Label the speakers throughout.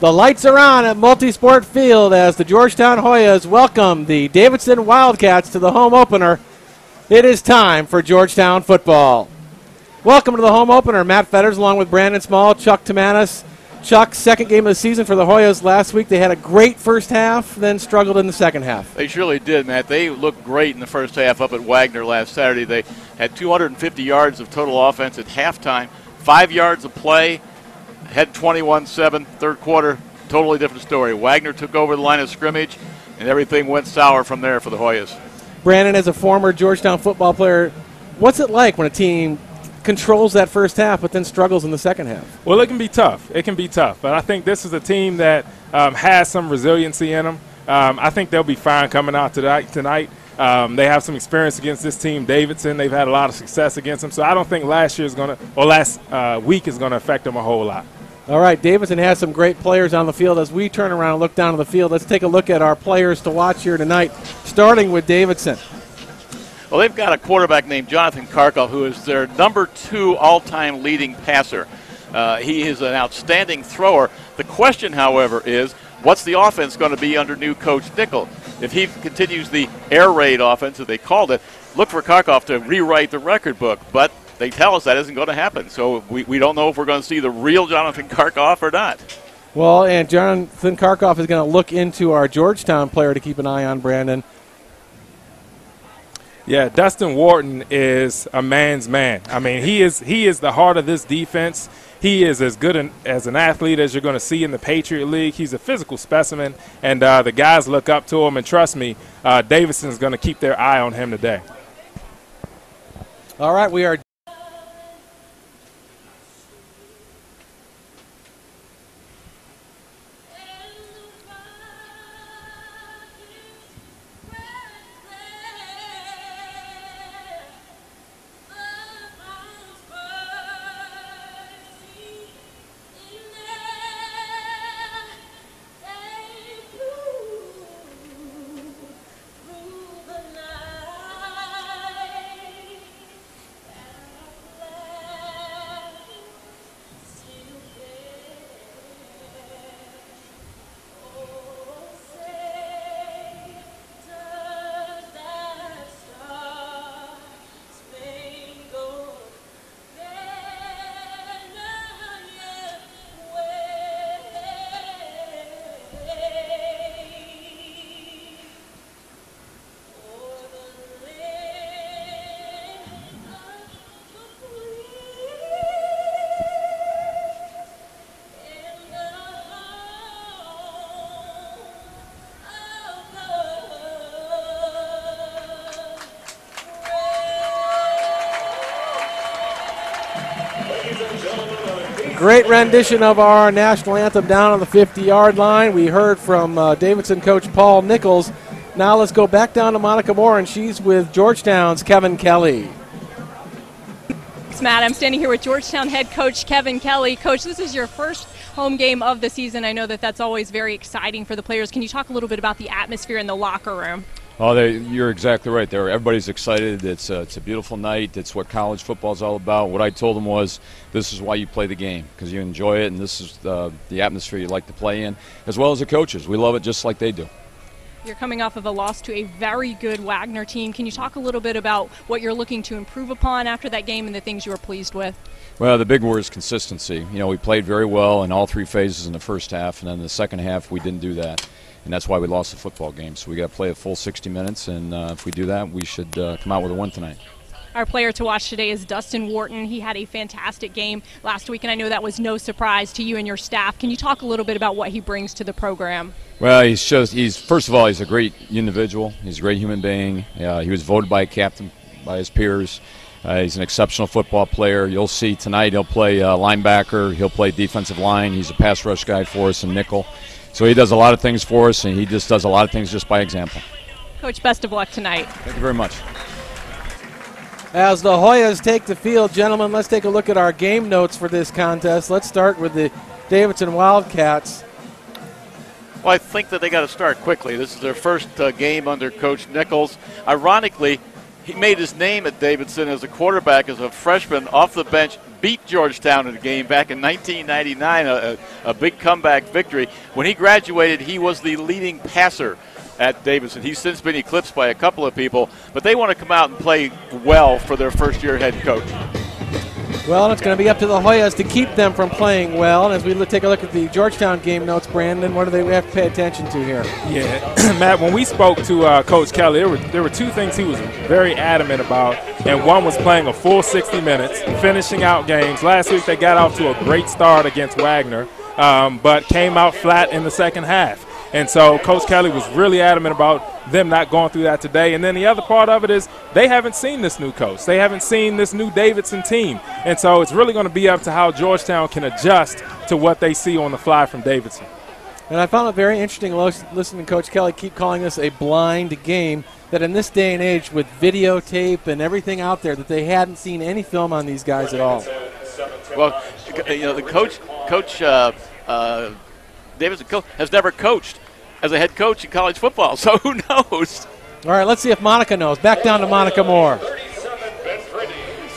Speaker 1: The lights are on at Multisport Field as the Georgetown Hoyas welcome the Davidson Wildcats to the home opener. It is time for Georgetown football. Welcome to the home opener. Matt Fetters along with Brandon Small, Chuck Tamanis. Chuck, second game of the season for the Hoyas last week. They had a great first half, then struggled in the second half.
Speaker 2: They surely did, Matt. They looked great in the first half up at Wagner last Saturday. They had 250 yards of total offense at halftime, 5 yards of play, had 21-7, third quarter, totally different story. Wagner took over the line of scrimmage, and everything went sour from there for the Hoyas.
Speaker 1: Brandon, as a former Georgetown football player, what's it like when a team controls that first half but then struggles in the second half?
Speaker 3: Well, it can be tough. It can be tough. But I think this is a team that has some resiliency in them. I think they'll be fine coming out tonight. They have some experience against this team, Davidson. They've had a lot of success against them. So I don't think last week is going to affect them a whole lot.
Speaker 1: All right, Davidson has some great players on the field. As we turn around and look down to the field, let's take a look at our players to watch here tonight, starting with Davidson.
Speaker 2: Well, they've got a quarterback named Jonathan Karkov, who is their number 2 all-time leading passer. He is an outstanding thrower. The question, however, is what's the offense going to be under new coach Nickel? If he continues the air raid offense, as they called it, look for Karkov to rewrite the record book. But they tell us that isn't going to happen. So we don't know if we're going to see the real Jonathan Karkov or not.
Speaker 1: Well, and Jonathan Karkov is going to look into our Georgetown player to keep an eye on, Brandon.
Speaker 3: Yeah, Dustin Wharton is a man's man. I mean, he is the heart of this defense. He is as good as an athlete as you're going to see in the Patriot League. He's a physical specimen, and the guys look up to him. And trust me, Davidson is going to keep their eye on him today.
Speaker 1: All right, we are. Great rendition of our national anthem down on the 50-yard line. We heard from Davidson coach Paul Nichols. Now let's go back down to Monica Moore, and she's with Georgetown's Kevin Kelly.
Speaker 4: Thanks, Matt. I'm standing here with Georgetown head coach Kevin Kelly. Coach, this is your first home game of the season. I know that that's always very exciting for the players. Can you talk a little bit about the atmosphere in the locker room?
Speaker 5: Oh, you're exactly right there. Everybody's excited. It's a beautiful night. It's what college football is all about. What I told them was this is why you play the game, because you enjoy it, and this is the atmosphere you like to play in, as well as the coaches. We love it just like they do.
Speaker 4: You're coming off of a loss to a very good Wagner team. Can you talk a little bit about what you're looking to improve upon after that game and the things you were pleased with?
Speaker 5: Well, the big word is consistency. You know, we played very well in all 3 phases in the first half, and then in the second half we didn't do that. And that's why we lost the football game. So we got to play a full 60 minutes, and if we do that, we should come out with a win tonight.
Speaker 4: Our player to watch today is Dustin Wharton. He had a fantastic game last week, and I know that was no surprise to you and your staff. Can you talk a little bit about what he brings to the program?
Speaker 5: Well, first of all, he's a great individual. He's a great human being. He was voted by a captain by his peers. He's an exceptional football player. You'll see tonight he'll play linebacker. He'll play defensive line. He's a pass rush guy for us in nickel. So he does a lot of things for us, and he just does a lot of things just by example.
Speaker 4: Coach, best of luck tonight.
Speaker 5: Thank you very much.
Speaker 1: As the Hoyas take the field, gentlemen, let's take a look at our game notes for this contest. Let's start with the Davidson Wildcats.
Speaker 2: Well, I think that they got to start quickly. This is their first game under Coach Nichols. Ironically, he made his name at Davidson as a quarterback, as a freshman off the bench, beat Georgetown in a game back in 1999, a big comeback victory. When he graduated, he was the leading passer at Davidson. He's since been eclipsed by a couple of people, but they want to come out and play well for their first-year head coach.
Speaker 1: Well, it's going to be up to the Hoyas to keep them from playing well. And as we take a look at the Georgetown game notes, Brandon, what do we have to pay attention to here?
Speaker 3: Yeah, Matt, when we spoke to Coach Kelly, there were two things he was very adamant about, and one was playing a full 60 minutes, finishing out games. Last week they got off to a great start against Wagner, but came out flat in the second half. And so Coach Kelly was really adamant about them not going through that today. And then the other part of it is they haven't seen this new coach. They haven't seen this new Davidson team. And so it's really going to be up to how Georgetown can adjust to what they see on the fly from Davidson.
Speaker 1: And I found it very interesting listening to Coach Kelly keep calling this a blind game, that in this day and age with videotape and everything out there that they hadn't seen any film on these guys at all.
Speaker 2: Well, you know, the coach Davidson has never coached as a head coach in college football, so who knows?
Speaker 1: All right, let's see if Monica knows. Back down to Monica Moore.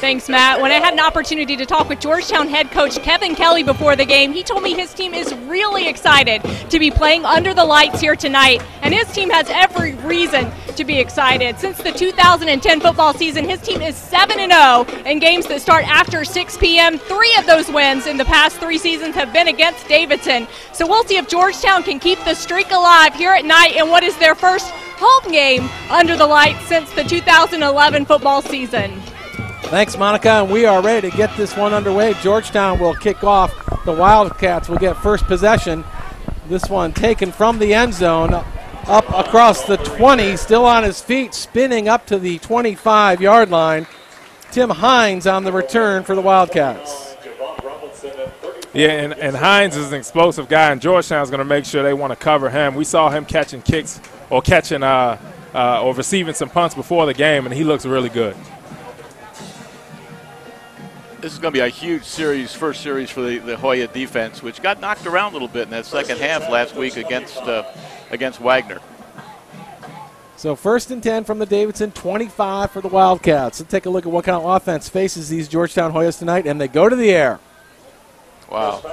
Speaker 4: Thanks, Matt. When I had an opportunity to talk with Georgetown head coach Kevin Kelly before the game, he told me his team is really excited to be playing under the lights here tonight, and his team has every reason to be excited. Since the 2010 football season, his team is 7-0 in games that start after 6 p.m. 3 of those wins in the past 3 seasons have been against Davidson. So we'll see if Georgetown can keep the streak alive here at night in what is their first home game under the lights since the 2011 football season.
Speaker 1: Thanks, Monica, and we are ready to get this one underway. Georgetown will kick off. The Wildcats will get first possession. This one taken from the end zone, up across the 20, still on his feet, spinning up to the 25-yard line. Tim Hines on the return for the Wildcats.
Speaker 3: Yeah, and Hines is an explosive guy, and Georgetown's going to make sure they want to cover him. We saw him catching kicks or catching or receiving some punts before the game, and he looks really good.
Speaker 2: This is going to be a huge series, first series for the Hoya defense, which got knocked around a little bit in that second half last week against Wagner.
Speaker 1: So 1st and 10 from the Davidson, 25 for the Wildcats. Let's take a look at what kind of offense faces these Georgetown Hoyas tonight, and they go to the air.
Speaker 2: Wow.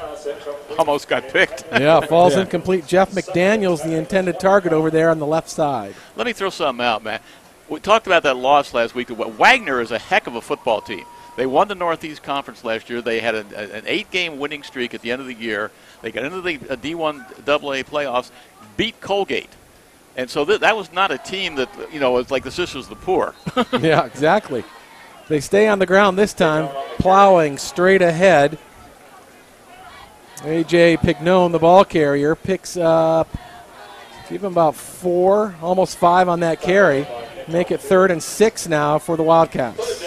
Speaker 2: Almost got picked.
Speaker 1: Yeah, falls incomplete. Jeff McDaniel's the intended target over there on the left side.
Speaker 2: Let me throw something out, man. We talked about that loss last week. Wagner is a heck of a football team. They won the Northeast Conference last year. They had an 8-game winning streak at the end of the year. They got into the D1 AA playoffs, beat Colgate. And so that was not a team that, you know, was like the Sisters of the Poor.
Speaker 1: Yeah, exactly. They stay on the ground this time, plowing straight ahead. A.J. Pignone, the ball carrier, picks up even about 4, almost 5 on that carry. Make it 3rd and 6 now for the Wildcats.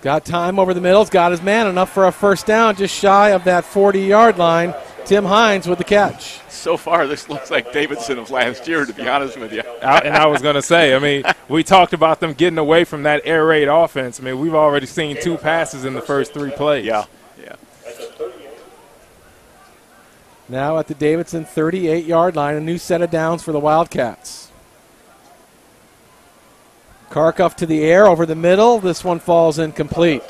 Speaker 1: Got time over the middle. Got his man enough for a first down, just shy of that 40-yard line. Tim Hines with the catch.
Speaker 2: So far, this looks like Davidson of last year, to be honest with you.
Speaker 3: And I was going to say, I mean, we talked about them getting away from that air raid offense. I mean, we've already seen 2 passes in the first 3 plays.
Speaker 2: Yeah.
Speaker 1: Now at the Davidson 38-yard line, a new set of downs for the Wildcats. Karkoff to the air over the middle. This one falls incomplete.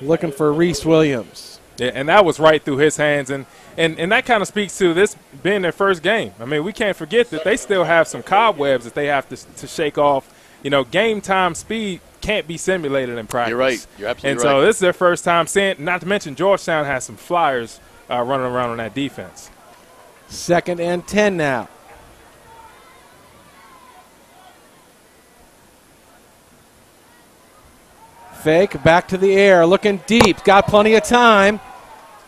Speaker 1: Looking for Reese Williams.
Speaker 3: Yeah, and that was right through his hands. And that kind of speaks to this being their first game. I mean, we can't forget that they still have some cobwebs that they have to shake off. You know, game time speed can't be simulated in practice.
Speaker 2: You're right. You're absolutely
Speaker 3: right.
Speaker 2: right.
Speaker 3: And so this is their first time seeing, not to mention Georgetown has some flyers running around on that defense.
Speaker 1: 2nd and 10 now. Fake, back to the air, looking deep, got plenty of time.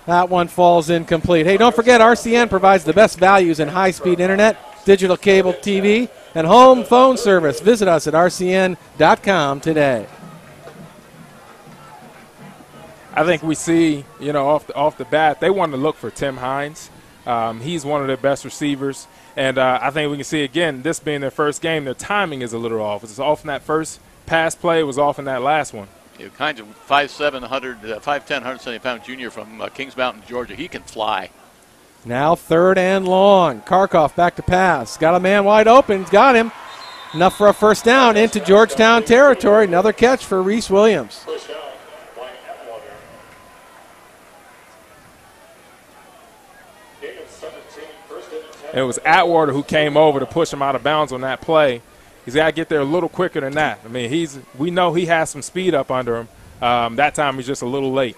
Speaker 1: That one falls incomplete. Hey, don't forget, RCN provides the best values in high-speed internet, digital cable TV, and home phone service. Visit us at rcn.com today.
Speaker 3: I think we see, you know, off the bat, they want to look for Tim Hines. He's one of their best receivers. And I think we can see, again, this being their first game, their timing is a little off. It's off in that first pass play. It was off in that last one.
Speaker 2: Kind of 5'7", 170-pound junior from Kings Mountain, Georgia. He can fly.
Speaker 1: Now 3rd and long. Karkoff back to pass. Got a man wide open. He's got him. Enough for a first down into Georgetown territory. Another catch for Reese Williams.
Speaker 3: It was Atwater who came over to push him out of bounds on that play. He's got to get there a little quicker than that. I mean, we know he has some speed up under him. That time he's just a little late.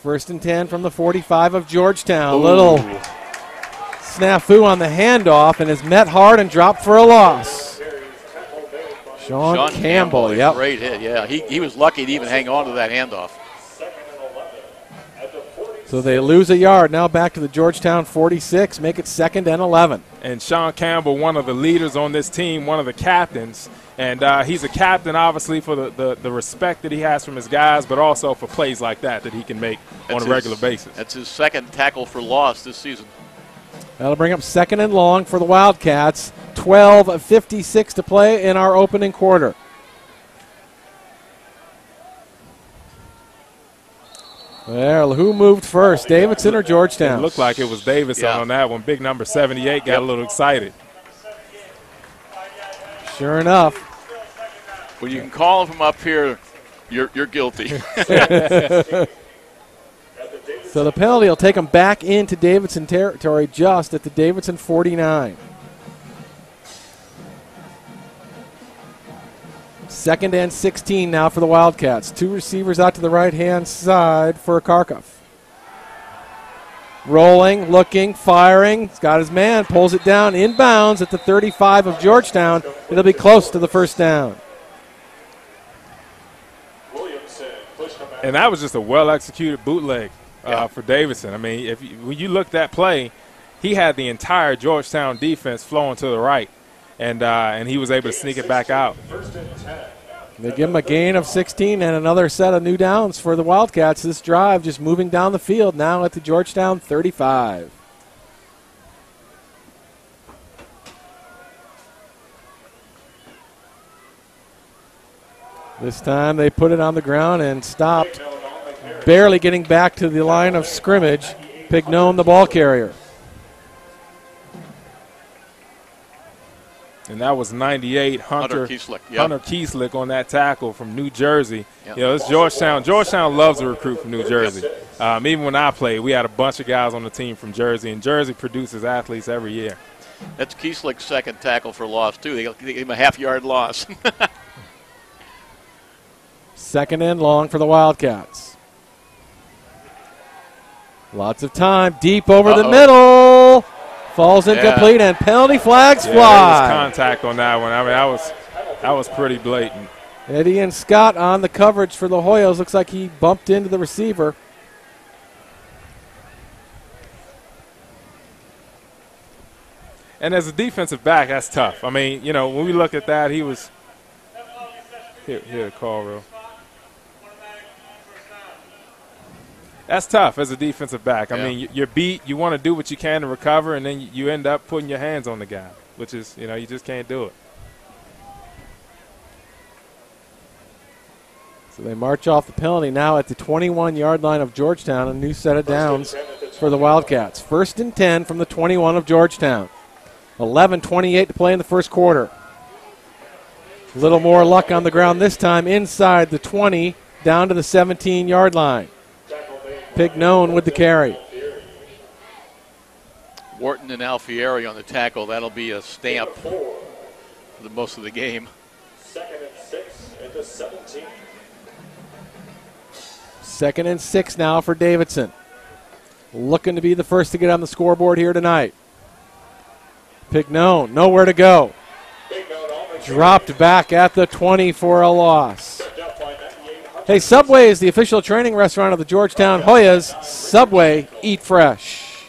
Speaker 1: 1st and 10 from the 45 of Georgetown. A little snafu on the handoff and is met hard and dropped for a loss. Sean Campbell, yep.
Speaker 2: Great hit, yeah. He was lucky to even hang on to that handoff.
Speaker 1: So they lose a yard. Now back to the Georgetown 46, make it 2nd and 11.
Speaker 3: And Sean Campbell, one of the leaders on this team, one of the captains. And he's a captain, obviously, for the respect that he has from his guys, but also for plays like that he can make on a regular basis.
Speaker 2: That's his 2nd tackle for loss this season.
Speaker 1: That'll bring up 2nd and long for the Wildcats. 12:56 to play in our opening quarter. Well, who moved first, Davidson or Georgetown?
Speaker 3: It looked like it was Davidson on that one. Big number 78 got a little excited.
Speaker 1: Sure enough.
Speaker 2: When you can call him up here, you're guilty.
Speaker 1: So the penalty will take him back into Davidson territory just at the Davidson 49. 2nd and 16 now for the Wildcats. 2 receivers out to the right-hand side for Karkoff. Rolling, looking, firing. He's got his man, pulls it down inbounds at the 35 of Georgetown. It'll be close to the first down.
Speaker 3: And that was just a well-executed bootleg for Davidson. I mean, when you look at that play, he had the entire Georgetown defense flowing to the right, and he was able to sneak it back out.
Speaker 1: They give him a gain of 16 and another set of new downs for the Wildcats. This drive just moving down the field now at the Georgetown 35. This time they put it on the ground and stopped, barely getting back to the line of scrimmage. Pignone, the ball carrier.
Speaker 3: And that was 98 Hunter
Speaker 2: Kieslick,
Speaker 3: Hunter Kieslick on that tackle from New Jersey.
Speaker 2: Yep.
Speaker 3: You know, it's Georgetown. Georgetown loves to recruit from New Jersey. Even when I played, we had a bunch of guys on the team from Jersey, and Jersey produces athletes every year.
Speaker 2: That's Kieslick's 2nd tackle for loss, too. They gave him a half-yard loss.
Speaker 1: 2nd and long for the Wildcats. Lots of time, deep over the middle. Falls incomplete, and penalty flags fly.
Speaker 3: There was contact on that one. I mean, that was pretty blatant.
Speaker 1: Eddie and Scott on the coverage for the Hoyas. Looks like he bumped into the receiver.
Speaker 3: And as a defensive back, that's tough. I mean, you know, when we look at that, he was here the call, real. That's tough as a defensive back. I mean, you're beat. You want to do what you can to recover, and then you end up putting your hands on the guy, which is, you know, you just can't do it.
Speaker 1: So they march off the penalty now at the 21-yard line of Georgetown. A new set of downs for the Wildcats. 1st and 10 from the 21 of Georgetown. 11:28 to play in the first quarter. A little more luck on the ground this time inside the 20 down to the 17-yard line. Pignone with the carry.
Speaker 2: Wharton and Alfieri on the tackle. That'll be a stamp for the most of the game.
Speaker 6: 2nd and 6 at the 17.
Speaker 1: 2nd and 6 now for Davidson. Looking to be the first to get on the scoreboard here tonight. Pignone, nowhere to go. Dropped back at the 20 for a loss. Hey, Subway is the official training restaurant of the Georgetown Hoyas. Subway, eat fresh.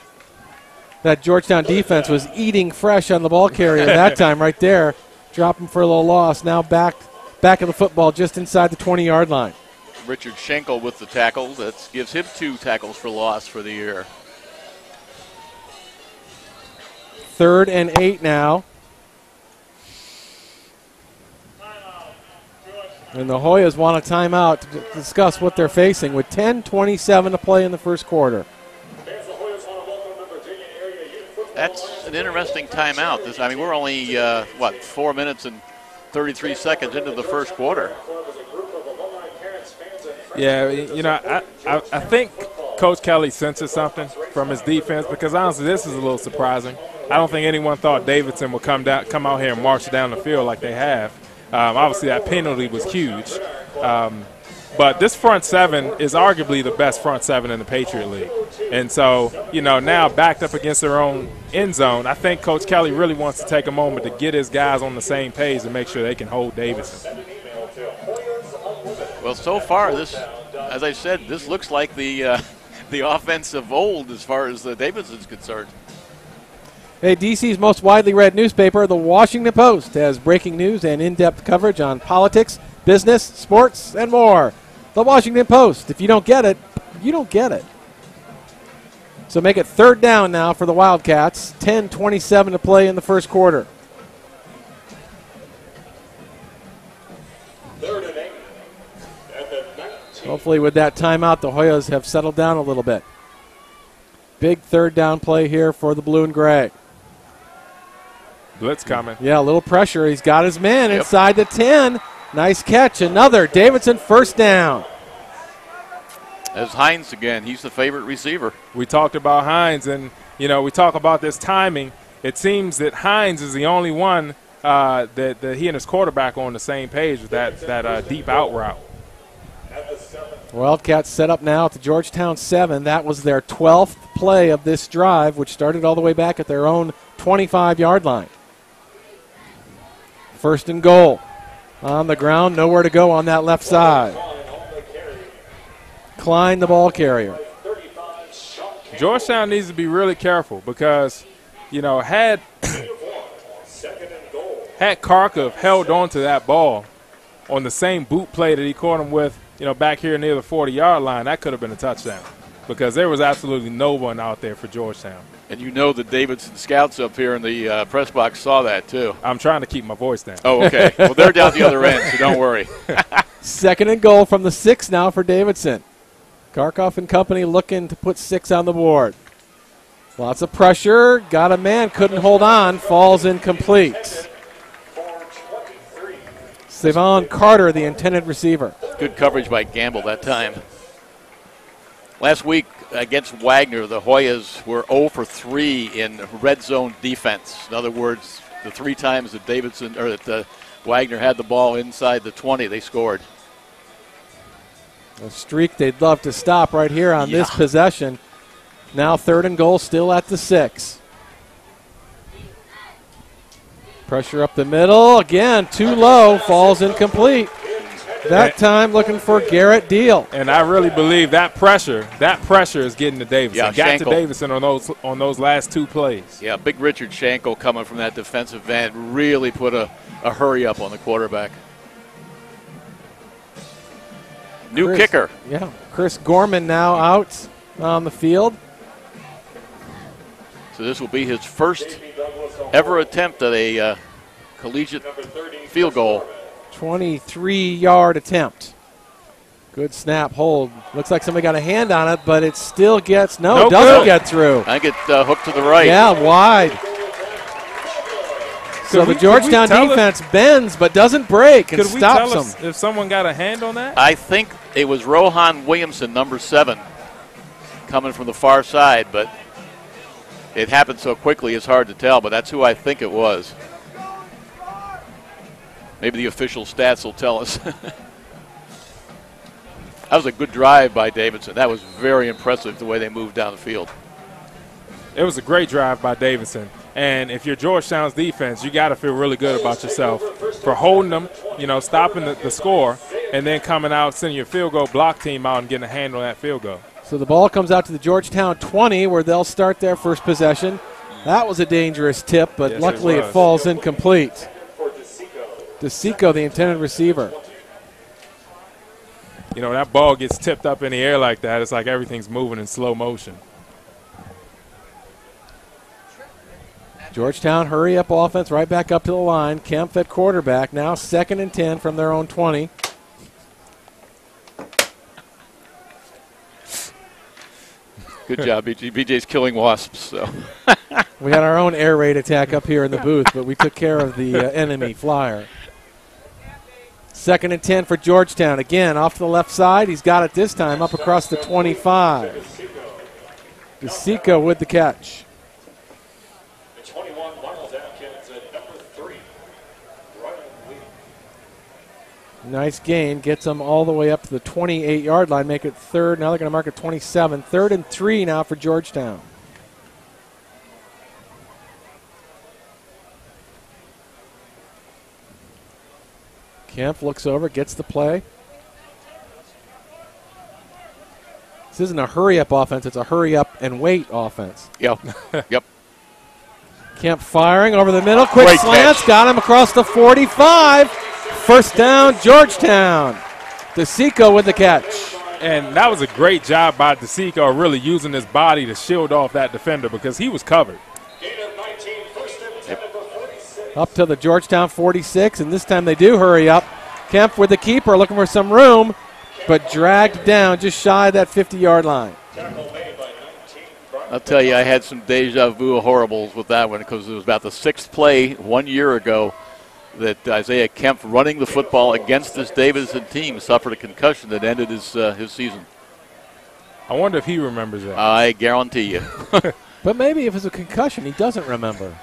Speaker 1: That Georgetown defense was eating fresh on the ball carrier that time right there. Dropping for a little loss. Now back of the football just inside the 20-yard line.
Speaker 2: Richard Schenkel with the tackle. That gives him 2 tackles for loss for the year.
Speaker 1: 3rd and 8 now. And the Hoyas want a timeout to discuss what they're facing with 10:27 to play in the first quarter.
Speaker 2: That's an interesting timeout. We're only, 4 minutes and 33 seconds into the first quarter.
Speaker 3: Yeah, I think Coach Kelly senses something from his defense because, honestly, this is a little surprising. I don't think anyone thought Davidson would come out here and march down the field like they have. Obviously, that penalty was huge. But this front seven is arguably the best front seven in the Patriot League. And so, now backed up against their own end zone, I think Coach Kelly really wants to take a moment to get his guys on the same page and make sure they can hold Davidson.
Speaker 2: Well, so far, as I said, this looks like the offense of old as far as Davidson's concerned.
Speaker 1: Hey, DC's most widely read newspaper, The Washington Post, has breaking news and in-depth coverage on politics, business, sports, and more. The Washington Post. If you don't get it, you don't get it. So make it third down now for the Wildcats. 10:27 to play in the first quarter.
Speaker 6: Third and 8 at the 19.
Speaker 1: Hopefully with that timeout, the Hoyas have settled down a little bit. Big third down play here for the blue and gray.
Speaker 3: Blitz coming.
Speaker 1: Yeah, a little pressure. He's got his man inside the 10. Nice catch. Another Davidson first down.
Speaker 2: As Hines again, he's the favorite receiver.
Speaker 3: We talked about Hines, and, we talk about this timing. It seems that Hines is the only one that he and his quarterback are on the same page with that deep out route.
Speaker 1: Wildcats set up now at the Georgetown 7. That was their 12th play of this drive, which started all the way back at their own 25-yard line. First and goal. On the ground, nowhere to go on that left side. Klein, the ball carrier.
Speaker 3: Georgetown needs to be really careful because, had Kharkov held on to that ball on the same boot play that he caught him with, back here near the 40-yard line, that could have been a touchdown because there was absolutely no one out there for Georgetown.
Speaker 2: And the Davidson scouts up here in the press box saw that, too.
Speaker 3: I'm trying to keep my voice down.
Speaker 2: Oh, okay. Well, they're down the other end, so don't worry.
Speaker 1: Second and goal from the 6 now for Davidson. Kharkov and company looking to put 6 on the board. Lots of pressure. Got a man. Couldn't hold on. Falls incomplete. Savon Carter, the intended receiver.
Speaker 2: Good coverage by Gamble that time. Last week against Wagner, the Hoyas were 0 for 3 in red zone defense. In other words, the 3 times that Wagner had the ball inside the 20, they scored.
Speaker 1: A streak they'd love to stop right here on this possession. Now third and goal, still at the 6. Pressure up the middle. Again, too low. Falls incomplete. That time looking for Garrett Deal.
Speaker 3: And I really believe that pressure is getting to Davidson.
Speaker 2: Yeah,
Speaker 3: Got
Speaker 2: Schenkel.
Speaker 3: to Davidson on those last 2 plays.
Speaker 2: Yeah, big Richard Schenkel coming from that defensive end really put a hurry up on the quarterback. New kicker.
Speaker 1: Yeah, Chris Gorman now out on the field.
Speaker 2: So this will be his first ever attempt at a collegiate field goal.
Speaker 1: 23-yard attempt. Good snap, hold. Looks like somebody got a hand on it, but it still doesn't get through.
Speaker 2: I get hooked to the right.
Speaker 1: Yeah, wide. So the Georgetown defense bends but doesn't break and stops them.
Speaker 3: If someone got a hand on that?
Speaker 2: I think it was Rohan Williamson, number 7, coming from the far side, but it happened so quickly it's hard to tell, but that's who I think it was. Maybe the official stats will tell us. That was a good drive by Davidson. That was very impressive the way they moved down the field.
Speaker 3: It was a great drive by Davidson. And if you're Georgetown's defense, you got to feel really good about yourself for holding them, stopping the score, and then coming out, sending your field goal block team out and getting a hand on that field goal.
Speaker 1: So the ball comes out to the Georgetown 20 where they'll start their first possession. That was a dangerous tip, but luckily it falls incomplete. DeSico, the intended receiver.
Speaker 3: That ball gets tipped up in the air like that. It's like everything's moving in slow motion.
Speaker 1: Georgetown hurry-up offense right back up to the line. Kempf at quarterback. Now 2nd and 10 from their own 20.
Speaker 2: Good job, BJ. BJ's killing wasps. So
Speaker 1: We had our own air raid attack up here in the booth, but we took care of the enemy flyer. 2nd and 10 for Georgetown. Again, off to the left side. He's got it this time up across the 25. DeSico with the catch.
Speaker 6: The 21 Wildcats at number 3. Ryan Lee.
Speaker 1: Nice gain. Gets them all the way up to the 28-yard line. Make it 3rd. Now they're going to mark it 27. 3rd and 3 now for Georgetown. Kemp looks over, gets the play. This isn't a hurry-up offense. It's a hurry-up-and-wait offense.
Speaker 2: yep.
Speaker 1: Kemp firing over the middle. Quick
Speaker 2: Great
Speaker 1: slants.
Speaker 2: catch.
Speaker 1: Got him across the 45. First down, Georgetown. DeSico with the catch.
Speaker 3: And that was a great job by DeSico, really using his body to shield off that defender because he was covered.
Speaker 6: Gain of 19, 1st and 10, number 46.
Speaker 1: Up to the Georgetown 46, and this time they do hurry up. Kemp with the keeper, looking for some room, but dragged down just shy of that 50-yard line.
Speaker 6: Tackle made by 19. Brian
Speaker 2: I'll tell you, I had some deja vu horribles with that one because it was about the 6th play 1 year ago that Isaiah Kemp, running the football against this Davidson team, suffered a concussion that ended his season.
Speaker 3: I wonder if he remembers that.
Speaker 2: I guarantee you.
Speaker 1: But maybe if it's a concussion, he doesn't remember.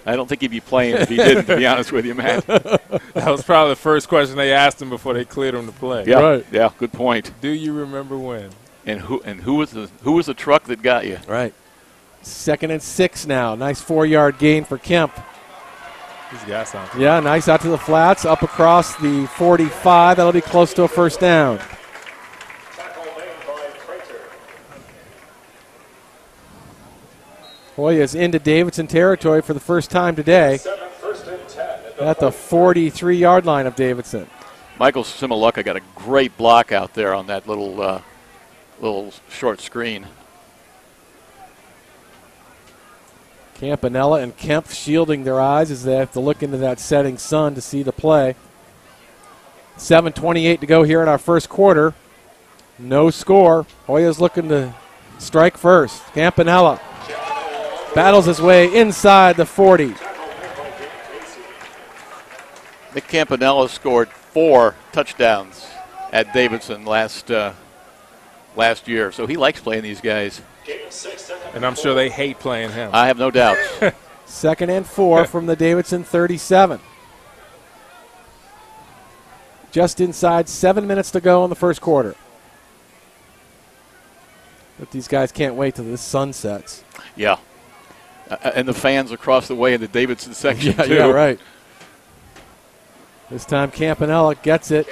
Speaker 2: I don't think he'd be playing if he didn't, to be honest with you, Matt.
Speaker 3: That was probably the first question they asked him before they cleared him to play.
Speaker 2: Yeah,
Speaker 1: Right.
Speaker 2: yeah, good point.
Speaker 3: Do you remember when?
Speaker 2: And who was the truck that got you?
Speaker 1: Right. 2nd and 6 now. Nice 4-yard gain for Kemp.
Speaker 3: He's got something.
Speaker 1: Yeah, nice out to the flats, up across the 45. That'll be close to a first down.
Speaker 6: tackle made by Crater.
Speaker 1: Hoyas into Davidson territory for the first time today
Speaker 6: 7, 1st and 10
Speaker 1: at the 43-yard line of Davidson.
Speaker 2: Michael Simaluka got a great block out there on that little short screen.
Speaker 1: Campanella and Kemp shielding their eyes as they have to look into that setting sun to see the play. 7:28 to go here in our first quarter. No score. Hoyas looking to strike first. Campanella battles his way inside the 40.
Speaker 2: Nick Campanella scored 4 touchdowns at Davidson last year, so he likes playing these guys.
Speaker 6: Gain of 6,
Speaker 3: And I'm sure they hate playing him.
Speaker 2: I have no doubt.
Speaker 1: 2nd and 4 from the Davidson 37. Just inside 7 minutes to go in the first quarter. But these guys can't wait till this sun sets.
Speaker 2: Yeah. And the fans across the way in the Davidson section, too.
Speaker 1: Yeah, right. This time Campanella gets it.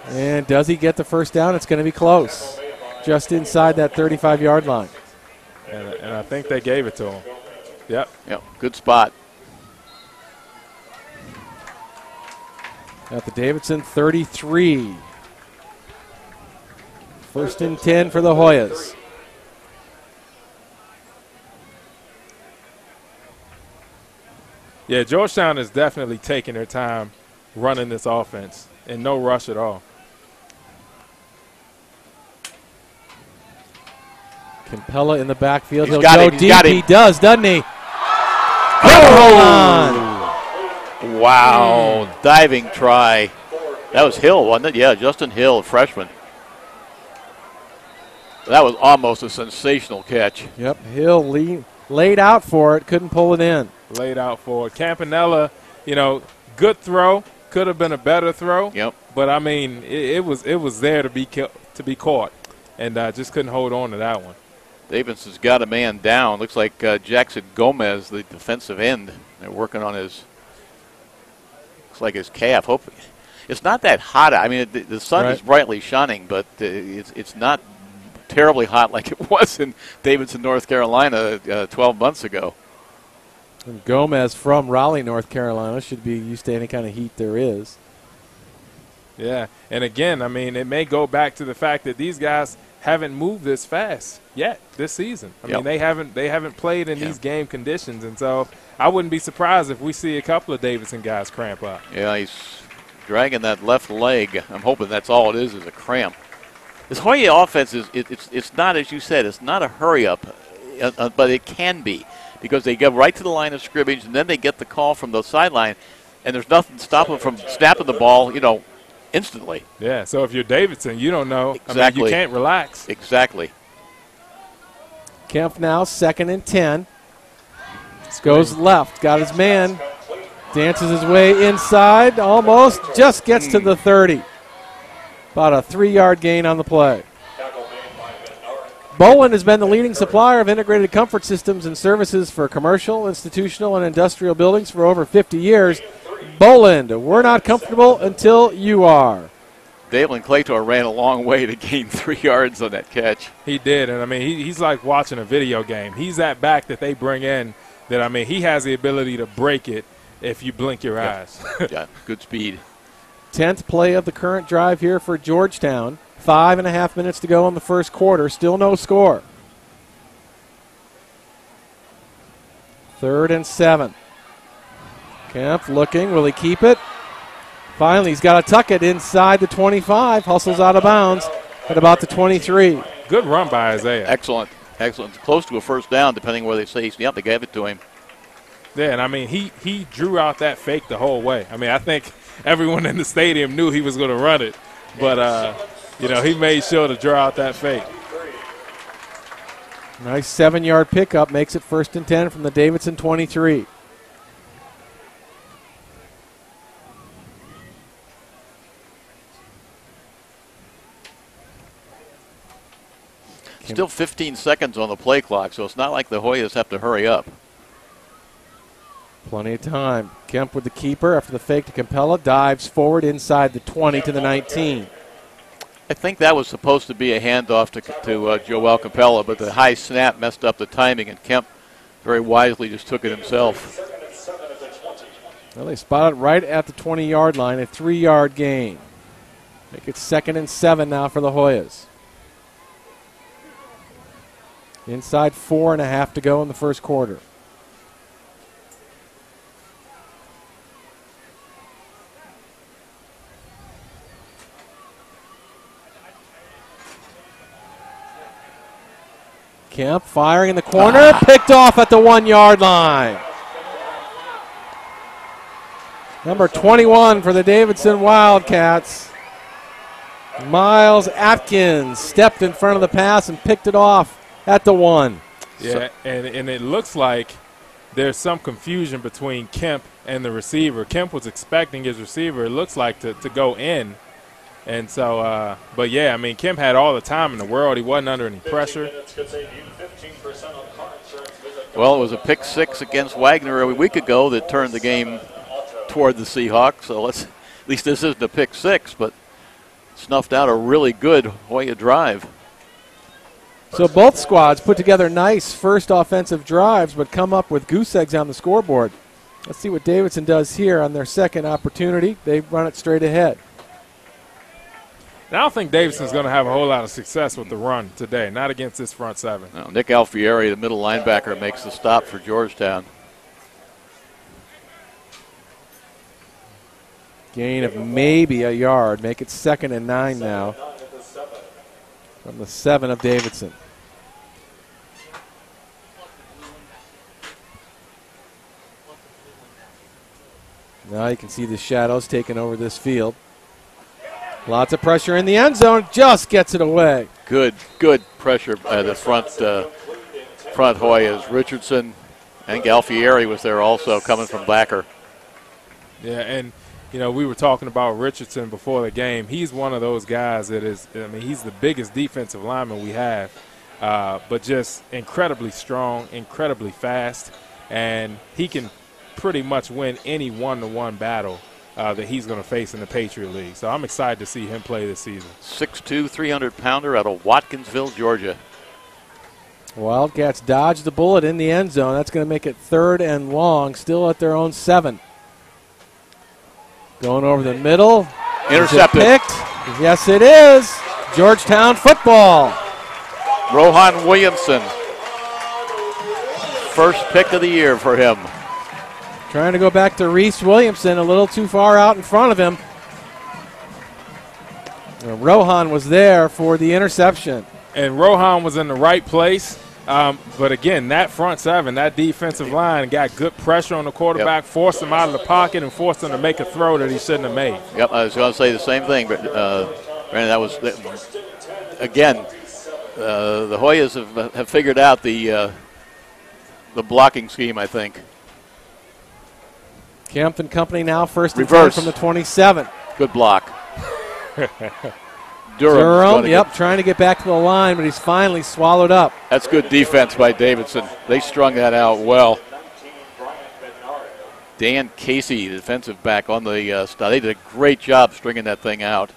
Speaker 1: And does he get the first down? It's going to be close. Just inside that 35-yard line.
Speaker 3: And I think they gave it to him. Yep.
Speaker 2: Yep, good spot.
Speaker 1: At the Davidson 33. 1st and 10 for the Hoyas.
Speaker 3: Yeah, Georgetown is definitely taking their time running this offense and no rush at all.
Speaker 1: Campella in the backfield.
Speaker 2: He's
Speaker 1: He'll
Speaker 2: got
Speaker 1: go
Speaker 2: it. He's
Speaker 1: deep.
Speaker 2: got it.
Speaker 1: He does, doesn't he?
Speaker 2: Oh! Wow. Diving try. That was Hill, wasn't it? Yeah, Justin Hill, a freshman. That was almost a sensational catch.
Speaker 1: Yep, Hill laid out for it, couldn't pull it in.
Speaker 3: Laid out for it. Campanella, good throw. Could have been a better throw.
Speaker 2: Yep.
Speaker 3: But, I mean, it was there to be caught, and just couldn't hold on to that one.
Speaker 2: Davidson's got a man down. Looks like Jackson Gomez, the defensive end. They're working on his calf. Hope it's not that hot. I mean, the sun is brightly shining, but it's not terribly hot like it was in Davidson, North Carolina 12 months ago.
Speaker 1: And Gomez from Raleigh, North Carolina, should be used to any kind of heat there is.
Speaker 3: Yeah, and again, I mean, it may go back to the fact that these guys haven't moved this fast yet this season. I mean, they haven't played in these game conditions, and so I wouldn't be surprised if we see a couple of Davidson guys cramp up.
Speaker 2: Yeah, he's dragging that left leg. I'm hoping that's all it is a cramp. This Hoya offense it's not, as you said, it's not a hurry up, but it can be because they get right to the line of scrimmage and then they get the call from the sideline, and there's nothing to stop them from snapping the ball, instantly.
Speaker 3: Yeah. So if you're Davidson, you don't know.
Speaker 2: Exactly.
Speaker 3: I mean, you can't relax.
Speaker 2: Exactly.
Speaker 1: Kemp now 2nd and 10. Goes left, got his man, dances his way inside, almost, just gets to the 30. About a 3-yard gain on the play. Boland has been the leading supplier of integrated comfort systems and services for commercial, institutional, and industrial buildings for over 50 years. Boland, we're not comfortable until you are.
Speaker 2: Dalen Claytor ran a long way to gain 3 yards on that catch.
Speaker 3: He did, and I mean, he's like watching a video game. He's that back that they bring in that, I mean, he has the ability to break it if you blink your eyes.
Speaker 2: Yeah, good speed.
Speaker 1: 10th play of the current drive here for Georgetown. 5.5 minutes to go in the first quarter. Still no score. 3rd and 7. Kemp looking. Will he keep it? Finally, he's got to tuck it inside the 25. Hustles out of bounds at about the 23.
Speaker 3: Good run by Isaiah.
Speaker 2: Excellent. Excellent. Close to a first down, depending where they say. Yep, they gave it to him.
Speaker 3: Yeah, and I mean, he drew out that fake the whole way. I mean, I think everyone in the stadium knew he was going to run it, but, he made sure to draw out that fake.
Speaker 1: Nice 7-yard pickup makes it 1st and 10 from the Davidson 23.
Speaker 2: Still 15 seconds on the play clock, so it's not like the Hoyas have to hurry up.
Speaker 1: Plenty of time. Kemp with the keeper after the fake to Capella. Dives forward inside the 20 to the 19.
Speaker 2: I think that was supposed to be a handoff to Joel Capella, but the high snap messed up the timing, and Kemp very wisely just took it himself.
Speaker 1: Well, they spot it right at the 20-yard line, a 3-yard gain. Make it 2nd and 7 now for the Hoyas. Inside 4.5 to go in the first quarter. Kemp firing in the corner, picked off at the 1-yard line. Number 21 for the Davidson Wildcats. Miles Atkins stepped in front of the pass and picked it off at the 1.
Speaker 3: Yeah, and it looks like there's some confusion between Kemp and the receiver. Kemp was expecting his receiver, it looks like, to go in. And so, but yeah, I mean, Kemp had all the time in the world. He wasn't under any pressure.
Speaker 2: Well, it was a pick 6 against Wagner a week ago that turned the game toward the Seahawks. So at least this isn't a pick 6, but snuffed out a really good Hoya drive.
Speaker 1: So both squads put together nice first offensive drives, but come up with goose eggs on the scoreboard. Let's see what Davidson does here on their second opportunity. They run it straight ahead.
Speaker 3: And I don't think Davidson's going to have a whole lot of success with the run today, not against this front seven.
Speaker 2: No, Nick Alfieri, the middle linebacker, makes the stop for Georgetown.
Speaker 1: Gain of maybe a yard. Make it 2nd and 9 now from the 7 of Davidson. Now you can see the shadows taking over this field. Lots of pressure in the end zone. Just gets it away.
Speaker 2: Good pressure by the front Hoyas. Richardson and Alfieri was there also, coming from backer.
Speaker 3: Yeah, and we were talking about Richardson before the game. He's one of those guys that is, he's the biggest defensive lineman we have, but just incredibly strong, incredibly fast, and he can pretty much win any one-to-one battle that he's going to face in the Patriot League. So I'm excited to see him play this season.
Speaker 2: 6'2", 300-pounder out of Watkinsville, Georgia.
Speaker 1: Wildcats dodge the bullet in the end zone. That's going to make it 3rd and long, still at their own 7. Going over the middle.
Speaker 2: Intercepted.
Speaker 1: Picked. Yes, it is. Georgetown football.
Speaker 2: Rohan Williamson. First pick of the year for him.
Speaker 1: Trying to go back to Reese Williamson, a little too far out in front of him. Rohan was there for the interception.
Speaker 3: And Rohan was in the right place. But again, that front seven, that defensive line got good pressure on the quarterback, forced him out of the pocket, and forced him to make a throw that he shouldn't have made.
Speaker 2: Yep, I was going to say the same thing, but Brandon, that was again. The Hoyas have figured out the blocking scheme, I think.
Speaker 1: Kempf and company now first and 10 from the 27.
Speaker 2: Good block.
Speaker 1: Durham, trying to get back to the line, but he's finally swallowed up.
Speaker 2: That's good defense by Davidson. They strung that out well. Dan Casey, the defensive back on the they did a great job stringing that thing out.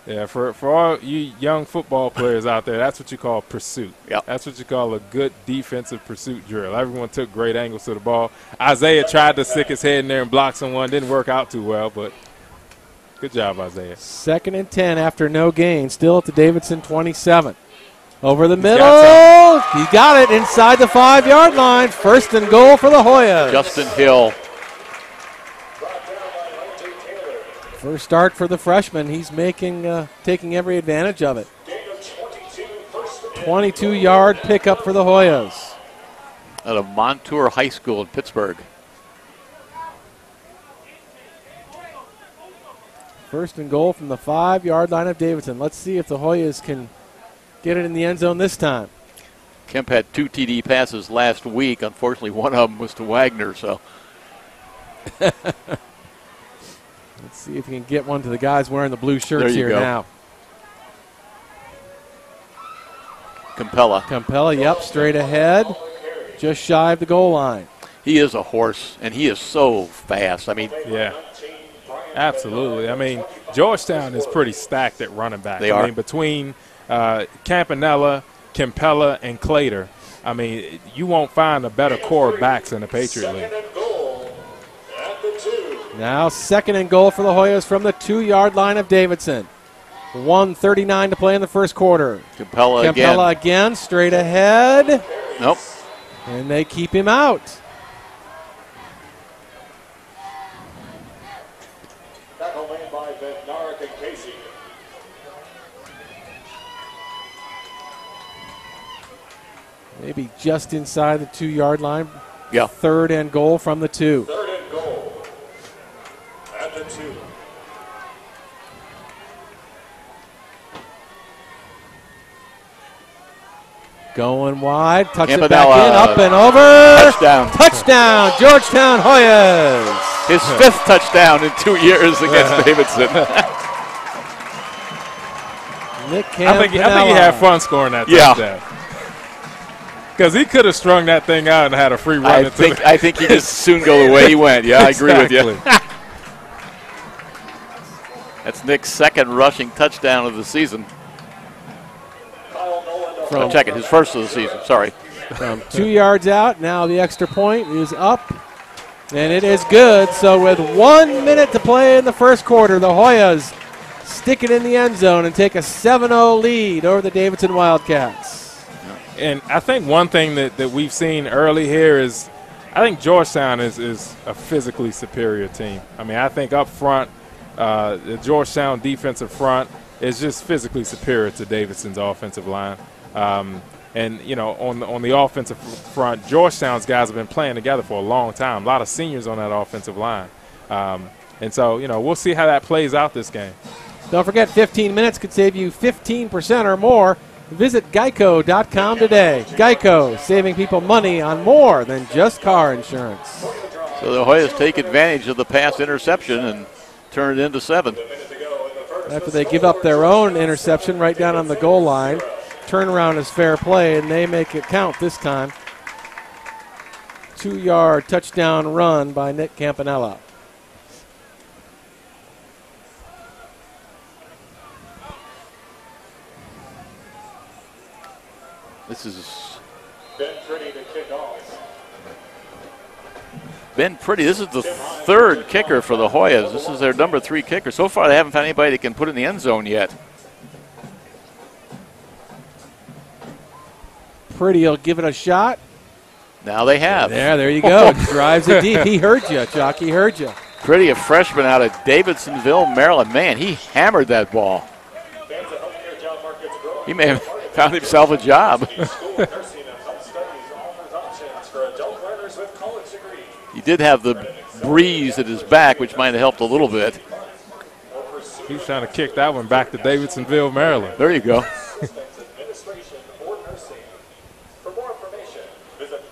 Speaker 3: Yeah, for all you young football players out there, that's what you call pursuit.
Speaker 2: Yep.
Speaker 3: That's what you call a good defensive pursuit drill. Everyone took great angles to the ball. Isaiah tried to stick his head in there and block someone. Didn't work out too well, but good job, Isaiah.
Speaker 1: 2nd and 10 after no gain, still at the Davidson 27. Over the middle. He got it inside the 5-yard line. 1st and goal for the Hoyas.
Speaker 2: Justin Hill.
Speaker 1: First start for the freshman. He's taking every advantage of it. 22-yard pickup for the Hoyas.
Speaker 2: Out of Montour High School in Pittsburgh.
Speaker 1: 1st and goal from the 5-yard line of Davidson. Let's see if the Hoyas can get it in the end zone this time.
Speaker 2: Kemp had 2 TD passes last week. Unfortunately, one of them was to Wagner. So
Speaker 1: let's see if he can get one to the guys wearing the blue shirts here now.
Speaker 2: Campella,
Speaker 1: straight ahead, just shy of the goal line.
Speaker 2: He is a horse, and he is so fast. I mean,
Speaker 3: yeah. Absolutely. I mean, Georgetown is pretty stacked at running back.
Speaker 2: They are.
Speaker 3: I mean, between Campanella, Campella, and Clater, I mean, you won't find a better core of backs in the Patriot League.
Speaker 1: Now 2nd and goal for the Hoyas from the 2-yard line of Davidson. 1:39 to play in the first quarter.
Speaker 2: Campella
Speaker 1: again, straight ahead.
Speaker 2: Nope.
Speaker 1: And they keep him out. Maybe just inside the 2-yard line.
Speaker 2: Yeah.
Speaker 1: 3rd and goal from the 2.
Speaker 6: 3rd and goal at the 2.
Speaker 1: Going wide, tucks it
Speaker 2: Campanella.
Speaker 1: back in, up and over.
Speaker 2: Touchdown,
Speaker 1: Georgetown Hoyas.
Speaker 2: His 5th touchdown in 2 years against Davidson.
Speaker 1: Nick Campanella.
Speaker 3: I think he had fun scoring that touchdown. Because he could have strung that thing out and had a free run.
Speaker 2: I think he just soon go the way he went. Yeah,
Speaker 3: exactly.
Speaker 2: I agree with you. That's Nick's 2nd rushing touchdown of the season. Check it, his 1st of the season, sorry.
Speaker 1: From 2 yards out, now the extra point is up, and it is good. So with 1 minute to play in the first quarter, the Hoyas stick it in the end zone and take a 7-0 lead over the Davidson Wildcats.
Speaker 3: And I think one thing that we've seen early here is I think Georgetown is a physically superior team. I mean, I think up front, the Georgetown defensive front is just physically superior to Davidson's offensive line. And, you know, on the offensive front, Georgetown's guys have been playing together for a long time. A lot of seniors on that offensive line. And so, you know, we'll see how that plays out this game.
Speaker 1: Don't forget, 15 minutes could save you 15% or more. Visit Geico.com today. Geico, saving people money on more than just car insurance.
Speaker 2: So the Hoyas take advantage of the pass interception and turn it into 7.
Speaker 1: After they give up their own interception right down on the goal line, turnaround is fair play, and they make it count this time. 2-yard touchdown run by Nick Campanella.
Speaker 2: This is
Speaker 6: Ben Pretty to kick off.
Speaker 2: Ben Pretty. This is the 3rd kicker for the Hoyas. This is their number 3 kicker. So far, they haven't found anybody that can put in the end zone yet.
Speaker 1: Pretty will give it a shot.
Speaker 2: Now they have.
Speaker 1: There you go. Drives it deep. He heard you, Chuck. He heard you.
Speaker 2: Pretty, a freshman out of Davidsonville, Maryland. Man, he hammered that ball. He may have found himself a job. He did have the breeze at his back, which might have helped a little bit.
Speaker 3: He's trying to kick that one back to Davidsonville, Maryland.
Speaker 2: There you go.
Speaker 6: For more information, visit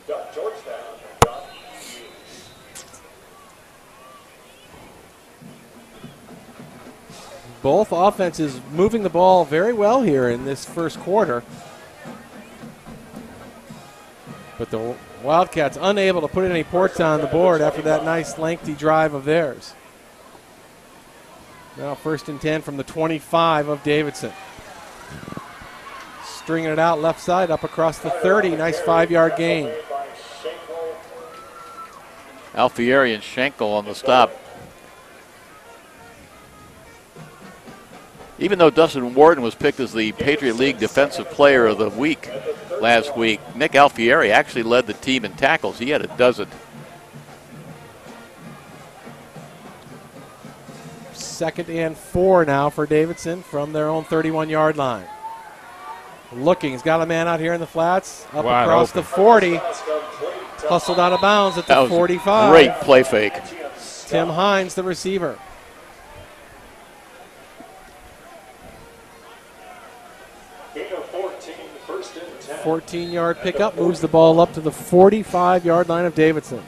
Speaker 6: nhs.georgetown.edu.
Speaker 1: Both offenses moving the ball very well here in this first quarter. But the Wildcats unable to put any points on the board after that nice lengthy drive of theirs. Now 1st and 10 from the 25 of Davidson. Stringing it out left side up across the 30. Nice 5-yard gain.
Speaker 2: Alfieri and Schenkel on the stop. Even though Dustin Warden was picked as the Patriot League Defensive Player of the Week last week, Nick Alfieri actually led the team in tackles. He had a dozen.
Speaker 1: 2nd and 4 now for Davidson from their own 31-yard line. Looking, he's got a man out here in the flats, up
Speaker 3: Wide
Speaker 1: across
Speaker 3: open.
Speaker 1: the 40. Hustled out of bounds at
Speaker 2: That
Speaker 1: the
Speaker 2: was
Speaker 1: 45.
Speaker 2: Great play fake.
Speaker 1: Tim Hines, the receiver.
Speaker 6: Gain of 14, 1st and 10.
Speaker 1: 14-yard pickup, moves the ball up to the 45-yard line of Davidson.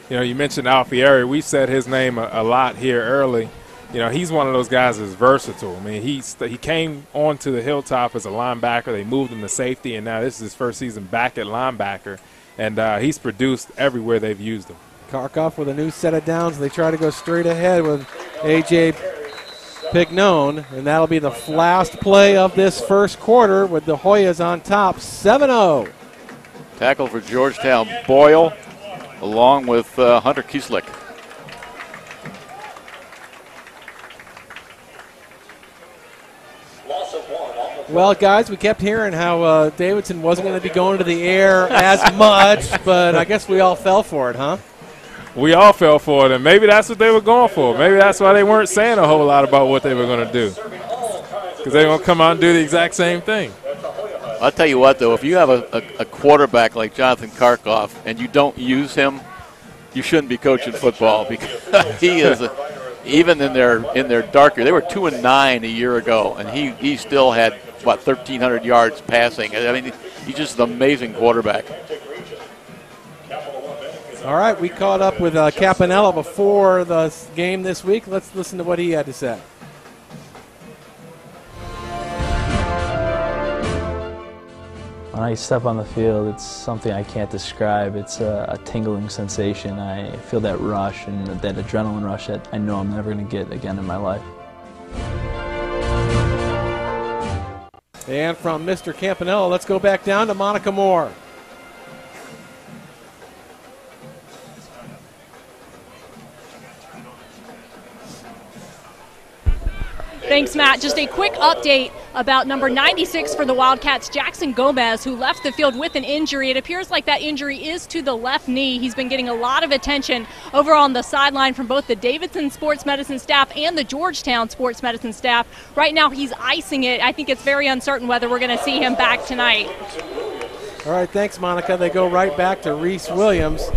Speaker 3: You know, you mentioned Alfieri. We said his name a lot here early. You know, he's one of those guys that's versatile. I mean, he came onto the Hilltop as a linebacker. They moved him to safety, and now this is his first season back at linebacker. And he's produced everywhere they've used him.
Speaker 1: Karkoff with a new set of downs. They try to go straight ahead with A.J. Pignone, and that'll be the last play of this first quarter with the Hoyas on top, 7-0.
Speaker 2: Tackle for Georgetown, Boyle, along with Hunter Kieslick.
Speaker 6: Loss of 1 on the
Speaker 1: Well, guys, we kept hearing how Davidson wasn't going to be going to the air as much, but I guess we all fell for it, huh?
Speaker 3: We all fell for it, and maybe that's what they were going for. Maybe that's why they weren't saying a whole lot about what they were going to do, because they're going to come out and do the exact same thing.
Speaker 2: I'll tell you what, though, if you have a quarterback like Jonathan Karkoff and you don't use him, you shouldn't be coaching football, because he is even in their darker. They were 2-9 a year ago, and he still had about 1,300 yards passing. I mean, he's just an amazing quarterback.
Speaker 1: All right, we caught up with Campanella before the game this week. Let's listen to what he had to say.
Speaker 7: When I step on the field, it's something I can't describe. It's a tingling sensation. I feel that rush and that adrenaline rush that I know I'm never going to get again in my life.
Speaker 1: And from Mr. Campanella, let's go back down to Monica Moore.
Speaker 4: Thanks, Matt. Just a quick update about number 96 for the Wildcats, Jackson Gomez, who left the field with an injury. It appears like that injury is to the left knee. He's been getting a lot of attention over on the sideline from both the Davidson sports medicine staff and the Georgetown sports medicine staff. Right now he's icing it. I think it's very uncertain whether we're going to see him back tonight.
Speaker 1: All right, thanks, Monica. They go right back to Reese Williams.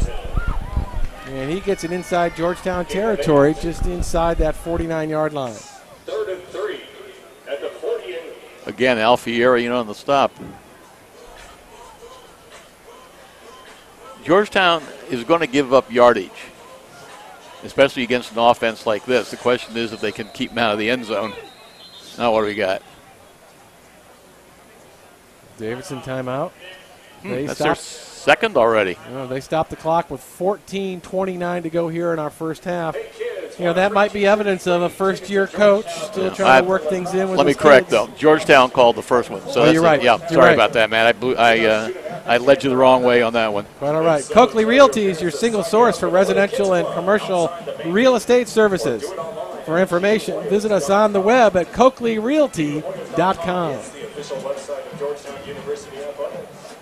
Speaker 1: And he gets it inside Georgetown territory, just inside that 49-yard line.
Speaker 6: 3rd and 3 at the 48.
Speaker 2: Again, Alfieri, on the stop. Georgetown is going to give up yardage, especially against an offense like this. The question is if they can keep them out of the end zone. Now what do we got?
Speaker 1: Davidson timeout.
Speaker 2: That's their second already.
Speaker 1: They stopped the clock with 14:29 to go here in our first half. That might be evidence of a first-year coach still trying to work things in with
Speaker 2: Let me
Speaker 1: his
Speaker 2: correct,
Speaker 1: kids.
Speaker 2: though. Georgetown called the first one. So
Speaker 1: you're right.
Speaker 2: Yeah,
Speaker 1: You're
Speaker 2: sorry
Speaker 1: right.
Speaker 2: about that, man. I led you the wrong way on that one.
Speaker 1: Quite all right. Coakley Realty is your single source for residential and commercial real estate services. For information, visit us on the web at coakleyrealty.com.
Speaker 6: Official website of Georgetown University Athletics.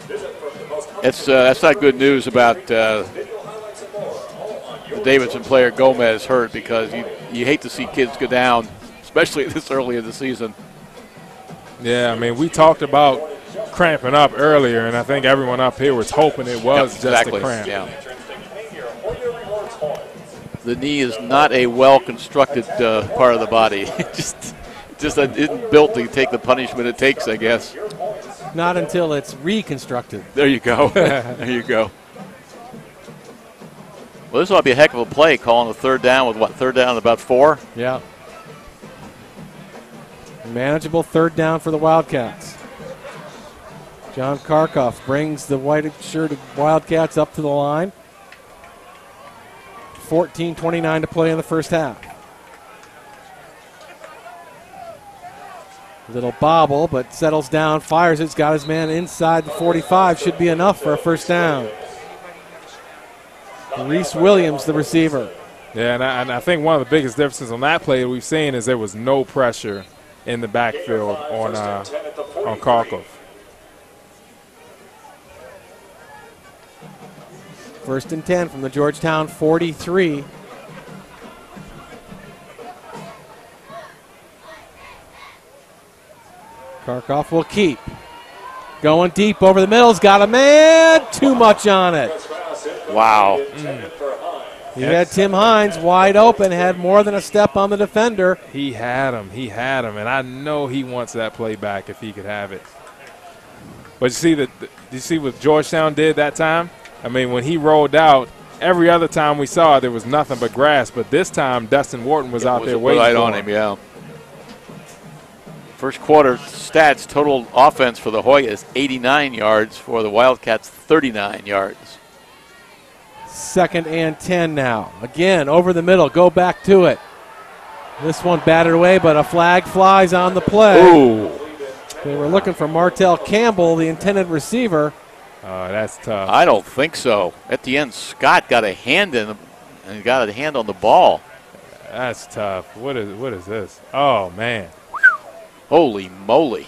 Speaker 6: Visit for the most
Speaker 2: That's not good news about the Davidson player Gomez hurt, because you hate to see kids go down, especially this early in the season.
Speaker 3: Yeah, I mean, we talked about cramping up earlier, and I think everyone up here was hoping it was just a cramp.
Speaker 2: Yeah. The knee is not a well-constructed part of the body. It just isn't built to take the punishment it takes, I guess.
Speaker 1: Not until it's reconstructed.
Speaker 2: There you go. There you go. Well, this ought to be a heck of a play, calling the third down with what, third down and about 4?
Speaker 1: Yeah. Manageable third down for the Wildcats. John Karkoff brings the white-shirted Wildcats up to the line. 14:29 to play in the first half. Little bobble, but settles down, fires it, got his man inside the 45. Should be enough for a first down. Reese Williams, the receiver.
Speaker 3: Yeah, and I think one of the biggest differences on that play that we've seen is there was no pressure in the backfield on Karkoff.
Speaker 1: First and 10 from the Georgetown 43. Karkoff will keep. Going deep over the middle. He's got a man. Too much on it.
Speaker 2: Wow.
Speaker 1: He had Tim Hines wide open, had more than a step on the defender.
Speaker 3: He had him, and I know he wants that play back if he could have it. But you see what Georgetown did that time? I mean, when he rolled out, every other time we saw it, there was nothing but grass. But this time, Dustin Wharton was out there waiting
Speaker 2: right
Speaker 3: for
Speaker 2: on him, yeah. First quarter stats, total offense for the Hoyas, 89 yards. For the Wildcats, 39 yards.
Speaker 1: Second and 10 now. Again, over the middle. Go back to it. This one batted away, but a flag flies on the play.
Speaker 2: Ooh.
Speaker 1: They were looking for Martell Campbell, the intended receiver.
Speaker 3: Oh, that's tough.
Speaker 2: I don't think so. At the end, Scott got a hand in him and got a hand on the ball.
Speaker 3: That's tough. What is this? Oh, man.
Speaker 2: Holy moly.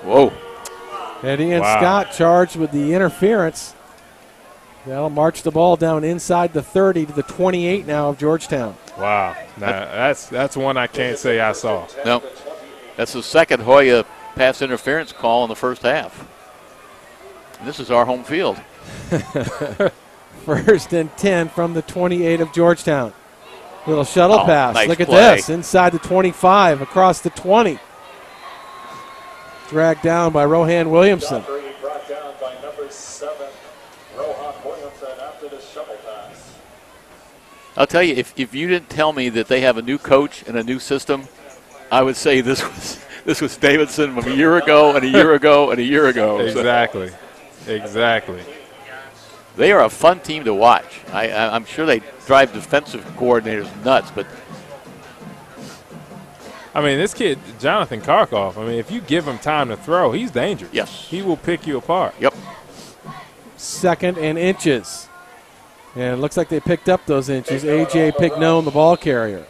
Speaker 2: Whoa.
Speaker 1: Eddie and
Speaker 3: Wow.
Speaker 1: Scott charged with the interference. They'll march the ball down inside the 30 to the 28 now of Georgetown.
Speaker 3: Wow. Now, that's one I can't say I saw.
Speaker 2: No. That's the second Hoya pass interference call in the first half. And this is our home field.
Speaker 1: First and 10 from the 28 of Georgetown. Little shuttle pass.
Speaker 2: Nice
Speaker 1: Look at
Speaker 2: play.
Speaker 1: this. Inside the 25, across the 20. Dragged down by Rohan Williamson.
Speaker 6: Brought down by number 7, Rohan Williamson, after the shovel pass.
Speaker 2: I'll tell you, if you didn't tell me that they have a new coach and a new system, I would say this was Davidson from a year ago and a year ago and a year ago.
Speaker 3: Exactly. Exactly.
Speaker 2: They are a fun team to watch. I'm sure they drive defensive coordinators nuts, but
Speaker 3: I mean, this kid, Jonathan Karkoff, I mean, if you give him time to throw, he's dangerous.
Speaker 2: yes.
Speaker 3: He will pick you apart.
Speaker 2: Yep.
Speaker 1: Second and inches. And it looks like they picked up those inches. A.J. Pignone, the ball carrier.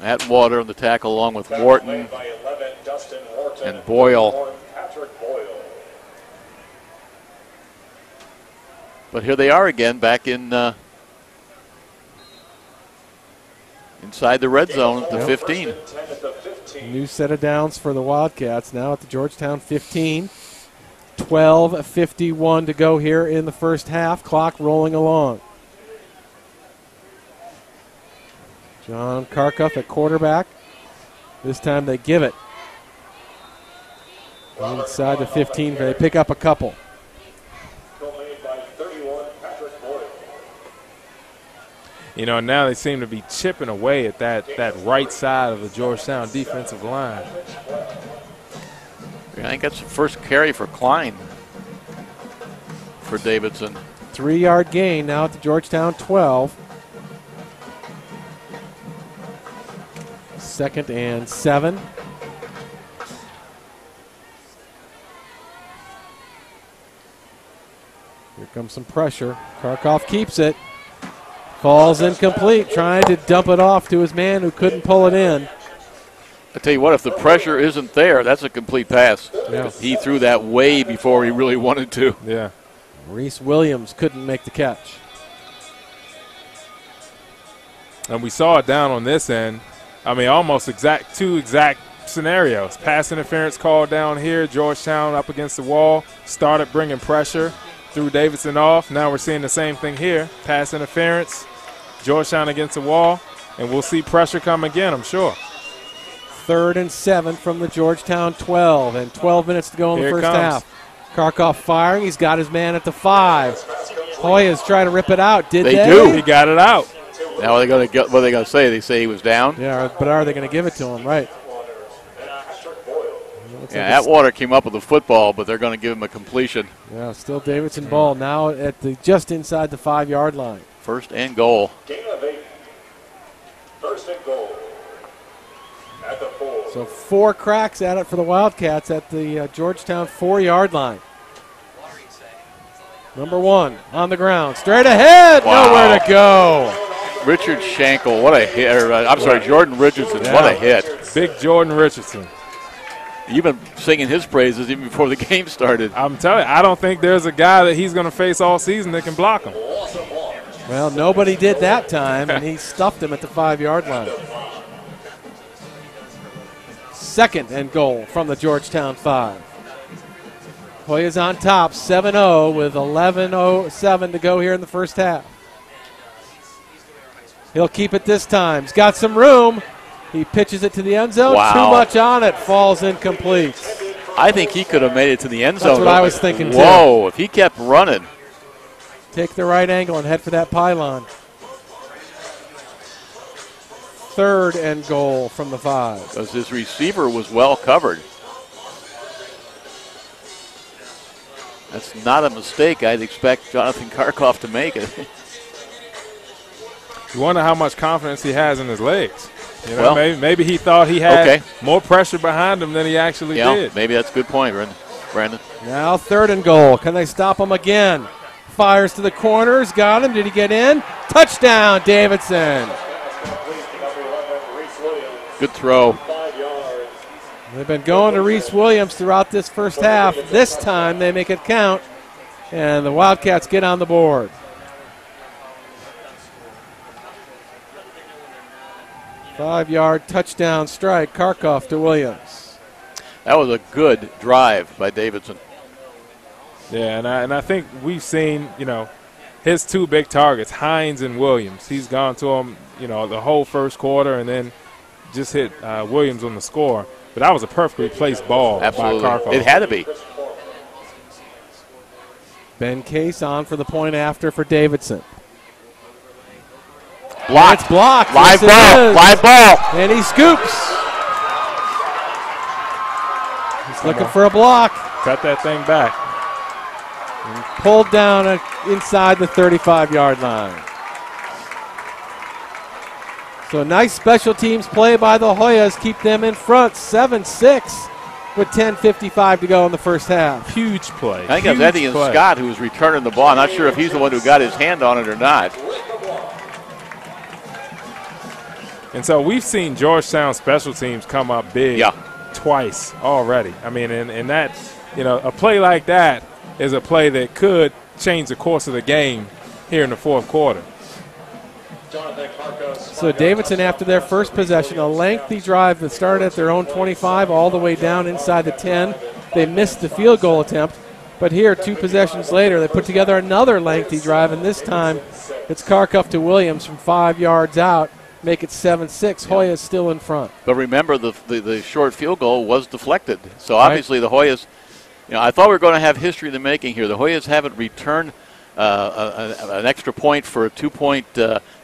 Speaker 2: Atwater on the tackle along with Wharton
Speaker 6: By 11, Dustin Wharton.
Speaker 2: and Boyle.
Speaker 6: Patrick Boyle.
Speaker 2: But here they are again back in inside the red zone at the 15.
Speaker 1: New set of downs for the Wildcats now at the Georgetown 15. 12:51 to go here in the first half. Clock rolling along. John Karkoff at quarterback. This time they give it. Inside the 15, they pick up a couple.
Speaker 6: Made by 31, Patrick Boyle.
Speaker 3: You know, now they seem to be chipping away at that right side of the Georgetown defensive line.
Speaker 2: I think that's the first carry for Klein for Davidson.
Speaker 1: 3-yard gain now at the Georgetown 12. Second and 7. Here comes some pressure. Karkoff keeps it. Falls incomplete, trying to dump it off to his man who couldn't pull it in.
Speaker 2: I tell you what, if the pressure isn't there, that's a complete pass.
Speaker 1: Yeah.
Speaker 2: He threw that way before he really wanted to.
Speaker 3: Yeah.
Speaker 1: Reese Williams couldn't make the catch.
Speaker 3: And we saw it down on this end. I mean, almost two exact scenarios. Pass interference called down here. Georgetown up against the wall. Started bringing pressure. Threw Davidson off. Now we're seeing the same thing here. Pass interference. Georgetown against the wall. And we'll see pressure come again, I'm sure.
Speaker 1: 3rd and 7 from the Georgetown 12. And 12 minutes to go in the first half. Karkoff firing. He's got his man at the 5. Hoyas trying to rip it out. Did they?
Speaker 2: They do.
Speaker 3: He got it out.
Speaker 2: Now what are they going to say? They say he was down?
Speaker 1: Yeah, but are they going to give it to him? Right.
Speaker 2: Yeah, Atwater came up with the football, but they're going to give him a completion.
Speaker 1: Yeah, still Davidson ball now at just inside the 5-yard line.
Speaker 2: 1st and goal.
Speaker 6: Gain of 8. 1st and goal. At the 4.
Speaker 1: So 4 cracks at it for the Wildcats at the Georgetown 4-yard line. Number 1 on the ground, straight ahead, nowhere to go.
Speaker 2: Richard Schenkel, what a hit. Jordan Richardson, what a hit.
Speaker 3: Big Jordan Richardson.
Speaker 2: You've been singing his praises even before the game started.
Speaker 3: I'm telling you, I don't think there's a guy that he's going to face all season that can block him.
Speaker 1: Well, nobody did that time, and he stuffed him at the 5-yard line. 2nd and goal from the Georgetown 5. Hoyas on top, 7-0 with 11:07 to go here in the first half. He'll keep it this time. He's got some room. He pitches it to the end zone.
Speaker 2: Wow.
Speaker 1: Too much on it. Falls incomplete.
Speaker 2: I think he could have made it to the end zone.
Speaker 1: That's what I was thinking, too.
Speaker 2: Whoa, if he kept running.
Speaker 1: Take the right angle and head for that pylon. 3rd and goal from the 5.
Speaker 2: Because his receiver was well covered. That's not a mistake I'd expect Jonathan Karkoff to make it.
Speaker 3: You wonder how much confidence he has in his legs. You know,
Speaker 2: Well,
Speaker 3: maybe he thought he had more pressure behind him than he actually did.
Speaker 2: Maybe that's a good point, Brandon.
Speaker 1: Now 3rd and goal. Can they stop him again? Fires to the corners. Got him. Did he get in? Touchdown, Davidson.
Speaker 2: Good throw.
Speaker 1: They've been going to Reese Williams throughout this first half. This time they make it count, and the Wildcats get on the board. Five-yard touchdown strike, Karkoff to Williams.
Speaker 2: That was a good drive by Davidson.
Speaker 3: Yeah, and I think we've seen, his 2 big targets, Hines and Williams. He's gone to him, the whole first quarter and then just hit Williams on the score. But that was a perfectly placed ball by Karkoff.
Speaker 2: It had to be.
Speaker 1: Ben Case on for the point after for Davidson.
Speaker 2: Blocked.
Speaker 1: It's blocked.
Speaker 2: Live
Speaker 1: Yes,
Speaker 2: ball. Live ball.
Speaker 1: And he scoops. He's looking for a block.
Speaker 3: Cut that thing back.
Speaker 1: And pulled down inside the 35-yard line. So nice special teams play by the Hoyas. Keep them in front, 7-6 with 10:55 to go in the first half.
Speaker 3: Huge play.
Speaker 2: I think it was Eddie and Scott who was returning the ball. I'm not sure if he's the one who got his hand on it or not.
Speaker 3: And so we've seen Georgetown special teams come up big twice already. I mean, and that, a play like that is a play that could change the course of the game here in the fourth quarter.
Speaker 1: So Davidson, after their first possession, a lengthy drive that started at their own 25 all the way down inside the 10. They missed the field goal attempt. But here, 2 possessions later, they put together another lengthy drive, and this time it's Karkoff to Williams from 5 yards out. Make it 7-6. Hoyas still in front.
Speaker 2: But remember, the short field goal was deflected. So obviously the Hoyas, I thought we were going to have history in the making here. The Hoyas haven't returned an extra point for a 2-point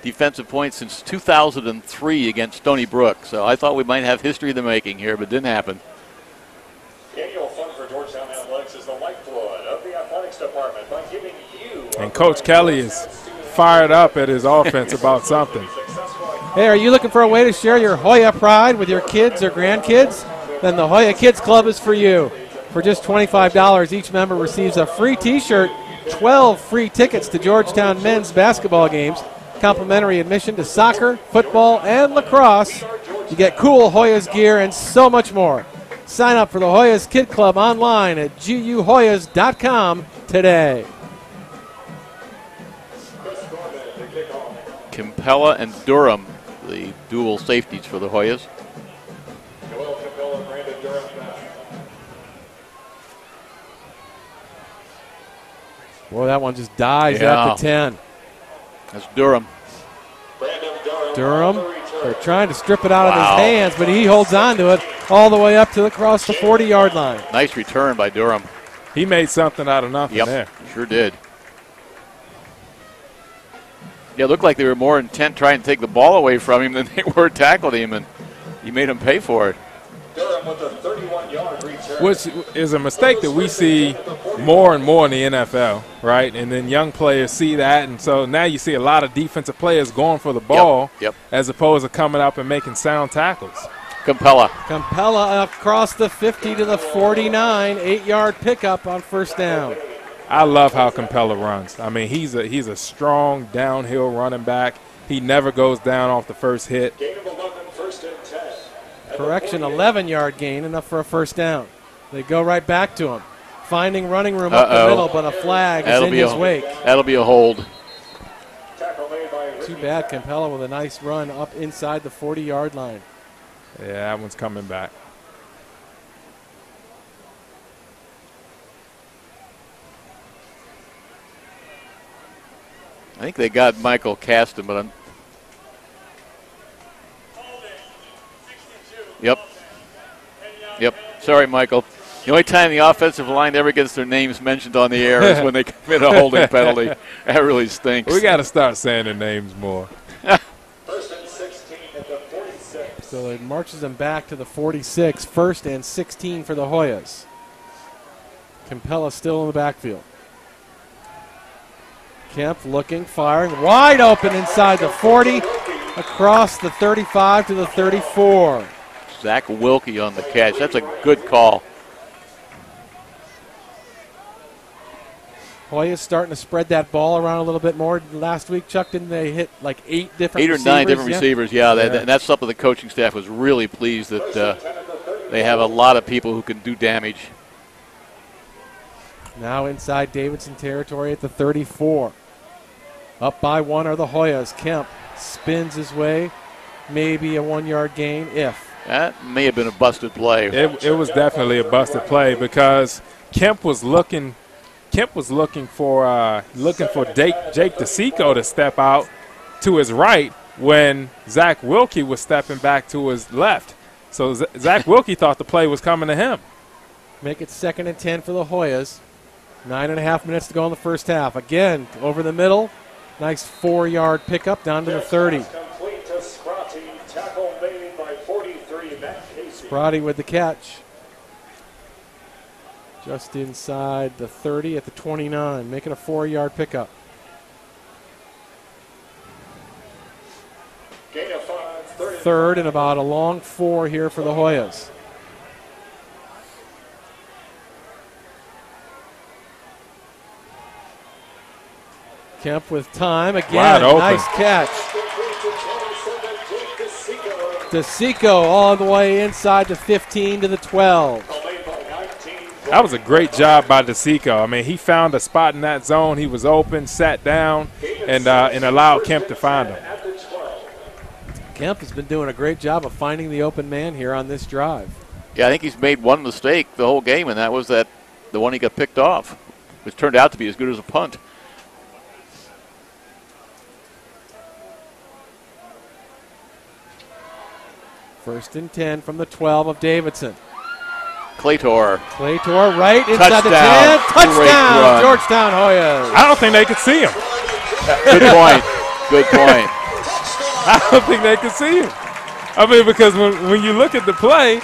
Speaker 2: defensive point since 2003 against Stony Brook. So I thought we might have history in the making here, but it didn't happen.
Speaker 6: Annual fund for Georgetown Athletics is the lifeblood of the athletics department by giving you.
Speaker 3: And Coach Kelly is fired up at his offense about something.
Speaker 1: Hey, are you looking for a way to share your Hoya pride with your kids or grandkids? Then the Hoya Kids Club is for you. For just $25, each member receives a free T-shirt, 12 free tickets to Georgetown men's basketball games, complimentary admission to soccer, football, and lacrosse. You get cool Hoyas gear and so much more. Sign up for the Hoyas Kid Club online at guhoyas.com today.
Speaker 2: Kimpella and Durham, the dual safeties for the Hoyas.
Speaker 6: Joel Capella, Brandon Durham back.
Speaker 1: Boy, that one just dies at the 10.
Speaker 2: That's Durham.
Speaker 6: Brandon
Speaker 1: Durham,
Speaker 6: on the return.
Speaker 1: they're trying to strip it out of
Speaker 2: Wow.
Speaker 1: his hands, but he holds on to it all the way up to across the 40-yard line.
Speaker 2: Nice return by Durham.
Speaker 3: He made something out of nothing
Speaker 2: Yep,
Speaker 3: there.
Speaker 2: sure did. Yeah, it looked like they were more intent trying to take the ball away from him than they were tackling him, and he made him pay for it.
Speaker 6: Durham with a 31-yard return.
Speaker 3: Which is a mistake that we see more and more in the NFL, right? And then young players see that, and so now you see a lot of defensive players going for the ball
Speaker 2: Yep.
Speaker 3: as opposed to coming up and making sound tackles.
Speaker 2: Campella.
Speaker 1: Campella across the 50 to the 49, 8-yard pickup on first down.
Speaker 3: I love how Campella runs. I mean, he's a strong downhill running back. He never goes down off the first hit.
Speaker 6: Gain of 11, first and 10.
Speaker 1: Correction, 11-yard gain, enough for a first down. They go right back to him, finding running room up the middle, but a flag is in his wake.
Speaker 2: That'll be a hold.
Speaker 6: Tackle made by
Speaker 1: Too bad, Campella with a nice run up inside the 40-yard line.
Speaker 3: Yeah, that one's coming back.
Speaker 2: I think they got Michael Caston, but I'm. Yep. Sorry, Michael. The only time the offensive line ever gets their names mentioned on the air is when they commit a holding penalty. That really stinks.
Speaker 3: We got to start saying their names more.
Speaker 6: first and 16 at the 46.
Speaker 1: So it marches them back to the 46, first and 16 for the Hoyas. Campella still in the backfield. Kemp looking, firing, wide open inside the 40, across the 35 to the 34.
Speaker 2: Zach Wilkie on the catch. That's a good call.
Speaker 1: Hoyas starting to spread that ball around a little bit more. Last week, Chuck, didn't they hit like 8 different
Speaker 2: Eight or
Speaker 1: receivers?
Speaker 2: 9 different receivers, yeah. And that's something the coaching staff was really pleased that they have a lot of people who can do damage.
Speaker 1: Now inside Davidson territory at the 34. Up by 1 are the Hoyas. Kemp spins his way. Maybe a 1-yard gain if.
Speaker 2: That may have been a busted play.
Speaker 3: It was definitely a busted play because Kemp was looking for Jake DeSico to step out to his right when Zach Wilkie was stepping back to his left. So Zach Wilkie thought the play was coming to him.
Speaker 1: Make it 2nd and 10 for the Hoyas. 9.5 minutes to go in the first half. Again, over the middle. Nice 4-yard pickup down to the 30.
Speaker 6: Complete to Scotty. Tackle made by 43, Matt Casey.
Speaker 1: Brody with the catch. Just inside the 30 at the 29, making a 4-yard pickup.
Speaker 6: Gain of 5,
Speaker 1: Third and about a long 4 here for the Hoyas. Kemp with time again.
Speaker 3: Wide open.
Speaker 1: Nice catch. DeSico all the way inside the 15 to the 12.
Speaker 3: That was a great job by DeSico. I mean, he found a spot in that zone. He was open, sat down, and allowed Kemp to find him.
Speaker 1: Kemp has been doing a great job of finding the open man here on this drive.
Speaker 2: Yeah, I think he's made one mistake the whole game, and that was the one he got picked off, which turned out to be as good as a punt.
Speaker 1: First and 10 from the 12 of Davidson.
Speaker 2: Claytor.
Speaker 1: Claytor right inside the 10.
Speaker 2: Touchdown. Great
Speaker 1: Touchdown,
Speaker 2: run.
Speaker 1: Georgetown Hoyas.
Speaker 3: I don't think they could see him.
Speaker 2: Good point. Good point.
Speaker 3: I don't think they could see him. I mean, because when you look at the play,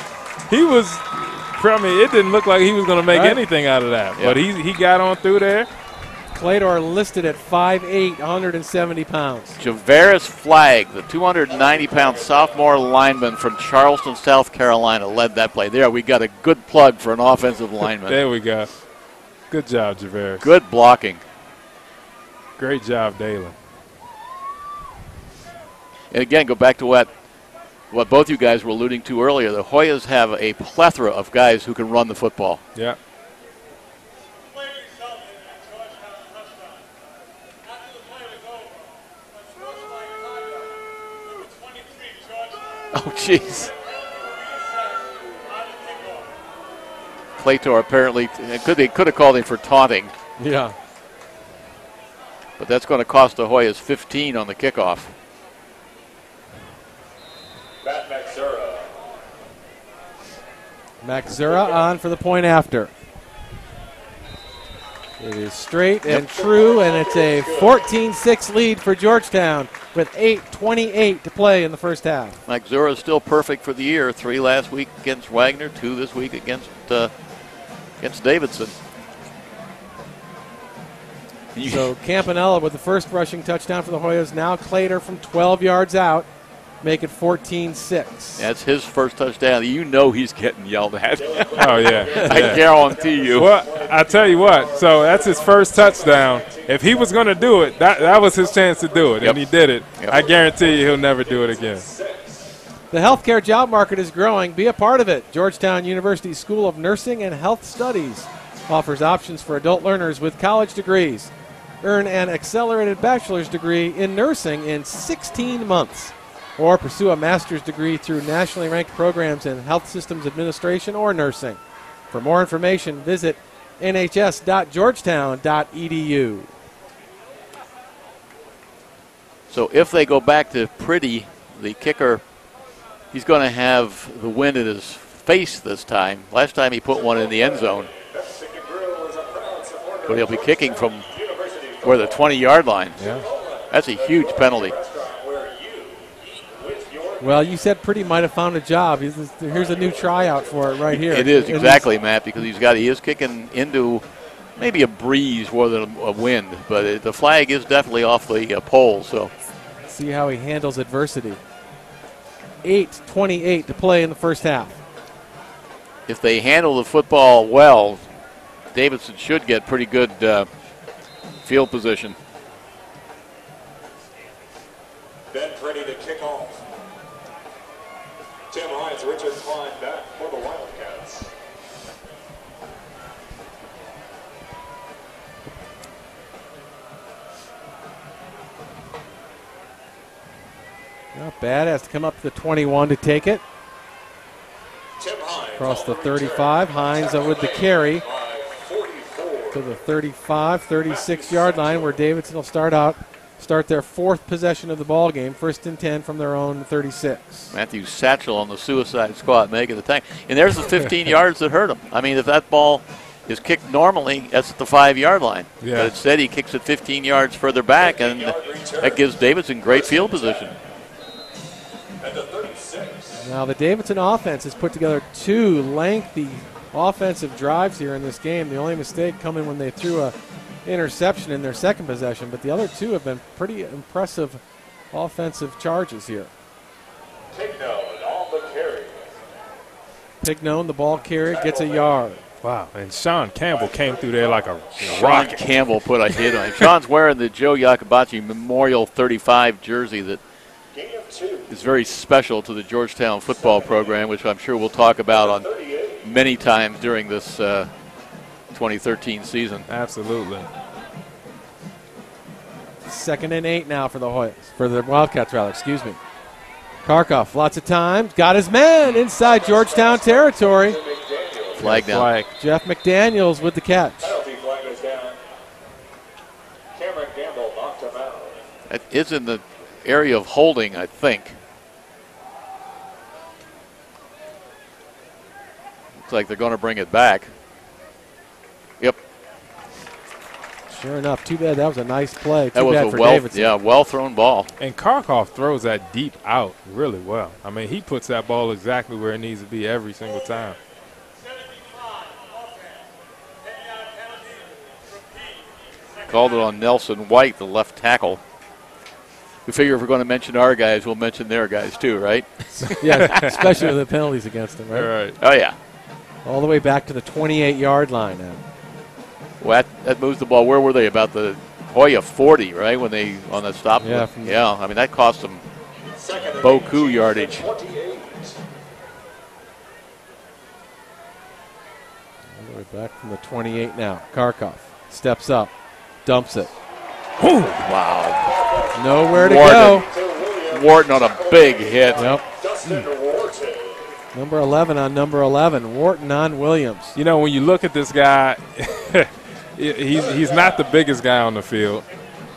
Speaker 3: it didn't look like he was going to make anything out of that.
Speaker 2: Yeah.
Speaker 3: But he got on through there.
Speaker 1: Claytor listed at 5'8", 170 pounds.
Speaker 2: Javaris Flagg, the 290-pound sophomore lineman from Charleston, South Carolina, led that play. There, we got a good plug for an offensive lineman.
Speaker 3: There we go. Good job, Javaris.
Speaker 2: Good blocking.
Speaker 3: Great job, Dalen.
Speaker 2: And again, go back to what both you guys were alluding to earlier. The Hoyas have a plethora of guys who can run the football.
Speaker 3: Yeah.
Speaker 2: Oh, jeez. Claytor apparently could have called him for taunting.
Speaker 1: Yeah.
Speaker 2: But that's going to cost the Hoyas 15 on the kickoff.
Speaker 6: Matt Maxura.
Speaker 1: Maxura on for the point after. It is straight and true, and it's a 14-6 lead for Georgetown with 8:28 to play in the first half.
Speaker 2: Maxura is still perfect for the year. 3 last week against Wagner, 2 this week against Davidson.
Speaker 1: So Campanella with the first rushing touchdown for the Hoyas. Now Clater from 12 yards out. Make it 14-6.
Speaker 2: That's his first touchdown. You know he's getting yelled at.
Speaker 3: Oh, yeah.
Speaker 2: I guarantee you.
Speaker 3: Well, I tell you what, so that's his first touchdown. If he was going to do it, that was his chance to do it,
Speaker 2: Yep.
Speaker 3: and he did it.
Speaker 2: Yep.
Speaker 3: I guarantee you he'll never do it again.
Speaker 1: The healthcare job market is growing. Be a part of it. Georgetown University School of Nursing and Health Studies offers options for adult learners with college degrees. Earn an accelerated bachelor's degree in nursing in 16 months. Or pursue a master's degree through nationally ranked programs in health systems administration or nursing. For more information, visit nhs.georgetown.edu.
Speaker 2: So if they go back to Pretty, the kicker, he's going to have the wind in his face this time. Last time he put one in the end zone. But he'll be kicking from where the 20-yard line.
Speaker 1: Yeah.
Speaker 2: That's a huge penalty.
Speaker 1: Well, you said Pretty might have found a job. Here's a new tryout for it right here.
Speaker 2: It is, exactly, Matt, because he is kicking into maybe a breeze more than a wind. But the flag is definitely off the pole. So
Speaker 1: see how he handles adversity. 8:28 to play in the first half.
Speaker 2: if they handle the football well, Davidson should get pretty good field position.
Speaker 6: Then ready to kick off. Tim Hines, Richard Klein back for the Wildcats.
Speaker 1: Not bad. Has to come up to the 21 to take it.
Speaker 6: Tim Hines
Speaker 1: Across the 35. Hines with the carry to the 35, 36-yard line where Davidson will start their fourth possession of the ball game, 1st and 10 from their own 36.
Speaker 2: Matthew Satchel on the suicide squat making the tank. And there's the 15 yards that hurt him. I mean, if that ball is kicked normally, that's at the 5-yard line.
Speaker 3: Yeah.
Speaker 2: But instead he kicks it 15 yards further back, and that gives Davidson great field position.
Speaker 6: at the 36.
Speaker 1: Now the Davidson offense has put together 2 lengthy offensive drives here in this game. The only mistake coming when they threw a interception in their second possession, but the other 2 have been pretty impressive offensive charges here.
Speaker 6: Pignon on the carry.
Speaker 1: Pignon, the ball carry, gets a yard.
Speaker 3: Wow, and Sean Campbell came through there like a
Speaker 2: Sean
Speaker 3: rocket.
Speaker 2: Campbell put a hit on him. Sean's wearing the Joe Iacobaci Memorial 35 jersey that
Speaker 6: Gain of 2.
Speaker 2: is very special to the Georgetown football program, which I'm sure we'll talk about on many times during this 2013 season.
Speaker 3: Absolutely.
Speaker 1: 2nd and 8 now for the Hoyas, for the Wildcats rather, excuse me. Karkoff, lots of time, got his man inside Georgetown territory.
Speaker 2: Flag down.
Speaker 3: Flag.
Speaker 1: Jeff McDaniels with the catch.
Speaker 6: Penalty flag is down. Cameron Gamble knocked him out.
Speaker 2: That is in the area of holding, I think. Looks like they're going to bring it back. Yep.
Speaker 1: Sure enough, too bad that was a nice play.
Speaker 2: That
Speaker 1: Too
Speaker 2: was
Speaker 1: bad
Speaker 2: a
Speaker 1: for Davidson.
Speaker 2: well thrown ball.
Speaker 3: And Karkoff throws that deep out really well. I mean, he puts that ball exactly where it needs to be every single time.
Speaker 2: Called it on Nelson White, the left tackle. We figure if we're going to mention our guys, we'll mention their guys too, right?
Speaker 1: Yeah, especially with the penalties against them, right?
Speaker 3: Right.
Speaker 2: Oh, yeah.
Speaker 1: All the way back to the 28-yard line now.
Speaker 2: Well, that moves the ball. Where were they? About the Hoya 40, right? When they on that stop.
Speaker 1: Yeah,
Speaker 2: Yeah. I mean, that cost them
Speaker 6: Second and
Speaker 2: beaucoup yardage.
Speaker 6: 28.
Speaker 1: All the way back from the 28 now. Karkoff steps up, dumps it.
Speaker 2: Wow.
Speaker 1: Nowhere to
Speaker 2: Wharton.
Speaker 1: go.
Speaker 6: To Williams.
Speaker 2: Wharton on a big hit.
Speaker 1: Yep. Number 11 on number 11. Wharton on Williams.
Speaker 3: You know, when you look at this guy, he's not the biggest guy on the field.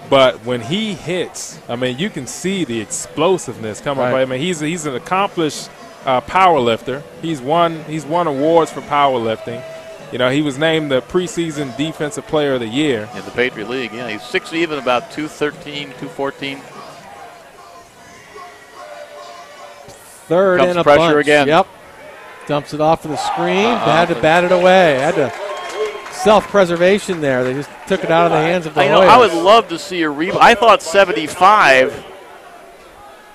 Speaker 3: But when he hits, I mean, you can see the explosiveness coming. Right. I mean, he's an accomplished power lifter. He's won awards for powerlifting. You know, he was named the preseason Defensive Player of the Year
Speaker 2: in the Patriot League. Yeah, he's 6', about 213, 214.
Speaker 1: Third
Speaker 2: Comes
Speaker 1: and a
Speaker 2: pressure
Speaker 1: bunch.
Speaker 2: Again.
Speaker 1: Yep. Dumps it off to the screen. Had to bat it away. Had to self-preservation there. They just took it out of the hands of the Hoyas.
Speaker 2: I would love to see a rebound. I thought 75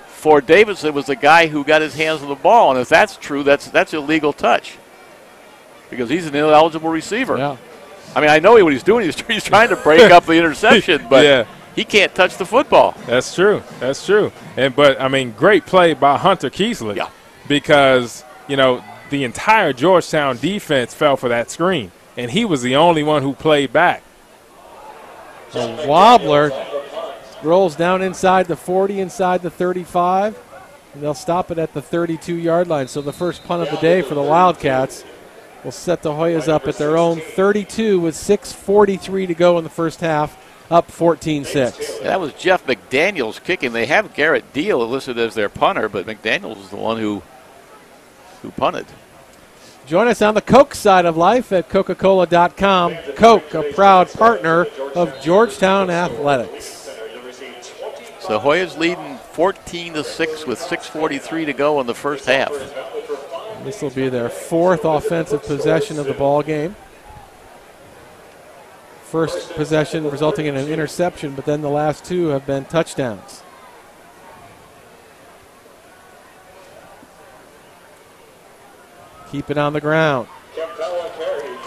Speaker 2: for Davidson was the guy who got his hands on the ball, and if that's true, that's illegal touch because he's an ineligible receiver.
Speaker 1: Yeah.
Speaker 2: I mean, I know what he's doing. He's trying to break up the interception, but
Speaker 3: yeah.
Speaker 2: He can't touch the football.
Speaker 3: That's true. That's true. But I mean, great play by Hunter Keesley.
Speaker 2: Yeah.
Speaker 3: Because, you know, the entire Georgetown defense fell for that screen, and he was the only one who played back.
Speaker 1: A wobbler rolls down inside the 40, inside the 35, and they'll stop it at the 32-yard line. So the first punt of the day for the Wildcats will set the Hoyas up at their own 32 with 6:43 to go in the first half, up 14-6.
Speaker 2: That was Jeff McDaniels kicking. They have Garrett Deal listed as their punter, but McDaniels is the one who punted.
Speaker 1: Join us on the Coke side of life at Coca-Cola.com. Coke, a proud partner of Georgetown Athletics.
Speaker 2: So Hoyas leading 14-6 with 6:43 to go in the first half.
Speaker 1: This will be their fourth offensive possession of the ball game. First possession resulting in an interception, but then the last two have been touchdowns. Keep it on the ground.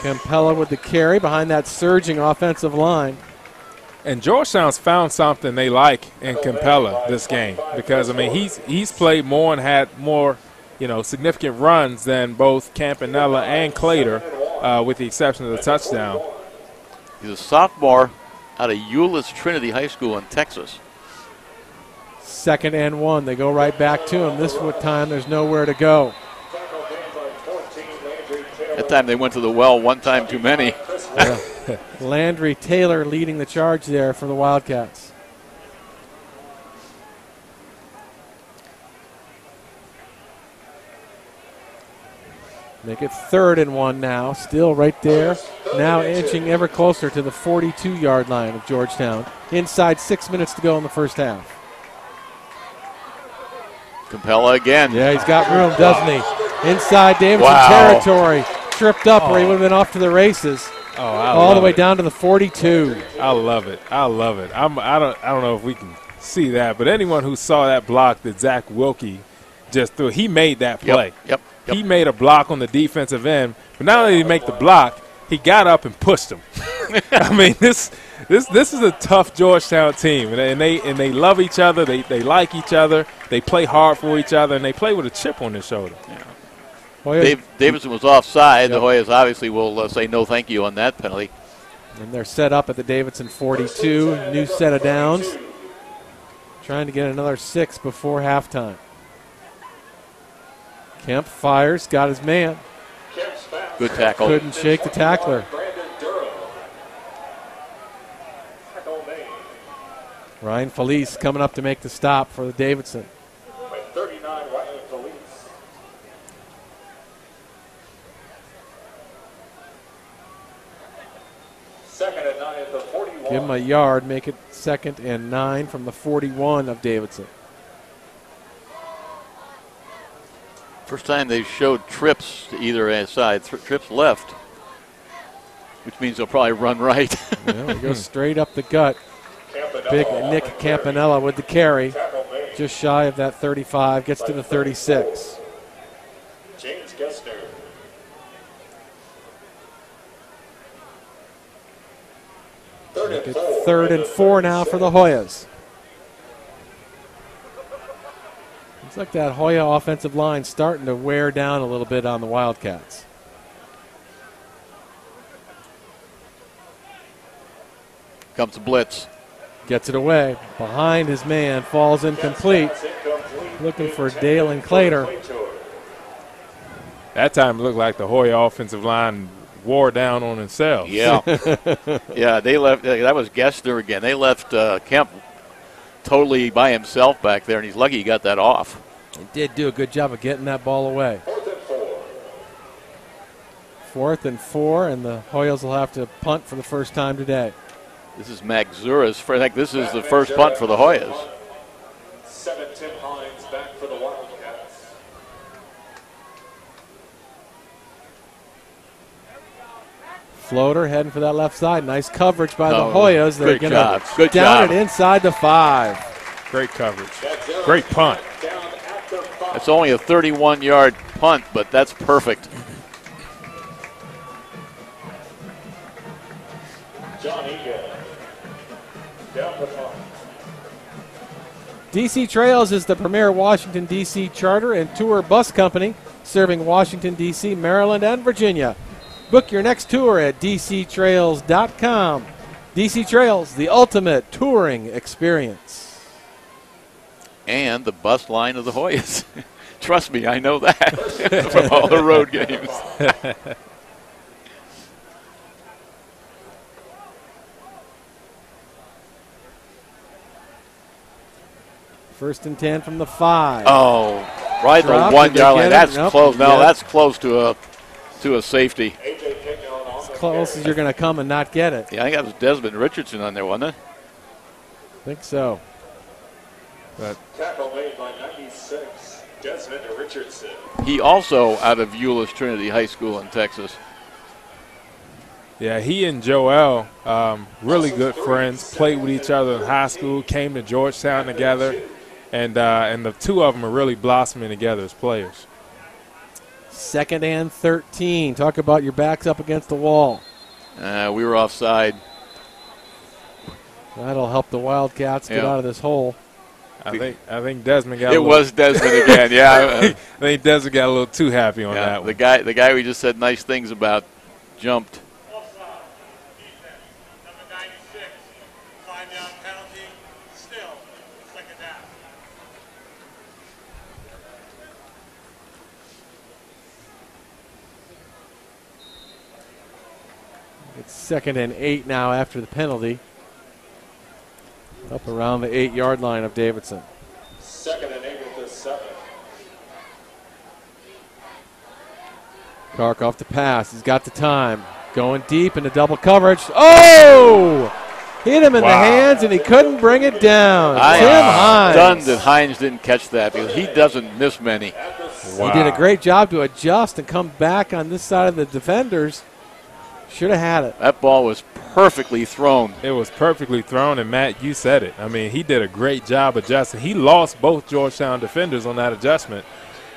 Speaker 1: Campella with the carry behind that surging offensive line.
Speaker 3: And Georgetown's found something they like in Campella this game because, I mean, he's played more and had more, you know, significant runs than both Campanella and Clater, with the exception of the touchdown.
Speaker 2: He's a sophomore out of Euless Trinity High School in Texas.
Speaker 1: 2nd and 1. They go right back to him. This time there's nowhere to go.
Speaker 2: That time they went to the well one time too many.
Speaker 1: Yeah. Landry Taylor leading the charge there for the Wildcats. Make it 3rd and 1 now. Still right there. Now inching ever closer to the 42-yard line of Georgetown. Inside 6 minutes to go in the first half.
Speaker 2: Campella again.
Speaker 1: Yeah, he's got room, doesn't he? Inside Davidson territory. Tripped up where he would have been off to the races. All the way down to the 42.
Speaker 3: I love it. I love it. I don't know if we can see that, but anyone who saw that block that Zach Wilkie just threw, he made that play.
Speaker 2: Yep.
Speaker 3: He made a block on the defensive end, but not only did he make the block, he got up and pushed him. I mean, this is a tough Georgetown team, and they love each other. They like each other. They play hard for each other, and they play with a chip on their shoulder.
Speaker 2: Yeah. Davidson was offside. Yep. The Hoyas obviously will say no thank you on that penalty.
Speaker 1: And they're set up at the Davidson 42. New set of downs. Trying to get another 6 before halftime. Kemp fires, got his man.
Speaker 2: Good tackle.
Speaker 1: Couldn't shake the tackler. Ryan Felice coming up to make the stop for the Davidson.
Speaker 6: 39, Ryan Felice. Second and 9 at the 41.
Speaker 1: Give him a yard, make it 2nd and 9 from the 41 of Davidson.
Speaker 2: First time they've showed trips to either side, trips left, which means they'll probably run right.
Speaker 1: He goes straight up the gut. Big Nick Campanella with the carry, just shy of that 35, gets to the 36.
Speaker 6: James Gessner.
Speaker 1: Third and 4 now for the Hoyas. Looks like that Hoya offensive line starting to wear down a little bit on the Wildcats.
Speaker 2: Comes the blitz.
Speaker 1: Gets it away. Behind his man. Falls incomplete. Looking for Dalen Clater.
Speaker 3: That time it looked like the Hoya offensive line wore down on itself.
Speaker 2: Yeah. Yeah, they left. That was Gessner again. They left Kemp totally by himself back there, and he's lucky he got that off.
Speaker 1: He did do a good job of getting that ball away. 4th and 4, and the Hoyas will have to punt for the first time today.
Speaker 2: This is Magzura's. I think this is the first punt for the Hoyas.
Speaker 6: 7 Tim Hines back for the Wildcats.
Speaker 1: Floater heading for that left side. Nice coverage by the Hoyas. They're
Speaker 2: good
Speaker 1: going
Speaker 2: job.
Speaker 1: to
Speaker 2: Good
Speaker 1: down
Speaker 2: job.
Speaker 1: it inside the 5.
Speaker 3: Great coverage. Great punt.
Speaker 2: It's only a 31-yard punt, but that's perfect.
Speaker 6: John Egan. Down the punt.
Speaker 1: DC Trails is the premier Washington, D.C. charter and tour bus company serving Washington, D.C., Maryland, and Virginia. Book your next tour at dctrails.com. DC Trails, the ultimate touring experience.
Speaker 2: And the bus line of the Hoyas. Trust me, I know that from all the road games.
Speaker 1: First and 10 from the 5.
Speaker 2: Oh, right
Speaker 1: Drop.
Speaker 2: on the 1
Speaker 1: Did they
Speaker 2: yard
Speaker 1: get
Speaker 2: line.
Speaker 1: it?
Speaker 2: That's
Speaker 1: Nope.
Speaker 2: close. No,
Speaker 1: Yeah.
Speaker 2: that's close to a safety.
Speaker 1: As close as you're going to come and not get it.
Speaker 2: Yeah, I think that was Desmond Richardson on there, wasn't it?
Speaker 1: I think so.
Speaker 3: But
Speaker 6: Tackle made by 96, Desmond Richardson.
Speaker 2: He also out of Euless Trinity High School in Texas.
Speaker 3: yeah, he and Joel, really good friends, played with each other in high school, came to Georgetown together, and the two of them are really blossoming together as players.
Speaker 1: 2nd and 13. Talk about your backs up against the wall.
Speaker 2: We were offside.
Speaker 1: That'll help the Wildcats get out of this hole.
Speaker 3: I think Desmond got.
Speaker 2: It was Desmond again. Yeah,
Speaker 3: I think Desmond got a little too happy on that one.
Speaker 2: The guy we just said nice things about jumped.
Speaker 6: Number 96, 5-down penalty, still, 2nd down.
Speaker 1: It's 2nd and 8 now after the penalty. Up around the 8-yard line of Davidson.
Speaker 6: 2nd and 8 at the 7.
Speaker 1: Karkoff to pass. He's got the time. Going deep into double coverage. Oh! Hit him in the hands, and he couldn't bring it down. Tim Hines.
Speaker 2: Stunned that Hines didn't catch that because he doesn't miss many.
Speaker 1: He did a great job to adjust and come back on this side of the defenders. Should have had it.
Speaker 2: That ball was perfectly thrown.
Speaker 3: It was perfectly thrown, and Matt, you said it. I mean, he did a great job adjusting. He lost both Georgetown defenders on that adjustment.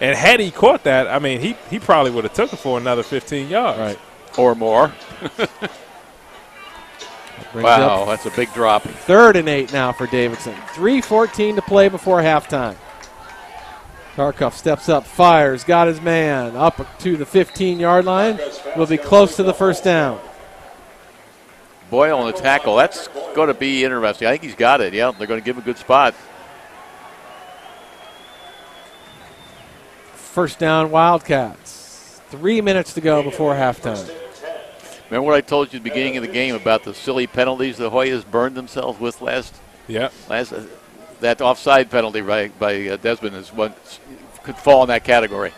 Speaker 3: And had he caught that, I mean, he probably would have took it for another 15 yards.
Speaker 1: Right.
Speaker 2: Or more. Wow,
Speaker 1: Up
Speaker 2: that's a big drop.
Speaker 1: 3rd and 8 now for Davidson. 3:14 to play before halftime. Karkoff steps up, fires, got his man up to the 15-yard line. Will be close to the first down.
Speaker 2: Boyle on the tackle. That's going to be interesting. I think he's got it. Yeah, they're going to give him a good spot.
Speaker 1: First down, Wildcats. 3 minutes to go before halftime.
Speaker 2: Remember what I told you at the beginning of the game about the silly penalties the Hoyas burned themselves with last?
Speaker 3: Yeah.
Speaker 2: That offside penalty by Desmond is what could fall in that category.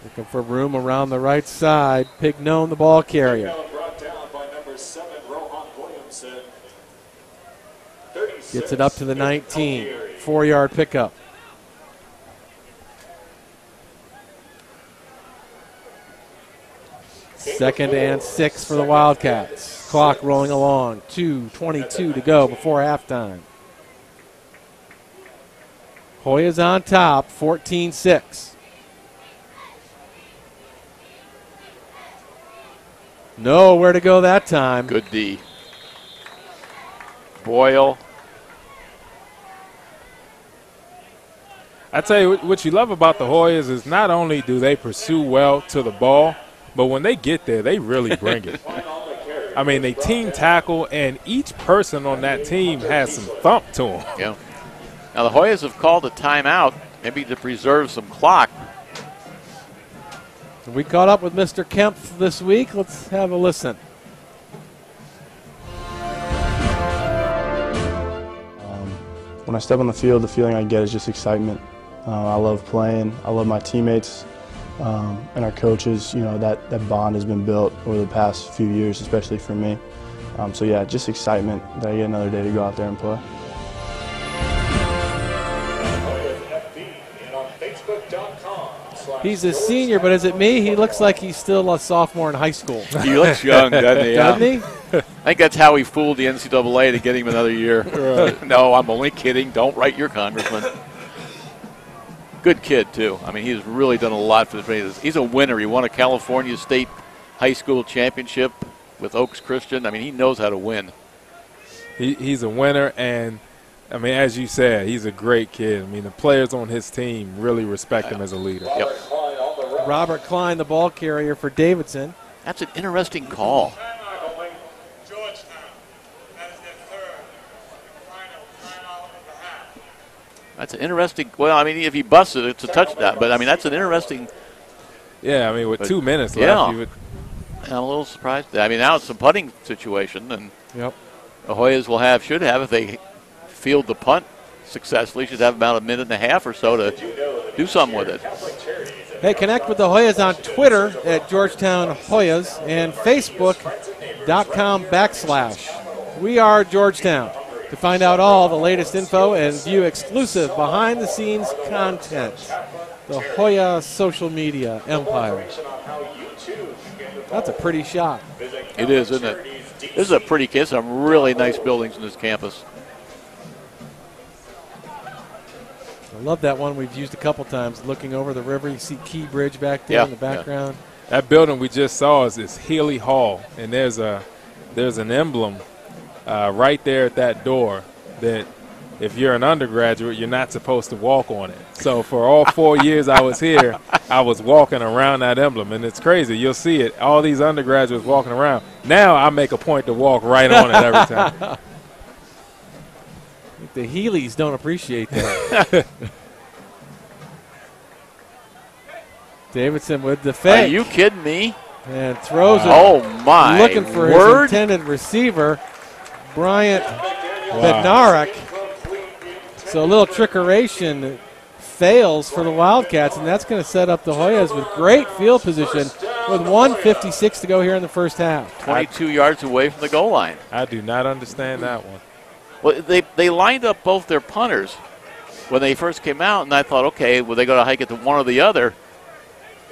Speaker 1: Looking for room around the right side. Pignone, the ball carrier.
Speaker 6: Brought down by number 7, Rohan Williamson.
Speaker 1: Gets it up to the 19. 4-yard pickup. Second and 6 for the Wildcats. Clock rolling along. 2:22 to go before halftime. Hoyas on top, 14-6. Nowhere to go that time.
Speaker 2: Good D. Boyle.
Speaker 3: I tell you what you love about the Hoyas is not only do they pursue well to the ball, but when they get there, they really bring it. I mean, they team tackle, and each person on that team has some thump to them.
Speaker 2: Yeah. Now, the Hoyas have called a timeout, maybe to preserve some clock.
Speaker 1: We caught up with Mr. Kemp this week. Let's have a listen.
Speaker 8: When I step on the field, the feeling I get is just excitement. I love playing. I love my teammates and our coaches. You know, that bond has been built over the past few years, especially for me. So yeah, just excitement that I get another day to go out there and play.
Speaker 1: He's a senior, but is it me? He looks like he's still a sophomore in high school.
Speaker 2: He looks young, doesn't he?
Speaker 1: Doesn't he?
Speaker 2: I think that's how he fooled the NCAA to get him another year. Right. No, I'm only kidding. Don't write your congressman. Good kid, too. I mean, he's really done a lot for the. He's a winner. He won a California State high school championship with Oaks Christian. I mean, he knows how to win.
Speaker 3: He's a winner, and, I mean, as you said, he's a great kid. I mean, the players on his team really respect him as a leader.
Speaker 2: Yep.
Speaker 1: Robert Klein, the ball carrier for Davidson.
Speaker 2: That's an interesting call. That's an interesting. Well, I mean, if he busts it, it's a touchdown. But I mean, that's an interesting.
Speaker 3: Yeah, I mean, with 2 minutes left, you would.
Speaker 2: I'm a little surprised. I mean, now it's a punting situation, and
Speaker 1: the
Speaker 2: Hoyas should have, if they field the punt successfully, should have about a minute and a half or so to do something with it.
Speaker 1: Hey, connect with the Hoyas on Twitter at Georgetown Hoyas and Facebook.com/. We are Georgetown. To find out all the latest info and view exclusive behind-the-scenes content, the Hoya social media empire. That's a pretty shot.
Speaker 2: It is, isn't it? This is a pretty kid. Some really nice buildings in this campus.
Speaker 1: I love that one we've used a couple times, looking over the river. You see Key Bridge back there in the background.
Speaker 3: Yeah. That building we just saw is Healy Hall, and there's an emblem right there at that door that if you're an undergraduate, you're not supposed to walk on it. So for all 4 years I was here, I was walking around that emblem, and it's crazy. You'll see it, all these undergraduates walking around. Now I make a point to walk right on it every time.
Speaker 1: I think the Heelys don't appreciate that. Davidson with the fake.
Speaker 2: Are you kidding me?
Speaker 1: And throws it.
Speaker 2: Oh, my
Speaker 1: looking for
Speaker 2: word.
Speaker 1: his intended receiver, Bryant Bednarik. So a little trickeration fails for the Wildcats, and that's going to set up the Hoyas with great field position with 1:56 to go here in the first half.
Speaker 2: 22 yards away from the goal line.
Speaker 3: I do not understand that one.
Speaker 2: Well, they lined up both their punters when they first came out, and I thought, okay, well, they got to hike it to one or the other.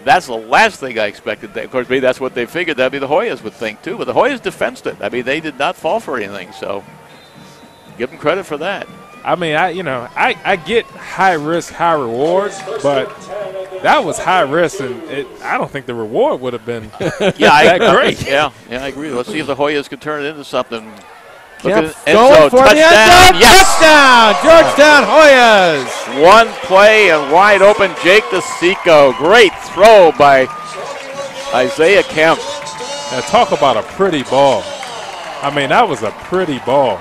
Speaker 2: That's the last thing I expected. Of course, maybe that's what they figured. That'd be the Hoyas would think, too. But the Hoyas defensed it. I mean, they did not fall for anything, so give them credit for that.
Speaker 3: I mean, I get high risk, high reward, but that was high risk, and I don't think the reward would have been that great.
Speaker 2: Yeah, I agree. Let's see if the Hoyas can turn it into something.
Speaker 1: Going for the end zone.
Speaker 2: Yes.
Speaker 1: Touchdown, Georgetown Hoyas.
Speaker 2: One play and wide open, Jake DeSico. Great throw by Isaiah Kemp.
Speaker 3: Now talk about a pretty ball. I mean, that was a pretty ball.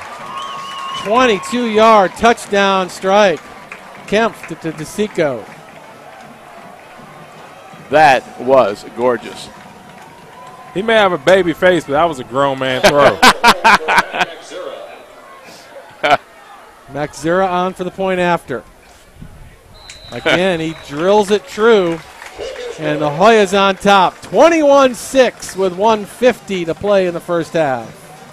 Speaker 1: 22-yard touchdown strike. Kemp to DeSico.
Speaker 2: That was gorgeous.
Speaker 3: He may have a baby face, but that was a grown man throw.
Speaker 1: Max Zera on for the point after. Again, he drills it true. And the Hoyas on top. 21-6 with 1:50 to play in the first half.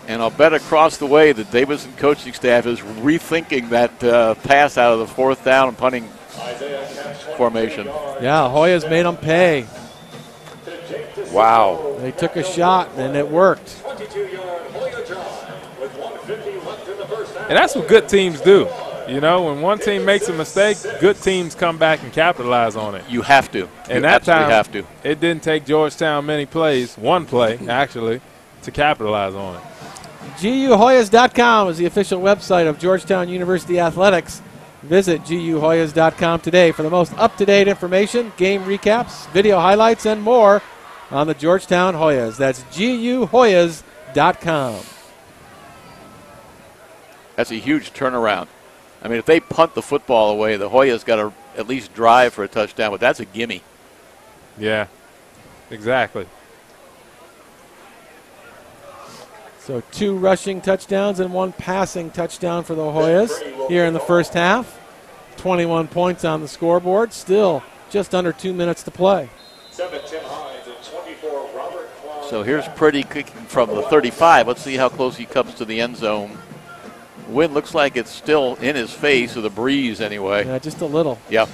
Speaker 2: And I'll bet across the way the Davidson coaching staff is rethinking that pass out of the fourth down and punting formation.
Speaker 1: Yeah, Hoyas made them pay.
Speaker 2: Wow.
Speaker 1: They took a shot, and it worked.
Speaker 3: And that's what good teams do. You know, when one team makes a mistake, good teams come back and capitalize on it.
Speaker 2: You have to.
Speaker 3: And that time, it didn't take Georgetown many plays, one play actually, to capitalize on it.
Speaker 1: GUHoyas.com is the official website of Georgetown University Athletics. Visit GUHoyas.com today for the most up-to-date information, game recaps, video highlights, and more on the Georgetown Hoyas. That's GUHoyas.com. Hoyas.com.
Speaker 2: That's a huge turnaround. I mean, if they punt the football away, the Hoyas got to at least drive for a touchdown, but that's a gimme.
Speaker 3: Yeah, exactly.
Speaker 1: So 2 rushing touchdowns and 1 passing touchdown for the Hoyas here in the first half. 21 points on the scoreboard. Still just under 2 minutes to play.
Speaker 2: So here's Purdy kicking from the 35. Let's see how close he comes to the end zone. Wind looks like it's still in his face, or the breeze anyway.
Speaker 1: Yeah, just a little.
Speaker 2: Yep.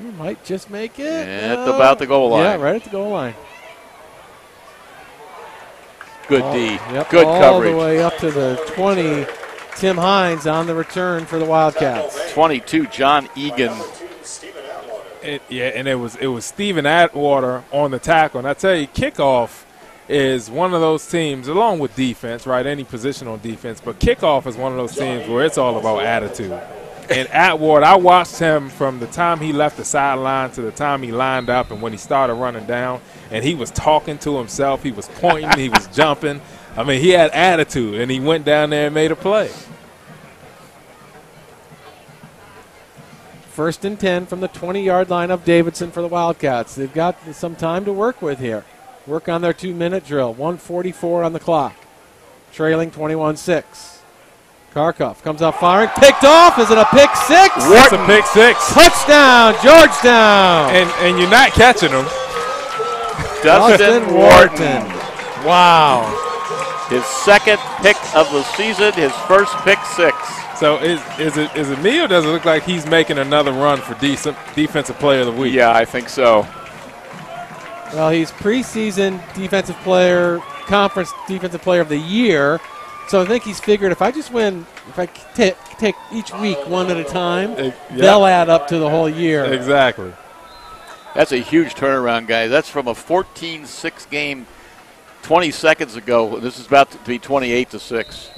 Speaker 1: He might just make it.
Speaker 2: At about the goal line.
Speaker 1: Yeah, right at the goal line.
Speaker 2: Good D.
Speaker 1: Yep,
Speaker 2: Good
Speaker 1: all
Speaker 2: coverage.
Speaker 1: All the way up to the 20. Tim Hines on the return for the Wildcats.
Speaker 2: 22, John Egan.
Speaker 3: And it was Stephen Atwater on the tackle. And I tell you, kickoff is one of those teams, along with defense, right, any positional defense, but kickoff is one of those teams where it's all about attitude. And Atwater, I watched him from the time he left the sideline to the time he lined up and when he started running down, and he was talking to himself. He was pointing. He was jumping. I mean, he had attitude, and he went down there and made a play.
Speaker 1: 1st and 10 from the 20-yard line of Davidson for the Wildcats. They've got some time to work with here. Work on their 2-minute drill. 1:44 on the clock. Trailing 21-6. Karkoff comes out firing. Picked off. Is it a pick six?
Speaker 3: It's a pick six.
Speaker 1: Touchdown, Georgetown.
Speaker 3: And you're not catching them.
Speaker 2: Dustin Wharton.
Speaker 1: Wow.
Speaker 2: His 2nd pick of the season, his first pick six.
Speaker 3: So is it me, or does it look like he's making another run for defensive player of the week?
Speaker 2: Yeah, I think so.
Speaker 1: Well, he's preseason defensive player, conference defensive player of the year. So I think he's figured if I just win, if I take each week one at a time, they'll add up to the whole year.
Speaker 3: Exactly.
Speaker 2: That's a huge turnaround, guys. That's from a 14-6 game 20 seconds ago. This is about to be 28-6.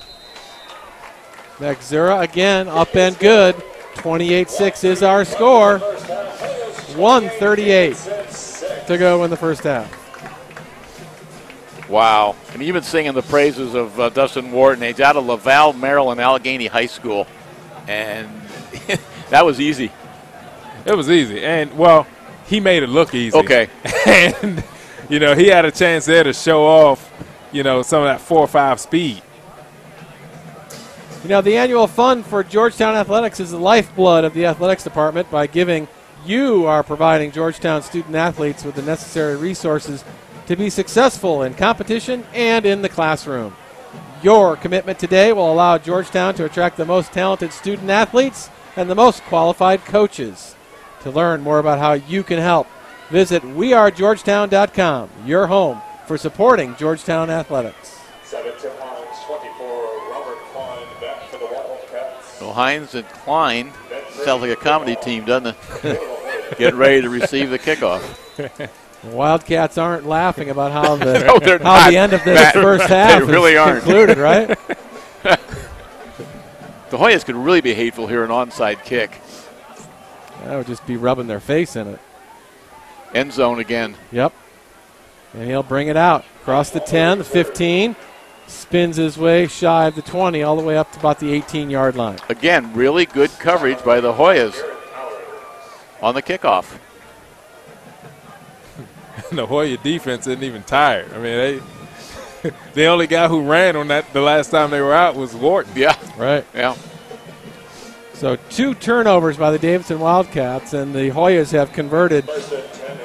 Speaker 1: Maxura again, up and good. 28-6 is our score. 1:38 to go in the first half.
Speaker 2: Wow. And you've been singing the praises of Dustin Wharton. He's out of Laval, Maryland, Allegheny High School. And that was easy.
Speaker 3: It was easy. And, well, he made it look easy.
Speaker 2: Okay.
Speaker 3: And, he had a chance there to show off, some of that 4.5 speed.
Speaker 1: The annual fund for Georgetown Athletics is the lifeblood of the athletics department. By giving, you are providing Georgetown student athletes with the necessary resources to be successful in competition and in the classroom. Your commitment today will allow Georgetown to attract the most talented student athletes and the most qualified coaches. To learn more about how you can help, visit wearegeorgetown.com, your home for supporting Georgetown athletics.
Speaker 6: 17 Hines, 24, Robert Klein, back for the Wildcats.
Speaker 2: Well, Hines and Klein sounds like a comedy team, doesn't it? Get ready to receive the kickoff.
Speaker 1: The Wildcats aren't laughing about how the
Speaker 2: No,
Speaker 1: how the end of this first half
Speaker 2: really
Speaker 1: is
Speaker 2: aren't.
Speaker 1: concluded, right?
Speaker 2: The Hoyas could really be hateful here, an onside kick.
Speaker 1: That would just be rubbing their face in it.
Speaker 2: End zone again.
Speaker 1: Yep. And he'll bring it out. Across the 10, the 15. Spins his way shy of the 20, all the way up to about the 18-yard line.
Speaker 2: Again, really good coverage by the Hoyas on the kickoff.
Speaker 3: The Hoya defense isn't even tired. I mean, the only guy who ran on that the last time they were out was Wharton.
Speaker 2: Yeah.
Speaker 1: Right.
Speaker 2: Yeah.
Speaker 1: So 2 turnovers by the Davidson Wildcats, and the Hoyas have converted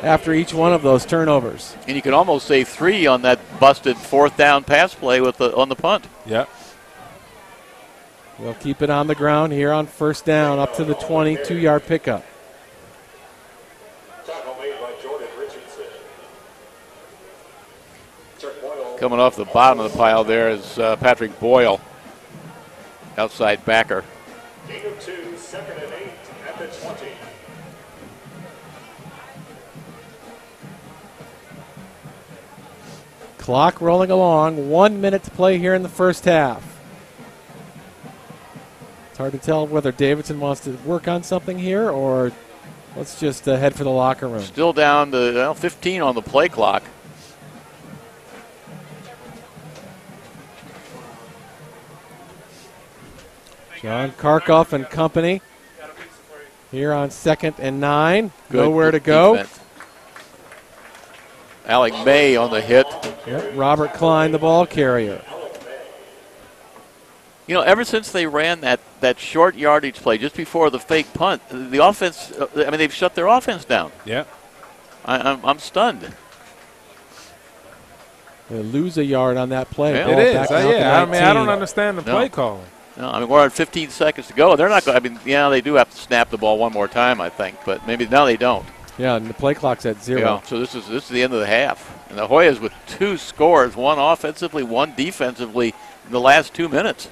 Speaker 1: after each one of those turnovers.
Speaker 2: And you can almost say 3 on that busted 4th down pass play on the punt.
Speaker 3: Yeah.
Speaker 1: We'll keep it on the ground here on first down up to the 22-yard pickup.
Speaker 2: Coming off the bottom of the pile there is Patrick Boyle, outside backer.
Speaker 6: Gain of 2, 2nd and 8 at the 20.
Speaker 1: Clock rolling along. 1 minute to play here in the first half. It's hard to tell whether Davidson wants to work on something here or Let's just head for the locker room.
Speaker 2: Still down to 15 on the play clock.
Speaker 1: John Karkoff and company here on 2nd and 9.
Speaker 2: Good
Speaker 1: Nowhere to go.
Speaker 2: Defense. Alec May on the hit.
Speaker 1: Yep. Robert Klein, the ball carrier.
Speaker 2: You know, ever since they ran that short yardage play just before the fake punt, the offense, they've shut their offense down.
Speaker 3: Yeah.
Speaker 2: I'm stunned.
Speaker 1: They lose a yard on that play.
Speaker 2: Yeah.
Speaker 3: It is.
Speaker 1: Back out to
Speaker 3: I
Speaker 1: 19.
Speaker 3: don't understand the play calling.
Speaker 2: No, we're at 15 seconds to go. They're not going. They do have to snap the ball one more time, I think, but maybe now they don't.
Speaker 1: Yeah, and the play clock's at 0.
Speaker 2: Yeah, so this is the end of the half, and the Hoyas with 2 scores, one offensively, one defensively, in the last 2 minutes.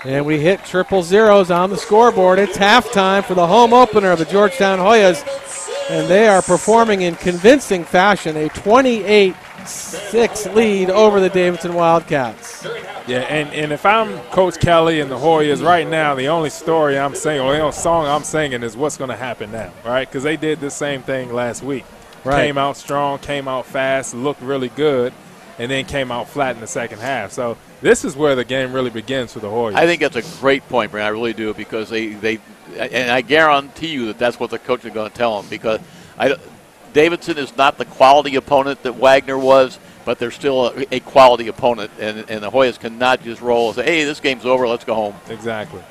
Speaker 1: And we hit triple zeros on the scoreboard. It's halftime for the home opener of the Georgetown Hoyas, and they are performing in convincing fashion, a 28-6 lead over the Davidson Wildcats.
Speaker 3: Yeah, and if I'm Coach Kelly and the Hoyas right now, the only story I'm saying, or the only song I'm singing is what's going to happen now, right? Because they did the same thing last week.
Speaker 1: Right.
Speaker 3: Came out strong, came out fast, looked really good, and then came out flat in the second half. So this is where the game really begins for the Hoyas.
Speaker 2: I think that's a great point, Brian. I really do, because they and I guarantee you that's what the coach is going to tell them, because Davidson is not the quality opponent that Wagner was, but they're still a quality opponent, and the Hoyas cannot just roll and say, hey, this game's over, let's go home.
Speaker 3: Exactly.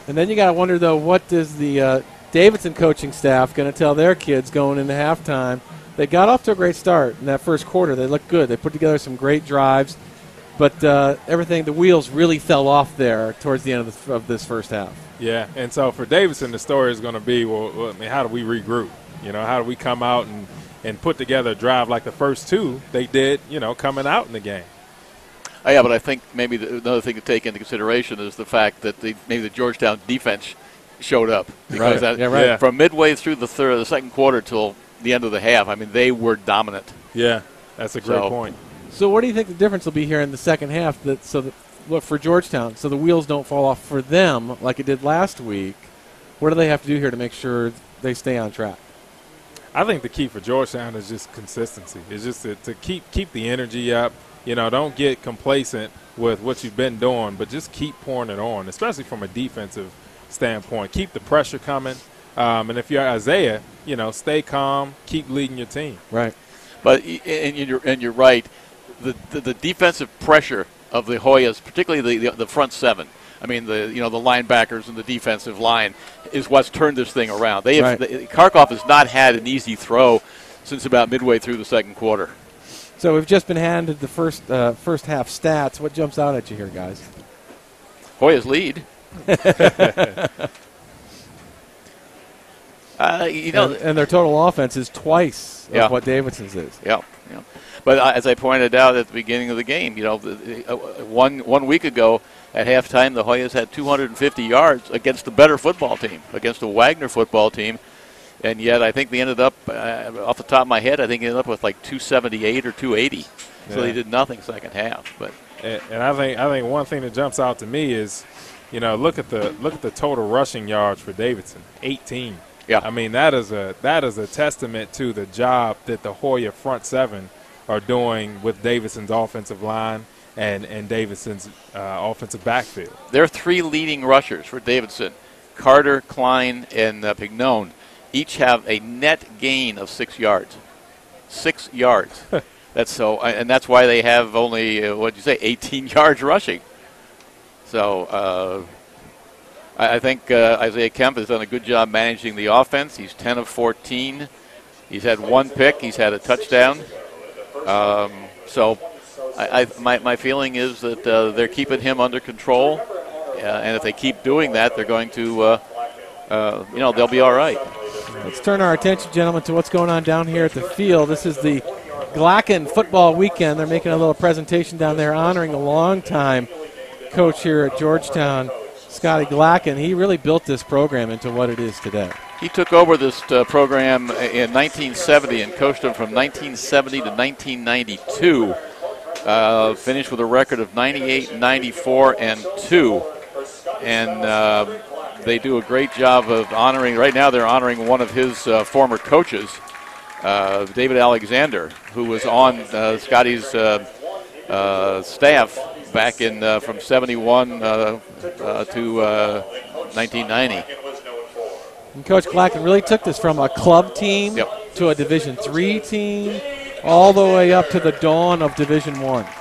Speaker 1: And then you got to wonder, though, what is the Davidson coaching staff going to tell their kids going into halftime? They got off to a great start in that first quarter. They looked good. They put together some great drives, but the wheels really fell off there towards the end of this first half. Yeah,
Speaker 3: and so for Davidson, the story is going to be, how do we regroup? How do we come out and put together a drive like the first 2 they did, coming out in the game?
Speaker 2: Oh, yeah, but I think maybe another thing to take into consideration is the fact that maybe the Georgetown defense showed up. Because from midway through the second quarter till the end of the half, they were dominant.
Speaker 3: Yeah, that's a great point.
Speaker 1: So what do you think the difference will be here in the second half for Georgetown, so the wheels don't fall off for them like it did last week? What do they have to do here to make sure they stay on track?
Speaker 3: I think the key for Georgetown is just consistency. It's just to keep the energy up. Don't get complacent with what you've been doing, but just keep pouring it on, especially from a defensive standpoint. Keep the pressure coming. And if you're Isaiah, stay calm, keep leading your team.
Speaker 1: Right.
Speaker 2: But you're right. The defensive pressure of the Hoyas, particularly the front 7. The linebackers and the defensive line is what's turned this thing around. Karkoff has not had an easy throw since about midway through the second quarter.
Speaker 1: So we've just been handed the first half stats. What jumps out at you here, guys?
Speaker 2: Hoyas lead.
Speaker 1: And their total offense is twice of what Davidson's is.
Speaker 2: Yeah. But as I pointed out at the beginning of the game, one week ago at halftime, the Hoyas had 250 yards against a better football team, against a Wagner football team. And yet I think they ended up, off the top of my head, I think they ended up with like 278 or 280. Yeah. So they did nothing second half. But
Speaker 3: and I think one thing that jumps out to me is, look at the total rushing yards for Davidson, 18.
Speaker 2: Yeah.
Speaker 3: That is a testament to the job that the Hoya front 7 are doing with Davidson's offensive line and Davidson's offensive backfield.
Speaker 2: Their 3 leading rushers for Davidson, Carter, Klein, and Pignone, each have a net gain of 6 yards. 6 yards. That's why they have only 18 yards rushing. So I think Isaiah Kemp has done a good job managing the offense. He's 10 of 14. He's had 1 pick. He's had a touchdown. So my feeling is that they're keeping him under control, and if they keep doing that, they're going to, they'll be all right.
Speaker 1: Let's turn our attention, gentlemen, to what's going on down here at the field. This is the Glacken football weekend. They're making a little presentation down there honoring a longtime coach here at Georgetown, Scotty Glacken. He really built this program into what it is today.
Speaker 2: He took over this program in 1970 and coached them from 1970 to 1992. finished with a record of 98, 94, and 2. And they do a great job of honoring. Right now they're honoring one of his former coaches, David Alexander, who was on Scotty's staff back in from 71 to 1990.
Speaker 1: And Coach Clacken really took this from a club team to a Division III team, all the way up to the dawn of Division I.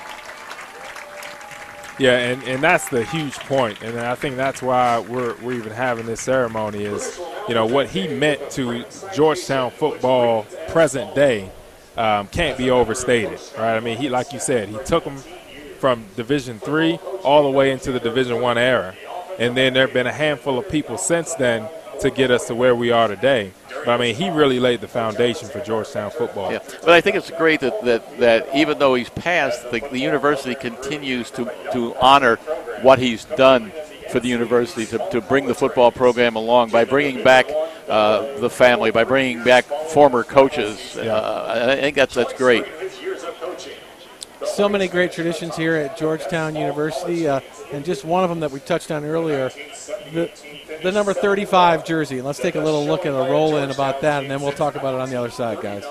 Speaker 3: Yeah, and that's the huge point, and I think that's why we're even having this ceremony is, what he meant to Georgetown football present day can't be overstated, right? I mean, he, like you said, he took them from Division III all the way into the Division I era, and then there have been a handful of people since then to get us to where we are today. But, I mean, he really laid the foundation for Georgetown football.
Speaker 2: Yeah, but I think it's great that even though he's passed, the university continues to honor what he's done for the university to bring the football program along by bringing back the family, by bringing back former coaches. I think that's great.
Speaker 1: So many great traditions here at Georgetown University, and just one of them that we touched on earlier, the number 35 jersey. Let's take a little look at a roll-in about that, and then we'll talk about it on the other side, guys.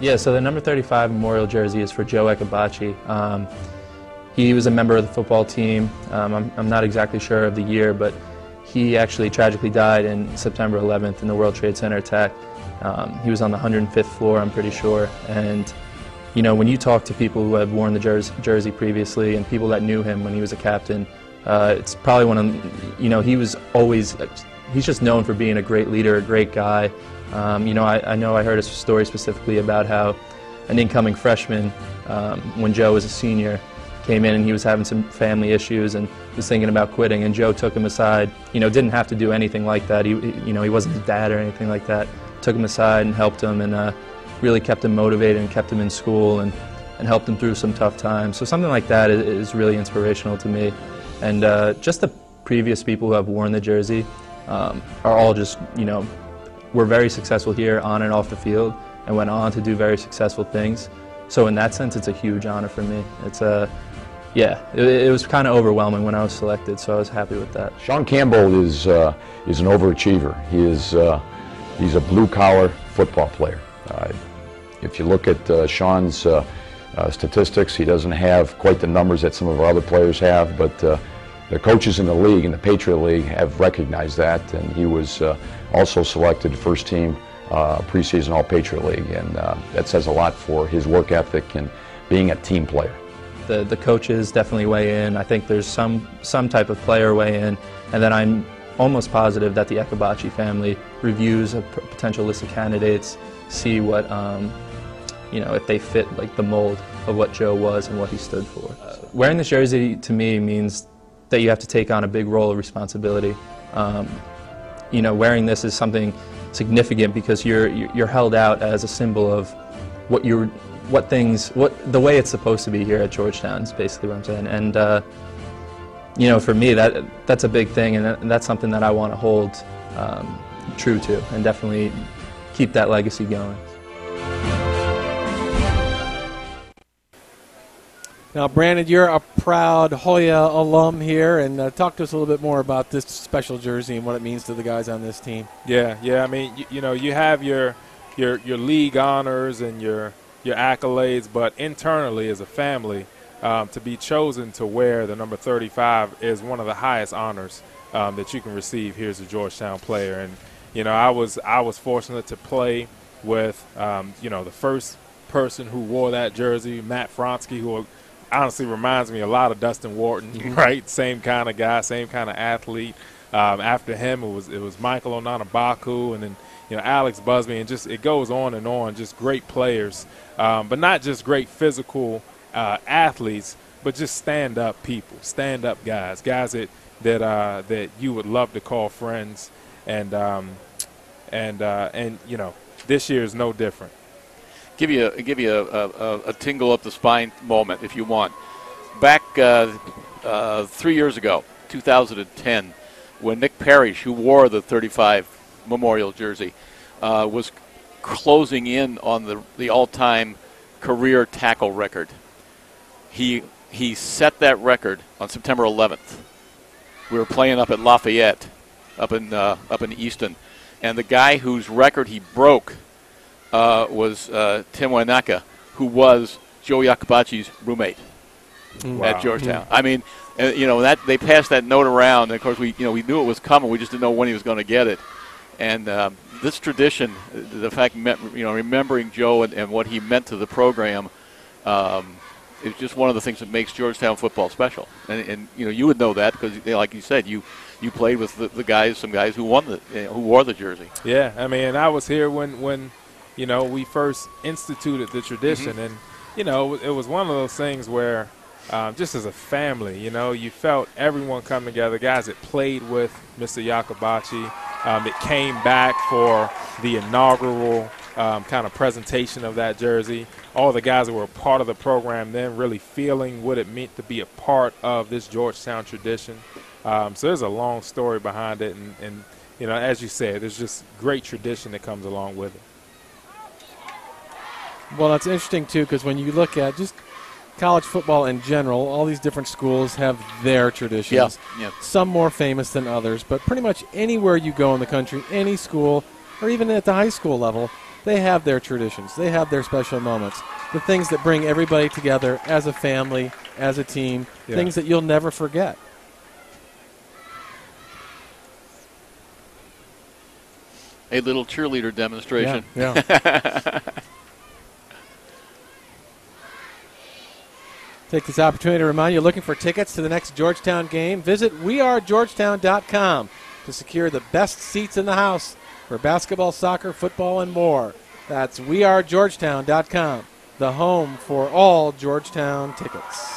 Speaker 7: Yeah, so the number 35 memorial jersey is for Joe Koubaroulis. He was a member of the football team. I'm not exactly sure of the year, but he actually tragically died in September 11th in the World Trade Center attack. He was on the 105th floor, I'm pretty sure. And, when you talk to people who have worn the jersey previously and people that knew him when he was a captain, it's probably one of, he's just known for being a great leader, a great guy. I know I heard a story specifically about how an incoming freshman, when Joe was a senior, came in and he was having some family issues and was thinking about quitting, and Joe took him aside. Didn't have to do anything like that. He wasn't his dad or anything like that. Took him aside and helped him and really kept him motivated and kept him in school and helped him through some tough times. So something like that is really inspirational to me. And just the previous people who have worn the jersey are all just, were very successful here on and off the field and went on to do very successful things. So in that sense, it's a huge honor for me. It's it was kind of overwhelming when I was selected, so I was happy with that.
Speaker 9: Sean Campbell is an overachiever. He's a blue-collar football player. If you look at Sean's statistics, he doesn't have quite the numbers that some of our other players have, but the coaches in the league, in the Patriot League, have recognized that, and he was also selected first team preseason All-Patriot League, and that says a lot for his work ethic and being a team player.
Speaker 7: The coaches definitely weigh in. I think there's some type of player weigh in, and then I'm almost positive that the Koubaroulis family reviews a potential list of candidates, see what, if they fit like the mold of what Joe was and what he stood for. Wearing this jersey to me means that you have to take on a big role of responsibility. Wearing this is something significant because you're held out as a symbol of the way it's supposed to be here at Georgetown is basically what I'm saying. And for me, that's a big thing, and that's something that I want to hold true to and definitely keep that legacy going.
Speaker 1: Now, Brandon, you're a proud Hoya alum here, and talk to us a little bit more about this special jersey and what it means to the guys on this team.
Speaker 3: Yeah. I mean, you have your league honors and your accolades, but internally as a family, to be chosen to wear the number 35 is one of the highest honors that you can receive here as a Georgetown player. And I was fortunate to play with the first person who wore that jersey, Matt Fronsky, who honestly reminds me a lot of Dustin Wharton, right? Same kind of guy, same kind of athlete. After him, it was Michael Onanabaku, and then Alex Busby, and just it goes on and on. Just great players, but not just great physical athletes, but just stand-up people, stand-up guys that you would love to call friends, and this year is no different.
Speaker 2: Give you a tingle up the spine moment if you want. Back 3 years ago, 2010, when Nick Parrish, who wore the 35 memorial jersey, was closing in on the all-time career tackle record. He set that record on September 11th. We were playing up at Lafayette, up in Easton, and the guy whose record he broke was Tim Wanaka, who was Joe Iacobachi's roommate at Georgetown. I mean, that they passed that note around. And of course, we knew it was coming. We just didn't know when he was going to get it. And this tradition, the fact, remembering Joe and what he meant to the program, is just one of the things that makes Georgetown football special. And you would know that because, like you said, you played with some guys who who wore the jersey.
Speaker 3: Yeah, I mean, I was here when we first instituted the tradition, and it was one of those things where just as a family, you felt everyone come together. Guys that played with Mr. Iacobachi, that came back for the inaugural kind of presentation of that jersey. All the guys that were a part of the program then really feeling what it meant to be a part of this Georgetown tradition. So there's a long story behind it, and as you said, there's just great tradition that comes along with it.
Speaker 1: Well, that's interesting, too, because when you look at just college football in general, all these different schools have their traditions.
Speaker 2: Yeah.
Speaker 1: Some more famous than others, but pretty much anywhere you go in the country, any school, or even at the high school level, they have their traditions. They have their special moments, the things that bring everybody together as a family, as a team, things that you'll never forget.
Speaker 2: A little cheerleader demonstration.
Speaker 1: Yeah. Take this opportunity to remind you, looking for tickets to the next Georgetown game, visit wearegeorgetown.com to secure the best seats in the house for basketball, soccer, football, and more. That's wearegeorgetown.com, the home for all Georgetown tickets.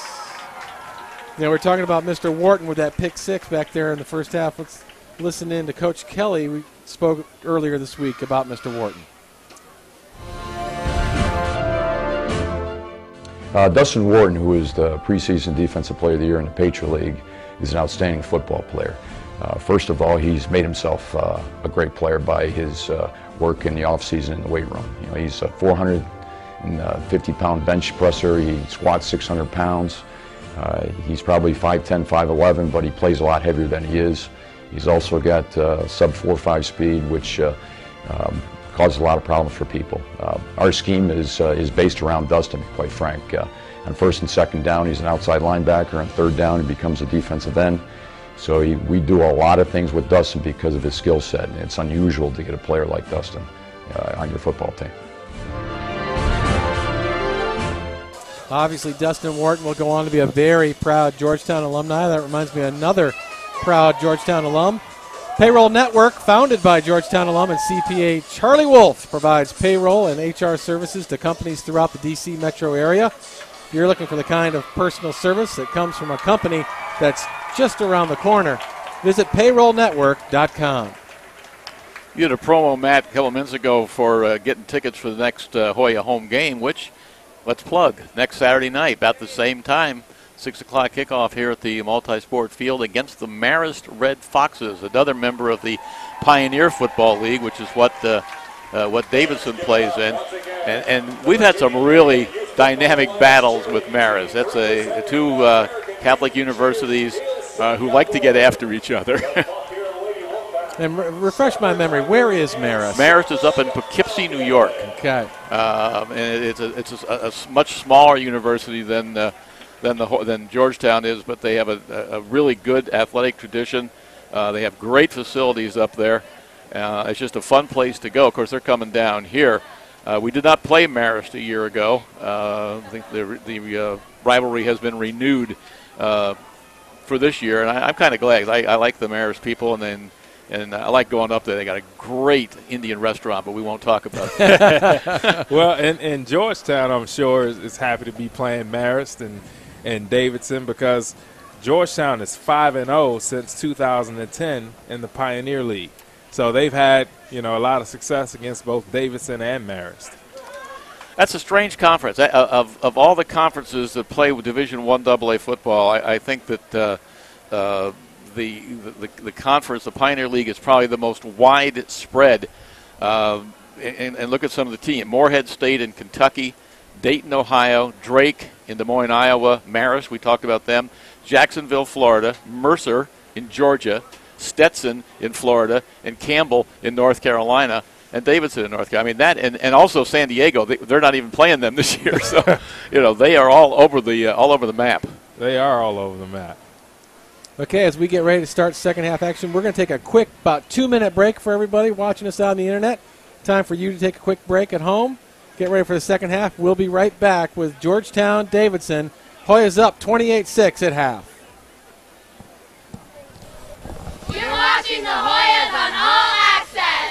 Speaker 1: We're talking about Mr. Wharton with that pick six back there in the first half. Let's listen in to Coach Kelly. We spoke earlier this week about Mr. Wharton.
Speaker 9: Dustin Wharton, who is the preseason Defensive Player of the Year in the Patriot League, is an outstanding football player. First of all, he's made himself a great player by his work in the offseason in the weight room. He's a 450-pound bench presser. He squats 600 pounds. He's probably 5'10", 5'11", but he plays a lot heavier than he is. He's also got sub 4.5 speed, which causes a lot of problems for people. Our scheme is based around Dustin, quite frank. On first and second down, he's an outside linebacker. On third down, he becomes a defensive end. So we do a lot of things with Dustin because of his skill set. And it's unusual to get a player like Dustin on your football team.
Speaker 1: Obviously, Dustin Wharton will go on to be a very proud Georgetown alumni. That reminds me of another proud Georgetown alum. Payroll Network, founded by Georgetown alum and CPA Charlie Wolf, provides payroll and HR services to companies throughout the D.C. metro area. If you're looking for the kind of personal service that comes from a company that's just around the corner, visit payrollnetwork.com.
Speaker 2: You had a promo, Matt, a couple minutes ago for getting tickets for the next Hoya home game, which, let's plug, next Saturday night, about the same time, 6 o'clock kickoff here at the Multisport Field against the Marist Red Foxes, another member of the Pioneer Football League, which is what Davidson plays in. And we've had some really dynamic battles with Marist. That's two Catholic universities who like to get after each other.
Speaker 1: And refresh my memory, where is Marist?
Speaker 2: Marist is up in Poughkeepsie, New York.
Speaker 1: Okay.
Speaker 2: And it's a much smaller university than Georgetown is, but they have a really good athletic tradition. They have great facilities up there. It's just a fun place to go. Of course, they're coming down here. We did not play Marist a year ago. I think the rivalry has been renewed for this year, and I'm kind of glad. I like the Marist people, and I like going up there. They got a great Indian restaurant, but we won't talk about that.
Speaker 3: Well, and Georgetown, I'm sure, is happy to be playing Marist and Davidson, because Georgetown is 5-0 since 2010 in the Pioneer League. So they've had, a lot of success against both Davidson and Marist.
Speaker 2: That's a strange conference. Of all the conferences that play with Division I AA football, I think that the conference, the Pioneer League, is probably the most widespread. and look at some of the team. Morehead State in Kentucky, Dayton, Ohio, Drake in Des Moines, Iowa, Marist, we talked about them, Jacksonville, Florida, Mercer in Georgia, Stetson in Florida, and Campbell in North Carolina, and Davidson in North Carolina. I mean, and also San Diego. They're not even playing them this year, so they are all over the map.
Speaker 3: They are all over the map.
Speaker 1: Okay, as we get ready to start second half action, we're going to take a quick, about 2-minute break for everybody watching us out on the internet. Time for you to take a quick break at home. Get ready for the second half. We'll be right back with Georgetown Davidson. Hoyas up 28-6 at half.
Speaker 10: You're watching the Hoyas on All Access.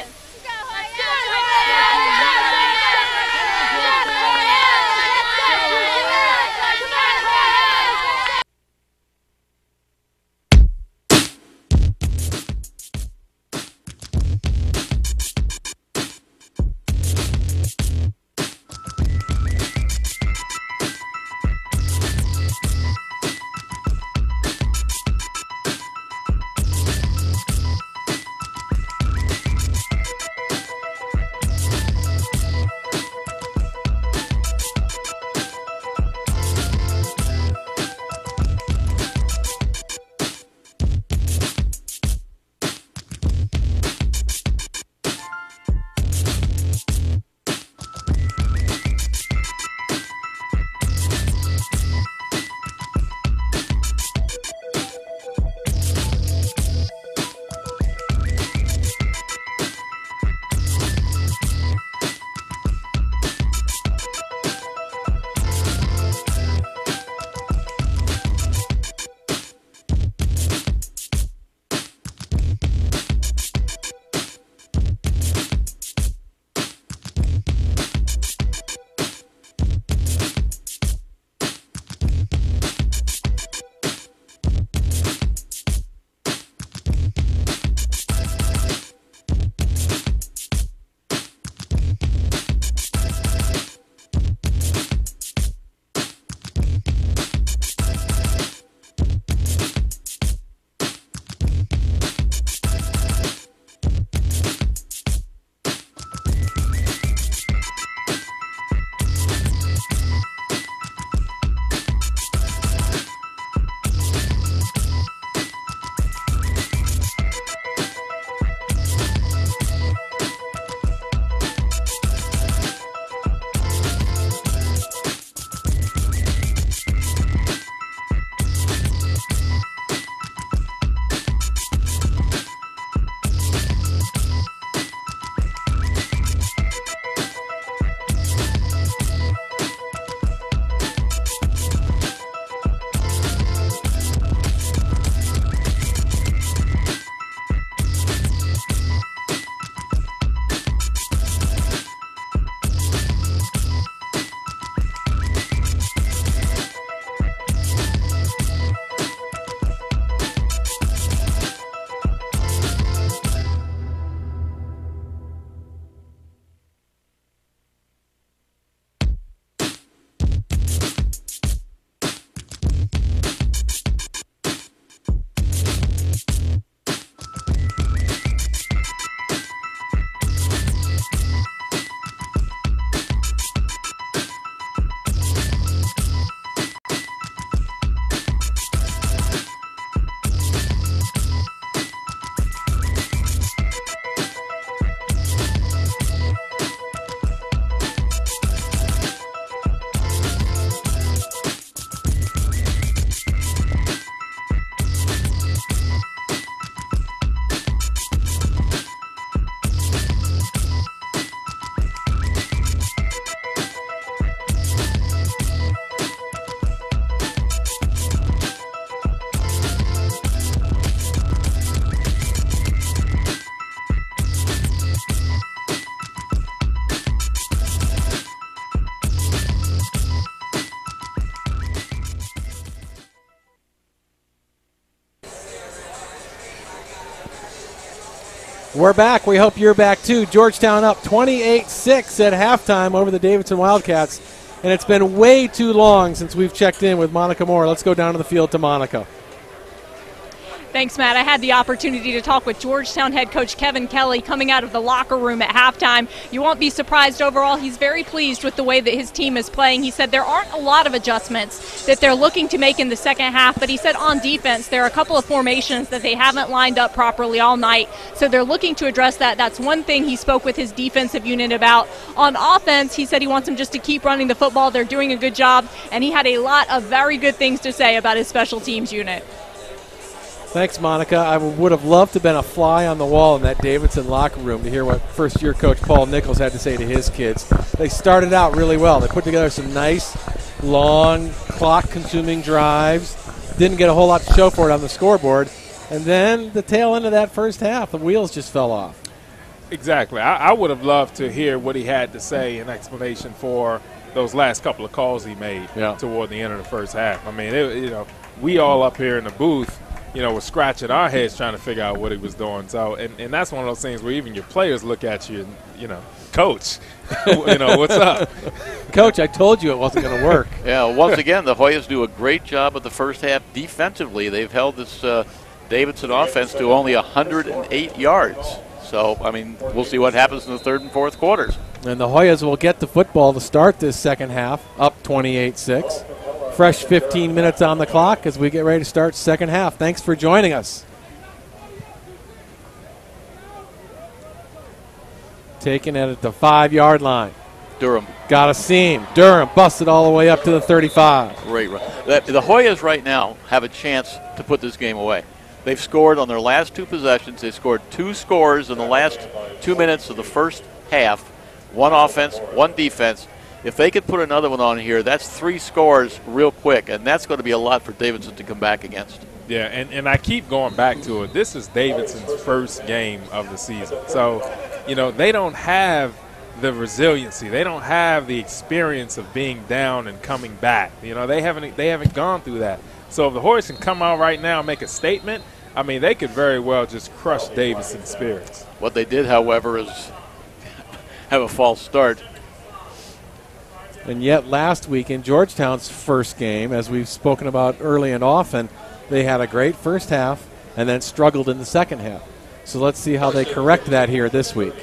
Speaker 1: We're back. We hope you're back too. Georgetown up 28-6 at halftime over the Davidson Wildcats. And it's been way too long since we've checked in with Monica Moore. Let's go down to the field to Monica.
Speaker 4: Thanks, Matt. I had the opportunity to talk with Georgetown head coach Kevin Kelly coming out of the locker room at halftime. You won't be surprised overall. He's very pleased with the way that his team is playing. He said there aren't a lot of adjustments that they're looking to make in the second half, but he said on defense there are a couple of formations that they haven't lined up properly all night, so they're looking to address that. That's one thing he spoke with his defensive unit about. On offense, he said he wants them just to keep running the football. They're doing a good job, and he had a lot of very good things to say about his special teams unit.
Speaker 1: Thanks, Monica. I would have loved to have been a fly on the wall in that Davidson locker room to hear what first-year coach Paul Nichols had to say to his kids. They started out really well. They put together some nice, long, clock-consuming drives. Didn't get a whole lot to show for it on the scoreboard. And then the tail end of that first half, the wheels just fell off.
Speaker 3: Exactly. I would have loved to hear what he had to say in explanation for those last couple of calls he made toward the end of the first half. I mean, we all up here in the booth, was scratching our heads trying to figure out what he was doing. So, and that's one of those things where even your players look at you and, Coach, what's up?
Speaker 1: Coach, I told you it wasn't going to work.
Speaker 2: Yeah, once again, the Hoyas do a great job of the first half defensively. They've held this Davidson offense to only 108 yards. So, I mean, we'll see what happens in the third and fourth quarters.
Speaker 1: And the Hoyas will get the football to start this second half, up 28-6. Fresh 15 minutes on the clock as we get ready to start second half. Thanks for joining us. Taking it at the 5-yard line.
Speaker 2: Durham.
Speaker 1: Got a seam. Durham busted all the way up to the 35.
Speaker 2: Great run. The Hoyas right now have a chance to put this game away. They've scored on their last two possessions. They scored 2 scores in the last 2 minutes of the first half. 1 offense, 1 defense. If they could put another one on here, that's 3 scores real quick, and that's going to be a lot for Davidson to come back against.
Speaker 3: Yeah, and I keep going back to it. This is Davidson's first game of the season. So, they don't have the resiliency. They don't have the experience of being down and coming back. They haven't gone through that. So if the Hoyas can come out right now and make a statement, I mean, they could very well just crush Davidson's spirits.
Speaker 2: What they did, however, is have a false start.
Speaker 1: And yet last week in Georgetown's first game, as we've spoken about early and often, they had a great first half and then struggled in the second half. So let's see how they correct that here this week.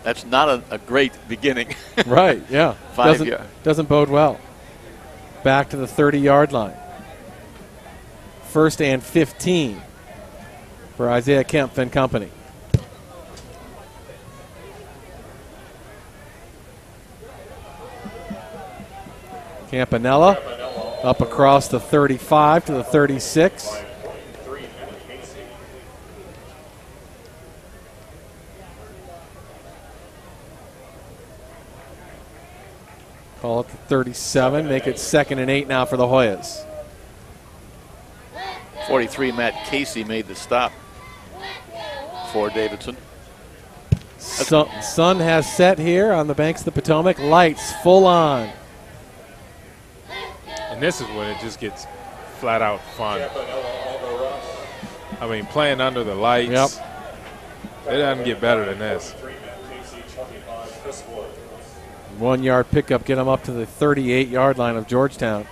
Speaker 2: That's not a great beginning.
Speaker 1: Right, yeah. Doesn't bode well. Back to the 30-yard line. 1st and 15 for Isaiah Kemp and company. Campanella up across the 35 to the 36. Call it the 37. Make it 2nd and 8 now for the Hoyas.
Speaker 2: 43, Matt Casey made the stop for Davidson.
Speaker 1: Sun has set here on the banks of the Potomac. Lights full on.
Speaker 3: And this is when it just gets flat out fun. I mean, playing under the lights.
Speaker 1: Yep.
Speaker 3: It doesn't get better than this.
Speaker 1: 1-yard pickup, get them up to the 38-yard line of Georgetown.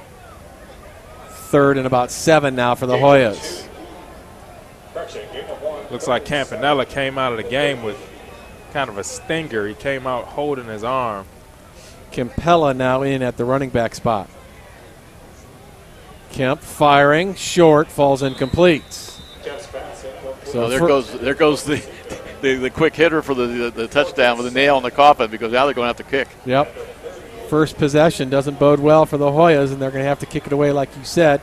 Speaker 1: 3rd and about 7 now for the Hoyas.
Speaker 3: Looks like Campanella came out of the game with kind of a stinger. He came out holding his arm.
Speaker 1: Campella now in at the running back spot. Kemp firing, short, falls incomplete.
Speaker 2: So there goes the quick hitter for the touchdown with a nail in the coffin, because now they're going to have to kick.
Speaker 1: Yep. First possession doesn't bode well for the Hoyas, and they're going to have to kick it away like you said.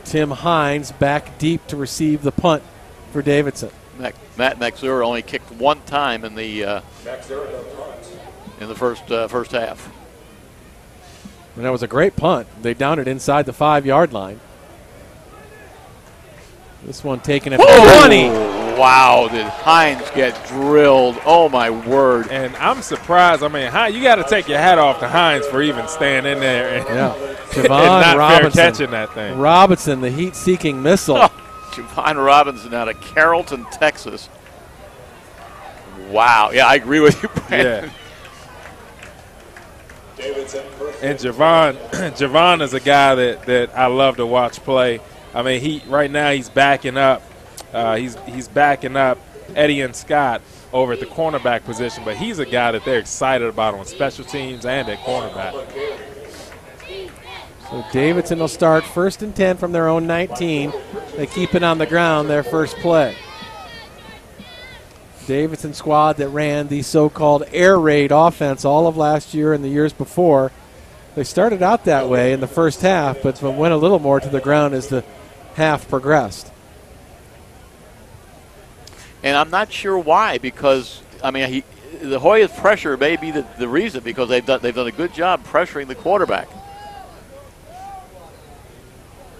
Speaker 1: Tim Hines back deep to receive the punt for Davidson.
Speaker 2: Matt Maxur only kicked 1 time in the first half.
Speaker 1: And that was a great punt. They downed it inside the 5-yard line. This one taken at 20.
Speaker 2: Wow, did Hines get drilled? Oh, my word.
Speaker 3: And I'm surprised. I mean, you got to take your hat off to Hines for even staying in there and, and not
Speaker 1: Robinson,
Speaker 3: fair catching that thing.
Speaker 1: Robinson, the heat-seeking missile.
Speaker 2: Javon Robinson out of Carrollton, Texas. Wow. Yeah, I agree with you, Brandon.
Speaker 3: Yeah.
Speaker 6: Davidson, first
Speaker 3: And Javon is a guy that I love to watch play. I mean, right now he's backing up. He's backing up Eddie and Scott over at the cornerback position, but he's a guy that they're excited about on special teams and at cornerback.
Speaker 1: So Davidson will start 1st and 10 from their own 19. They keep it on the ground, their first play. Davidson squad that ran the so-called air raid offense all of last year and the years before. They started out that way in the first half, but went a little more to the ground as the half progressed.
Speaker 2: And I'm not sure why, because, I mean, the Hoyas' pressure may be the reason, because they've done a good job pressuring the quarterback.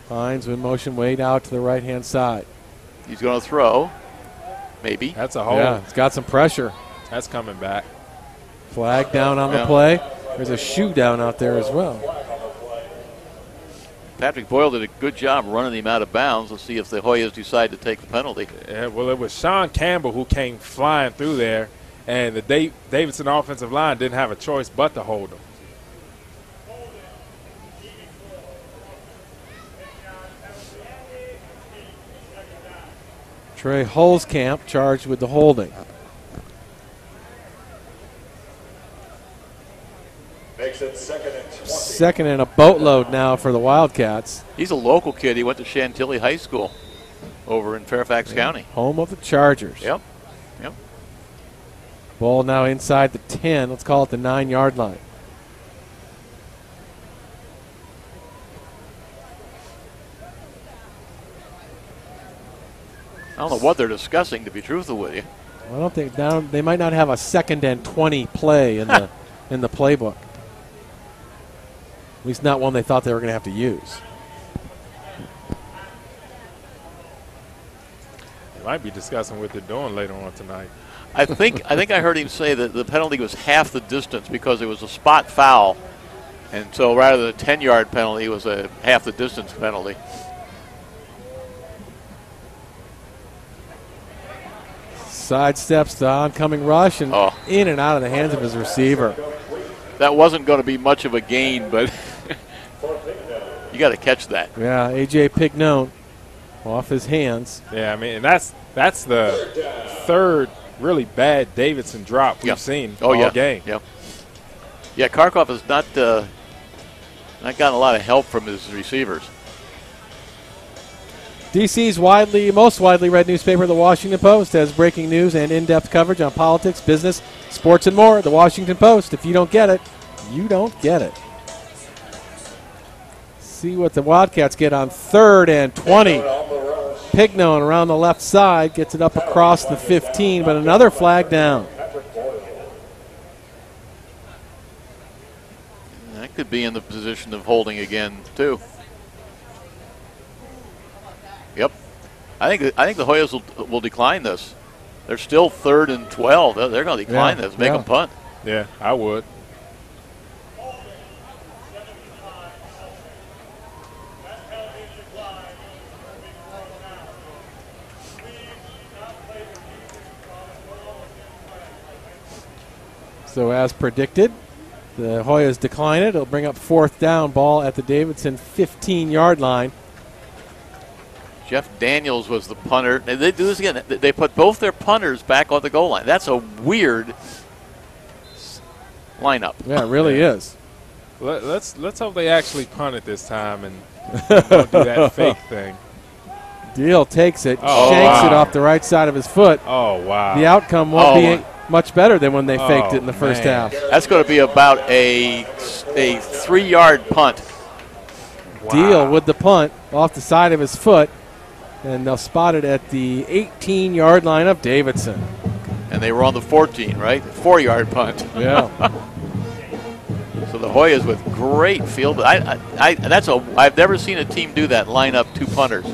Speaker 1: Hines in motion way out to the right-hand side.
Speaker 2: He's going to throw, maybe.
Speaker 3: That's a hole.
Speaker 1: Yeah, it's got some pressure.
Speaker 3: That's coming back.
Speaker 1: Flag down on the play. There's a shoe down out there as well.
Speaker 2: Patrick Boyle did a good job running him out of bounds. Let's see if the Hoyas decide to take the penalty.
Speaker 3: Yeah, well, it was Sean Campbell who came flying through there, and the Davidson offensive line didn't have a choice but to hold him.
Speaker 1: Trey Holzkamp charged with the holding.
Speaker 6: Makes it 2nd and 20.
Speaker 1: Second and a boatload now for the Wildcats.
Speaker 2: He's a local kid. He went to Chantilly High School over in Fairfax County.
Speaker 1: Home of the Chargers.
Speaker 2: Yep.
Speaker 1: Ball now inside the 10. Let's call it the 9-yard line.
Speaker 2: I don't know what they're discussing, to be truthful with you.
Speaker 1: I don't think they might not have a 2nd and 20 play in the in the playbook. At least not one they thought they were going to have to use.
Speaker 3: They might be discussing what they're doing later on tonight.
Speaker 2: I think I heard him say that the penalty was half the distance because it was a spot foul, and so rather than a 10-yard penalty, it was a half the distance penalty.
Speaker 1: Sidesteps the oncoming rush and in and out of the hands of his receiver.
Speaker 2: That wasn't going to be much of a gain, but you got to catch that.
Speaker 1: Yeah, A.J. Pignone off his hands.
Speaker 3: Yeah, I mean, and that's the third really bad Davidson drop we've seen all game.
Speaker 2: Yeah, Karkoff has not gotten a lot of help from his receivers.
Speaker 1: DC's most widely read newspaper, The Washington Post, has breaking news and in-depth coverage on politics, business, sports, and more. The Washington Post. If you don't get it, you don't get it. See what the Wildcats get on 3rd and 20. Pignone around the left side gets it up across the 15, but another flag down.
Speaker 2: That could be in the position of holding again, too. Yep. I think the Hoyas will decline this. They're still 3rd and 12. They're going to decline this, make them punt.
Speaker 3: Yeah, I would.
Speaker 1: So as predicted, the Hoyas decline it. It'll bring up 4th down, ball at the Davidson 15-yard line.
Speaker 2: Jeff Daniels was the punter. They do this again. They put both their punters back on the goal line. That's a weird lineup.
Speaker 1: Yeah, it really is.
Speaker 3: Let's hope they actually punt it this time and don't do that fake thing.
Speaker 1: Deal takes it, shanks it off the right side of his foot.
Speaker 3: Oh, wow.
Speaker 1: The outcome won't be much better than when they faked it in the first half.
Speaker 2: That's going to be about a 3-yard punt.
Speaker 3: Wow.
Speaker 1: Deal with the punt off the side of his foot, and they'll spot it at the 18-yard line of Davidson.
Speaker 2: And they were on the 14, right? 4-yard punt.
Speaker 1: Yeah.
Speaker 2: So the Hoyas with great field. I've never seen a team do that, line up 2 punters.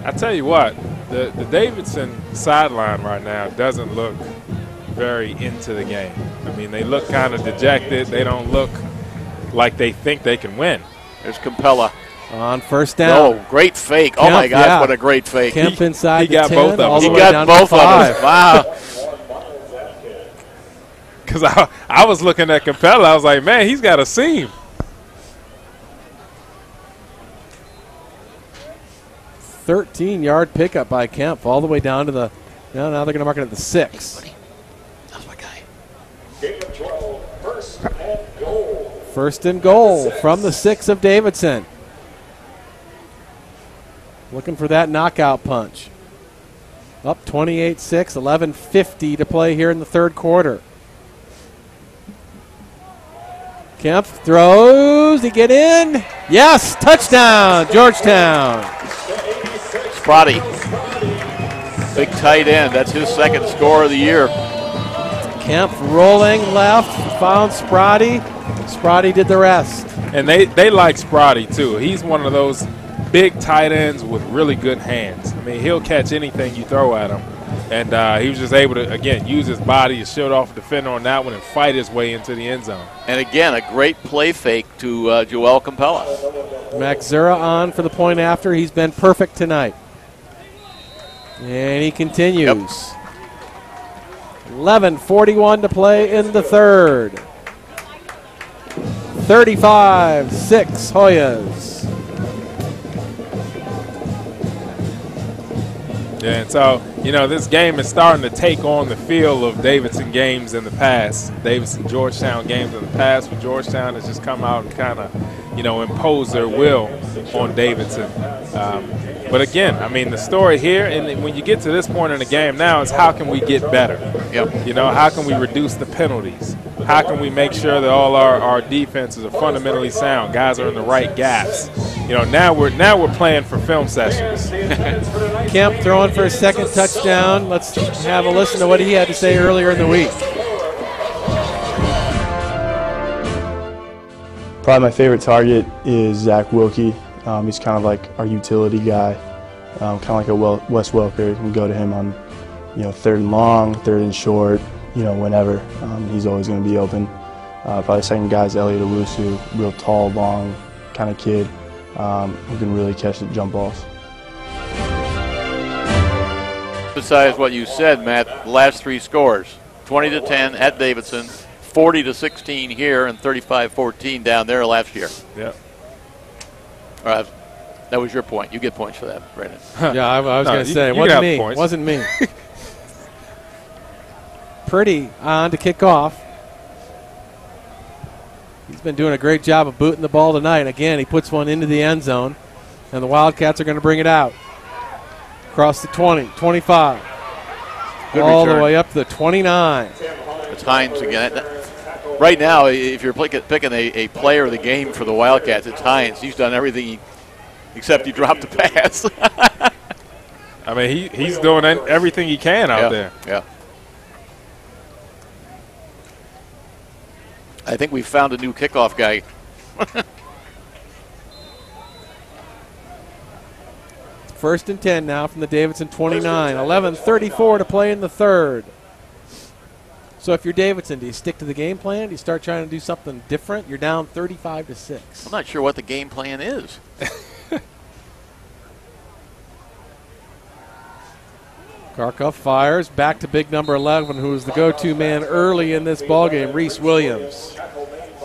Speaker 3: I tell you what, the Davidson sideline right now doesn't look very into the game. I mean, they look kind of dejected. They don't look like they think they can win.
Speaker 2: There's Campella.
Speaker 1: On 1st down.
Speaker 2: Oh, great fake. Oh, my gosh, what a great fake.
Speaker 1: Kemp inside
Speaker 3: he got
Speaker 1: 10,
Speaker 3: both of them.
Speaker 1: all the
Speaker 2: He
Speaker 1: way
Speaker 2: got
Speaker 1: down
Speaker 2: both
Speaker 1: to
Speaker 2: of
Speaker 1: 5.
Speaker 2: them. Wow.
Speaker 3: Because I was looking at Campella, I was like, man, he's got a seam.
Speaker 1: 13-yard pickup by Kemp all the way down to the, now they're going to mark it at the 6.
Speaker 2: That's my guy.
Speaker 1: First and goal from the 6 of Davidson. Looking for that knockout punch. Up 28-6, 11:50 to play here in the third quarter. Kemp throws, he get in? Yes, touchdown, Georgetown.
Speaker 2: Sprotty, big tight end. That's his second score of the year.
Speaker 1: Kemp rolling left, found Sprotty. Sprotty did the rest.
Speaker 3: And they like Sprotty, too. He's one of those big tight ends with really good hands. I mean, he'll catch anything you throw at him. And he was just able to, again, use his body to shield off a defender on that one and fight his way into the end zone.
Speaker 2: And, again, a great play fake to Joel Campella.
Speaker 1: Max Zura on for the point after. He's been perfect tonight. And he continues.
Speaker 2: Yep.
Speaker 1: 11:41 to play in the third. 35-6 Hoyas.
Speaker 3: Yeah, and so, this game is starting to take on the feel of Davidson games in the past, Davidson-Georgetown games in the past, where Georgetown has just come out and kind of, impose their will on Davidson. But again, I mean, the story here, and when you get to this point in the game now, is how can we get better?
Speaker 2: Yep.
Speaker 3: How can we reduce the penalties? How can we make sure that all our defenses are fundamentally sound? Guys are in the right gaps. Now we're playing for film sessions.
Speaker 1: Kemp throwing for a second touchdown. Let's have a listen to what he had to say earlier in the week.
Speaker 8: Probably my favorite target is Zach Wilkie. He's kind of like our utility guy, kind of like a Wes Welker. You can go to him on, third and long, third and short, whenever. He's always going to be open. Probably second guy is Elliot Owusu, real tall, long kind of kid who can really catch the jump balls.
Speaker 2: Besides what you said, Matt, the last three scores, 20-10 at Davidson, 40-16 here, and 35-14 down there last year.
Speaker 3: Yeah.
Speaker 2: That was your point. You get points for that, Brandon.
Speaker 1: Yeah, I was going to say, it wasn't me. Pretty on to kick off. He's been doing a great job of booting the ball tonight. Again, he puts one into the end zone, and the Wildcats are going to bring it out. Across the 20, 25, all the way up to the 29.
Speaker 2: It's Hines again. Right now, if you're picking a player of the game for the Wildcats, it's Hines. He's done everything except he dropped the pass.
Speaker 3: I mean, he's doing everything he can out there.
Speaker 2: Yeah. I think we found a new kickoff guy.
Speaker 1: First and 10 now from the Davidson 29. 11:34 to play in the third. So if you're Davidson, do you stick to the game plan? Do you start trying to do something different? You're down 35-6.
Speaker 2: I'm not sure what the game plan is.
Speaker 1: Karkoff fires back to big number 11, who was the go-to man early in this ballgame, Reese Williams.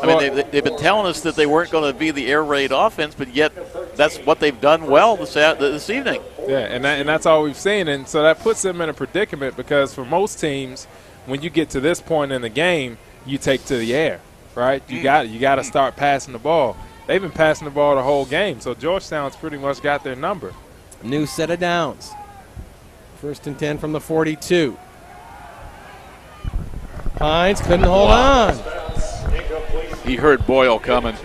Speaker 2: I mean, they've been telling us that they weren't going to be the air raid offense, but yet that's what they've done well this evening.
Speaker 3: Yeah, and that's all we've seen, and so that puts them in a predicament because for most teams, when you get to this point in the game, you take to the air, right? You got to start passing the ball. They've been passing the ball the whole game, so Georgetown's pretty much got their number.
Speaker 1: New set of downs. First and 10 from the 42. Hines couldn't hold on.
Speaker 2: He heard Boyle coming.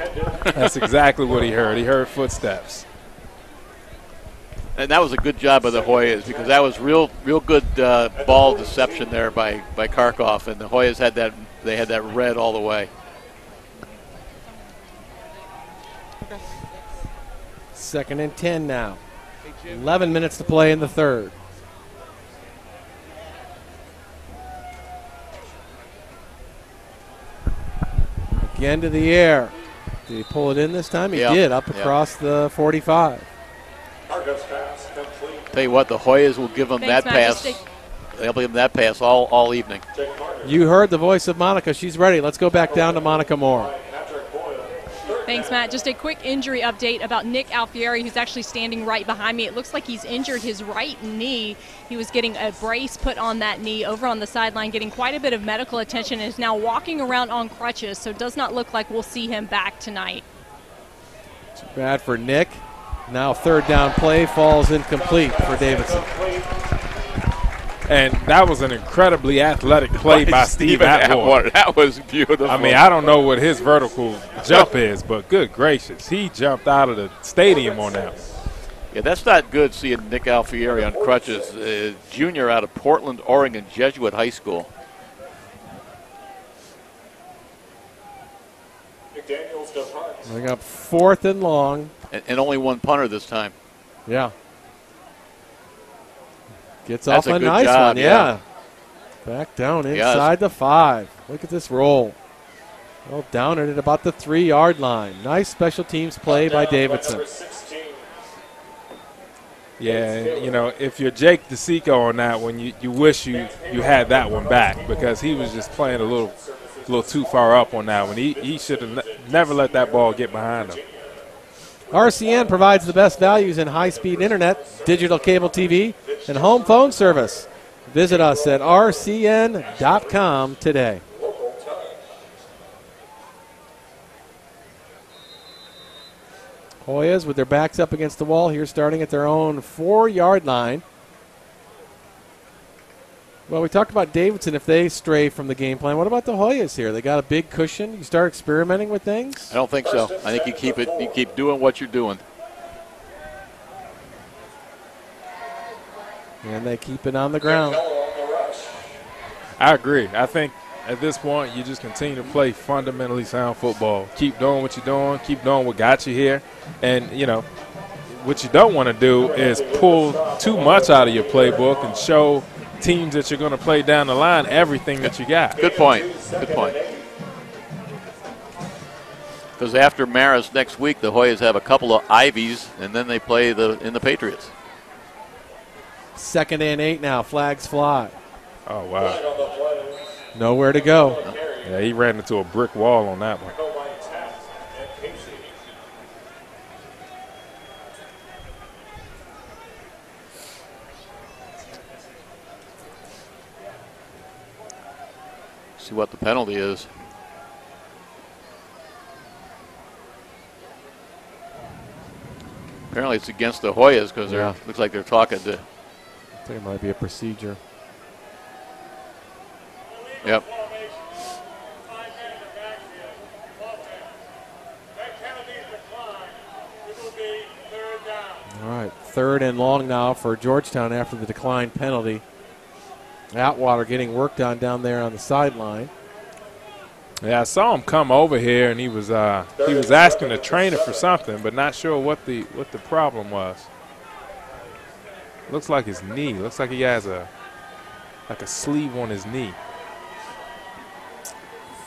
Speaker 3: That's exactly what he heard. He heard footsteps.
Speaker 2: And that was a good job by the Hoyas because that was real good ball deception there by Karkoff, and the Hoyas had that red all the way.
Speaker 1: Second and 10 now. 11 minutes to play in the third. Again to the air. Did he pull it in this time? He did, up across the 45.
Speaker 2: Tell you what, the Hoyas will give them that pass. They'll give them that pass all evening.
Speaker 1: You heard the voice of Monica. She's ready. Let's go back down to Monica Moore.
Speaker 4: Thanks, Matt. Just a quick injury update about Nick Alfieri, who's actually standing right behind me. It looks like he's injured his right knee. He was getting a brace put on that knee over on the sideline, getting quite a bit of medical attention, and is now walking around on crutches, so it does not look like we'll see him back tonight.
Speaker 1: Too bad for Nick. Now third down play falls incomplete for Davidson.
Speaker 3: And that was an incredibly athletic play by Steve Atwater.
Speaker 2: That was beautiful.
Speaker 3: I mean, I don't know what his vertical jump is, but good gracious, he jumped out of the stadium on that.
Speaker 2: Yeah, that's not good seeing Nick Alfieri on crutches, junior out of Portland, Oregon, Jesuit High School.
Speaker 1: We got 4th and long.
Speaker 2: And only one punter this time.
Speaker 1: Yeah. Gets
Speaker 2: That's
Speaker 1: off a
Speaker 2: good
Speaker 1: nice
Speaker 2: job,
Speaker 1: one, yeah. Back down inside the 5. Look at this roll. Well, down at about the 3-yard line. Nice special teams play by Davidson.
Speaker 3: Yeah, you know, if you're Jake DeSico on that one, you wish you had that one back, because he was just playing a little too far up on that one. He should have never let that ball get behind him.
Speaker 1: RCN provides the best values in high-speed internet, digital cable TV, and home phone service. Visit us at rcn.com today. Hoyas with their backs up against the wall here, starting at their own 4-yard line. Well, we talked about Davidson if they stray from the game plan. What about the Hoyas here? They got a big cushion. You start experimenting with things?
Speaker 2: I don't think so. I think you keep doing what you're doing.
Speaker 1: And they keep it on the ground.
Speaker 3: I agree. I think at this point you just continue to play fundamentally sound football. Keep doing what you're doing. Keep doing what got you here. And, you know, what you don't want to do is pull too much out of your playbook and show teams that you're going to play down the line everything that you got.
Speaker 2: Good point. Good point. Because after Marist next week, the Hoyas have a couple of Ivies, and then they play in the Patriots.
Speaker 1: 2nd and 8 now. Flags fly.
Speaker 3: Oh, wow.
Speaker 1: Nowhere to go.
Speaker 3: Yeah, he ran into a brick wall on that one.
Speaker 2: See what the penalty is. Apparently it's against the Hoyas because looks like they're talking to.
Speaker 1: I think it might be a procedure.
Speaker 2: Yep.
Speaker 1: All right, 3rd and long now for Georgetown after the declined penalty. Atwater getting worked on down there on the sideline.
Speaker 3: Yeah, I saw him come over here, and he was asking the trainer for something, but not sure what the problem was. Looks like his knee. Looks like he has a sleeve on his knee.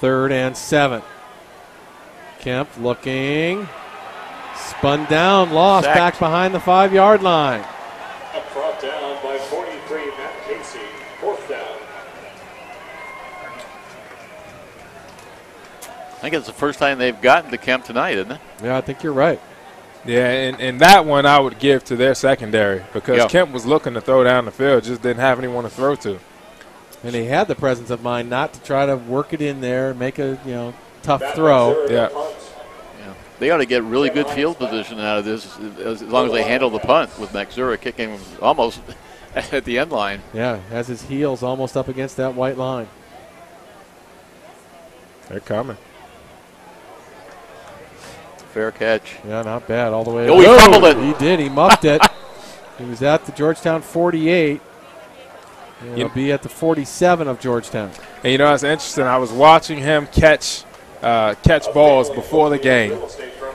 Speaker 1: 3rd and 7. Kemp looking. Spun down, lost,
Speaker 2: Sacked.
Speaker 1: back behind the 5-yard line.
Speaker 6: Brought down by 43, Matt Casey. 4th down.
Speaker 2: I think it's the first time they've gotten to Kemp tonight, isn't it?
Speaker 1: Yeah, I think you're right.
Speaker 3: Yeah, and that one I would give to their secondary because Kemp was looking to throw down the field, just didn't have anyone to throw to.
Speaker 1: And he had the presence of mind not to try to work it in there, make a tough throw.
Speaker 3: Yeah.
Speaker 2: They ought to get really good field position out of this as long as they handle the punt with Maxura kicking almost at the end line.
Speaker 1: Yeah, has his heels almost up against that white line.
Speaker 3: They're coming.
Speaker 2: Fair catch.
Speaker 1: Yeah, not bad all the way.
Speaker 2: Oh, he fumbled it.
Speaker 1: He did. He muffed it. He was at the Georgetown 48. He'll be at the 47 of Georgetown.
Speaker 3: And you know, it's interesting. I was watching him catch balls before the game,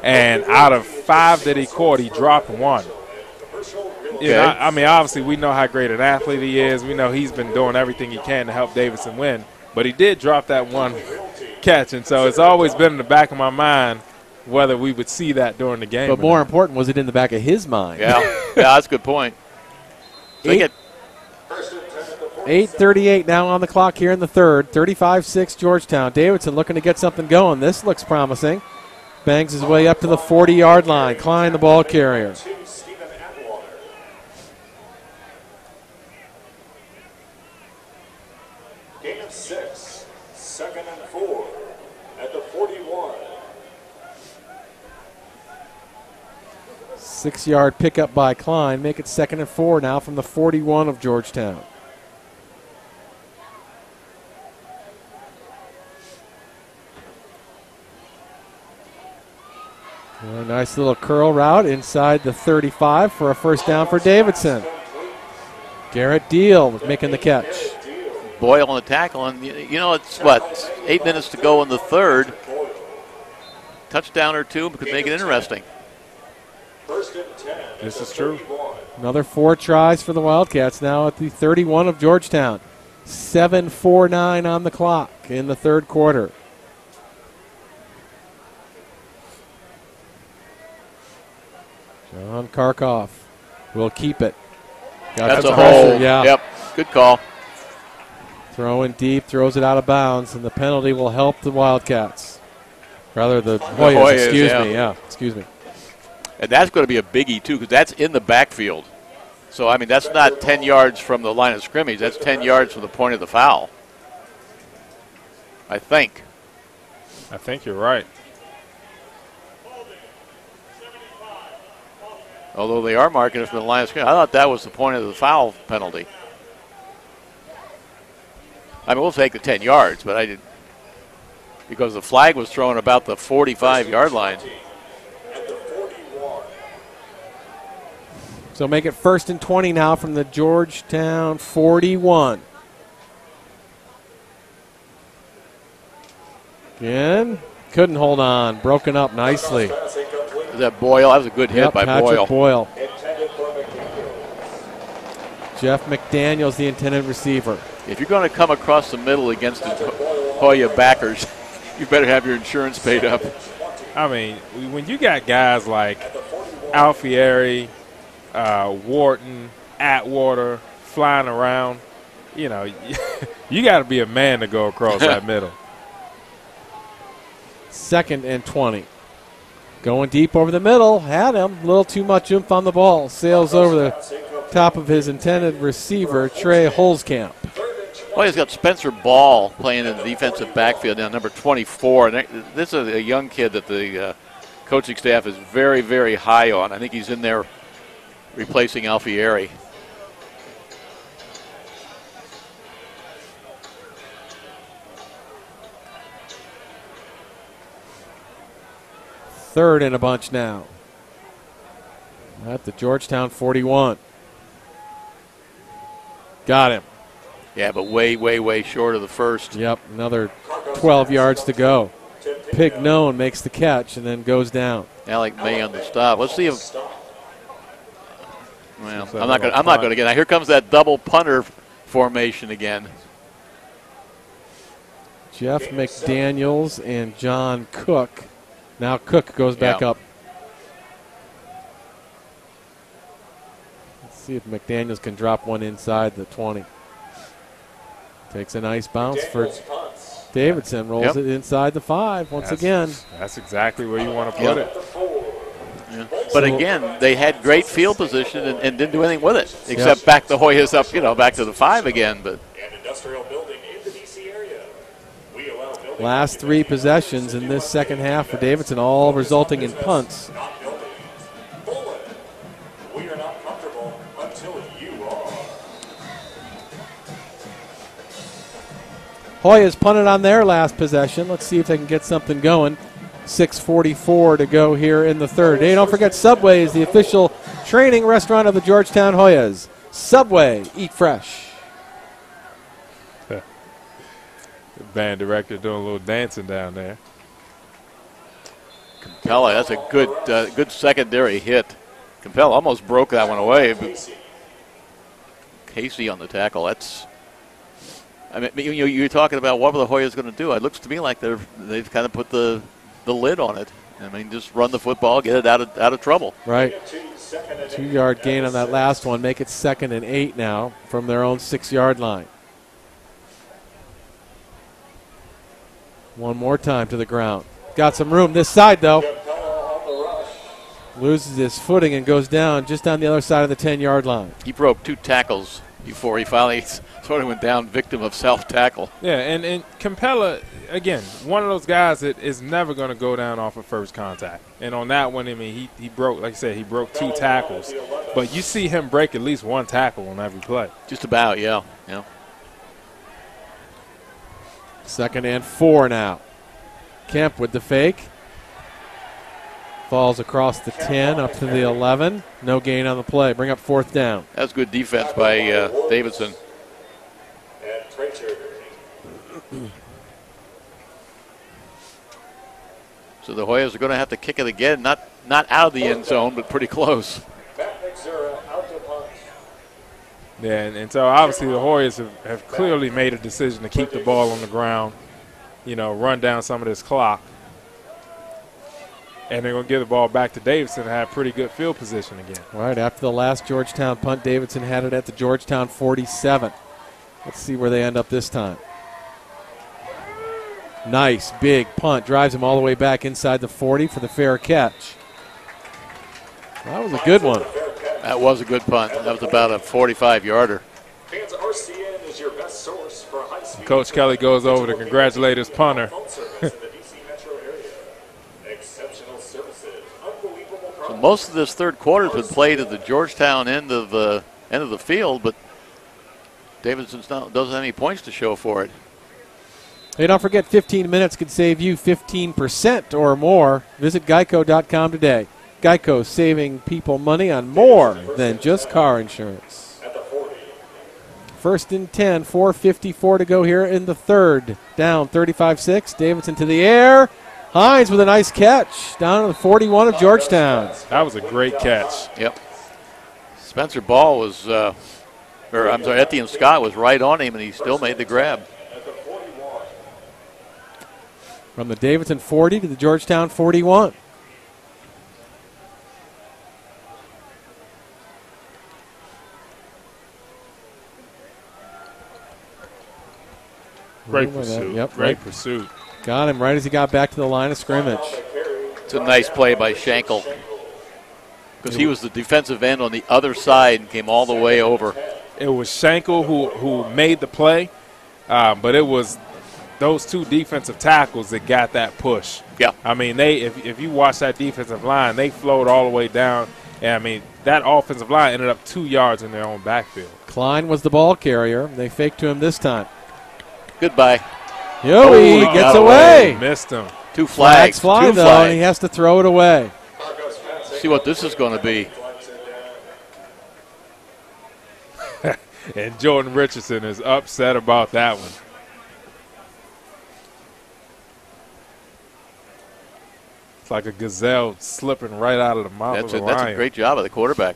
Speaker 3: and out of 5 that he caught, he dropped 1.
Speaker 2: Okay.
Speaker 3: You know, I mean, obviously we know how great an athlete he is. We know he's been doing everything he can to help Davidson win, but he did drop that 1 catch, and so it's always been in the back of my mind whether we would see that during the game.
Speaker 1: But more important, was it in the back of his mind?
Speaker 2: Yeah, that's a good point.
Speaker 1: 8:38 now on the clock here in the 3rd. 35-6 Georgetown. Davidson looking to get something going. This looks promising. Bangs his way up to the 40-yard line. Klein, the ball carrier.
Speaker 6: Gain of 6, 2nd and 4 at the 41.
Speaker 1: 6-yard pickup by Klein. Make it 2nd and 4 now from the 41 of Georgetown. A nice little curl route inside the 35 for a first down for Davidson. Garrett Deal making the catch.
Speaker 2: Boyle on the tackle, and it's 8 minutes to go in the third. Touchdown or two could make it interesting.
Speaker 3: This is true.
Speaker 1: Another 4 tries for the Wildcats now at the 31 of Georgetown. 7:49 on the clock in the third quarter. John Karkoff will keep it.
Speaker 2: That's a hole.
Speaker 1: Yeah.
Speaker 2: Yep. Good call.
Speaker 1: Throwing deep, throws it out of bounds, and the penalty will help the Wildcats. Rather, the Hoyas, excuse me.
Speaker 2: And that's going to be a biggie, too, because that's in the backfield. So, I mean, that's not 10 yards from the line of scrimmage. That's 10 yards from the point of the foul. I think.
Speaker 3: I think you're right.
Speaker 2: Although they are marking it from the line of scrimmage. I thought that was the point of the foul penalty. I mean, we'll take the 10 yards, but I did because the flag was thrown about the 45-yard line.
Speaker 1: So make it 1st and 20 now from the Georgetown 41. Again, couldn't hold on. Broken up nicely.
Speaker 2: Is that Boyle? That was a good hit by
Speaker 1: Patrick
Speaker 2: Boyle.
Speaker 1: Jeff McDaniels, the intended receiver.
Speaker 2: If you're going to come across the middle against the Hoya backers, you better have your insurance paid up.
Speaker 3: I mean, when you got guys like Alfieri, Wharton, Atwater flying around, you got to be a man to go across that middle.
Speaker 1: 2nd and 20. Going deep over the middle, had him. A little too much oomph on the ball. Sails over the top of his intended receiver, Trey Holzkamp.
Speaker 2: Oh, he's got Spencer Ball playing in the defensive backfield now, number 24. And this is a young kid that the coaching staff is very, very high on. I think he's in there replacing Alfieri.
Speaker 1: Third and a bunch now. At the Georgetown 41. Got him.
Speaker 2: Yeah, but way, way, way short of the first.
Speaker 1: Yep, another 12 yards to go. Pignone makes the catch and then goes down.
Speaker 2: Alec May on the stop. Let's see if. Well, I'm not going to get that. Here comes that double punter formation again.
Speaker 1: Jeff McDaniels and John Cook. Now Cook goes back up. Let's see if McDaniels can drop one inside the 20. Takes a nice bounce for Davidson. Rolls it inside the 5 once again.
Speaker 3: That's exactly where you want to put it.
Speaker 2: Yeah. But again, they had great field position and didn't do anything with it, except back the Hoyas up, back to the 5 again. But
Speaker 1: last 3 possessions in this second half for Davidson, all resulting in punts. Hoyas punted on their last possession. Let's see if they can get something going. 6:44 to go here in the third. Hey, don't forget Subway is the official training restaurant of the Georgetown Hoyas. Subway, eat fresh.
Speaker 3: The band director doing a little dancing down there.
Speaker 2: Capella, that's a good secondary hit. Capella almost broke that one away. But Casey on the tackle. I mean, you're talking about what were the Hoyas going to do? It looks to me like they've kind of put the lid on it. I mean, just run the football, get it out of trouble.
Speaker 1: Right. 2-yard gain on that last one. Make it 2nd and 8 now from their own 6-yard line. One more time to the ground. Got some room this side, though. Loses his footing and goes down just on the other side of the 10-yard line.
Speaker 2: He broke 2 tackles before he finally sort of went down victim of self-tackle.
Speaker 3: Yeah, and Capella, again, one of those guys that is never going to go down off of first contact. And on that one, I mean, he broke, like I said, he broke 2 tackles. But you see him break at least 1 tackle on every play.
Speaker 2: Just about, yeah.
Speaker 1: 2nd and 4 now. Kemp with the fake. Falls across the 10 up to the 11. No gain on the play. Bring up 4th down.
Speaker 2: That's good defense by Davidson. So the Hoyas are going to have to kick it again. Not out of the end zone, but pretty close.
Speaker 3: Yeah, and so obviously the Hoyas have clearly made a decision to keep the ball on the ground, run down some of this clock. And they're going to give the ball back to Davidson and have pretty good field position again.
Speaker 1: Right after the last Georgetown punt, Davidson had it at the Georgetown 47. Let's see where they end up this time. Nice big punt. Drives him all the way back inside the 40 for the fair catch. That was a good one.
Speaker 2: That was a good punt. That was about a 45-yarder.
Speaker 3: Coach Kelly goes over to congratulate his punter.
Speaker 2: So most of this third quarter has been played at the Georgetown end of the field, but Davidson doesn't have any points to show for it.
Speaker 1: Hey, don't forget 15 minutes could save you 15% or more. Visit Geico.com today. Geico, saving people money on more than just car insurance. 1st and 10, 4:54 to go here in the third. Down 35-6. Davidson to the air. Hines with a nice catch down to the 41 of Georgetown.
Speaker 3: That was a great catch.
Speaker 2: Yep. Spencer Ball was, Etienne Scott was right on him, and he still made the grab.
Speaker 1: From the Davidson 40 to the Georgetown 41.
Speaker 3: Great pursuit.
Speaker 1: Yep,
Speaker 3: Great pursuit.
Speaker 1: Got him right as he got back to the line of scrimmage.
Speaker 2: It's a nice play by Schenkel, because he was the defensive end on the other side and came all the way over.
Speaker 3: It was Schenkel who made the play, but it was those 2 defensive tackles that got that push.
Speaker 2: Yeah.
Speaker 3: I mean, if you watch that defensive line, they flowed all the way down. And, I mean, that offensive line ended up 2 yards in their own backfield.
Speaker 1: Klein was the ball carrier. They faked to him this time.
Speaker 2: Goodbye.
Speaker 1: He gets away.
Speaker 3: Missed him.
Speaker 2: 2 flags.
Speaker 1: Fly,
Speaker 2: Two
Speaker 1: though,
Speaker 2: flags.
Speaker 1: and he has to throw it away.
Speaker 2: See what this is going to be.
Speaker 3: And Jordan Richardson is upset about that one. It's like a gazelle slipping right out of the mouth of a lion.
Speaker 2: That's a great job of the quarterback.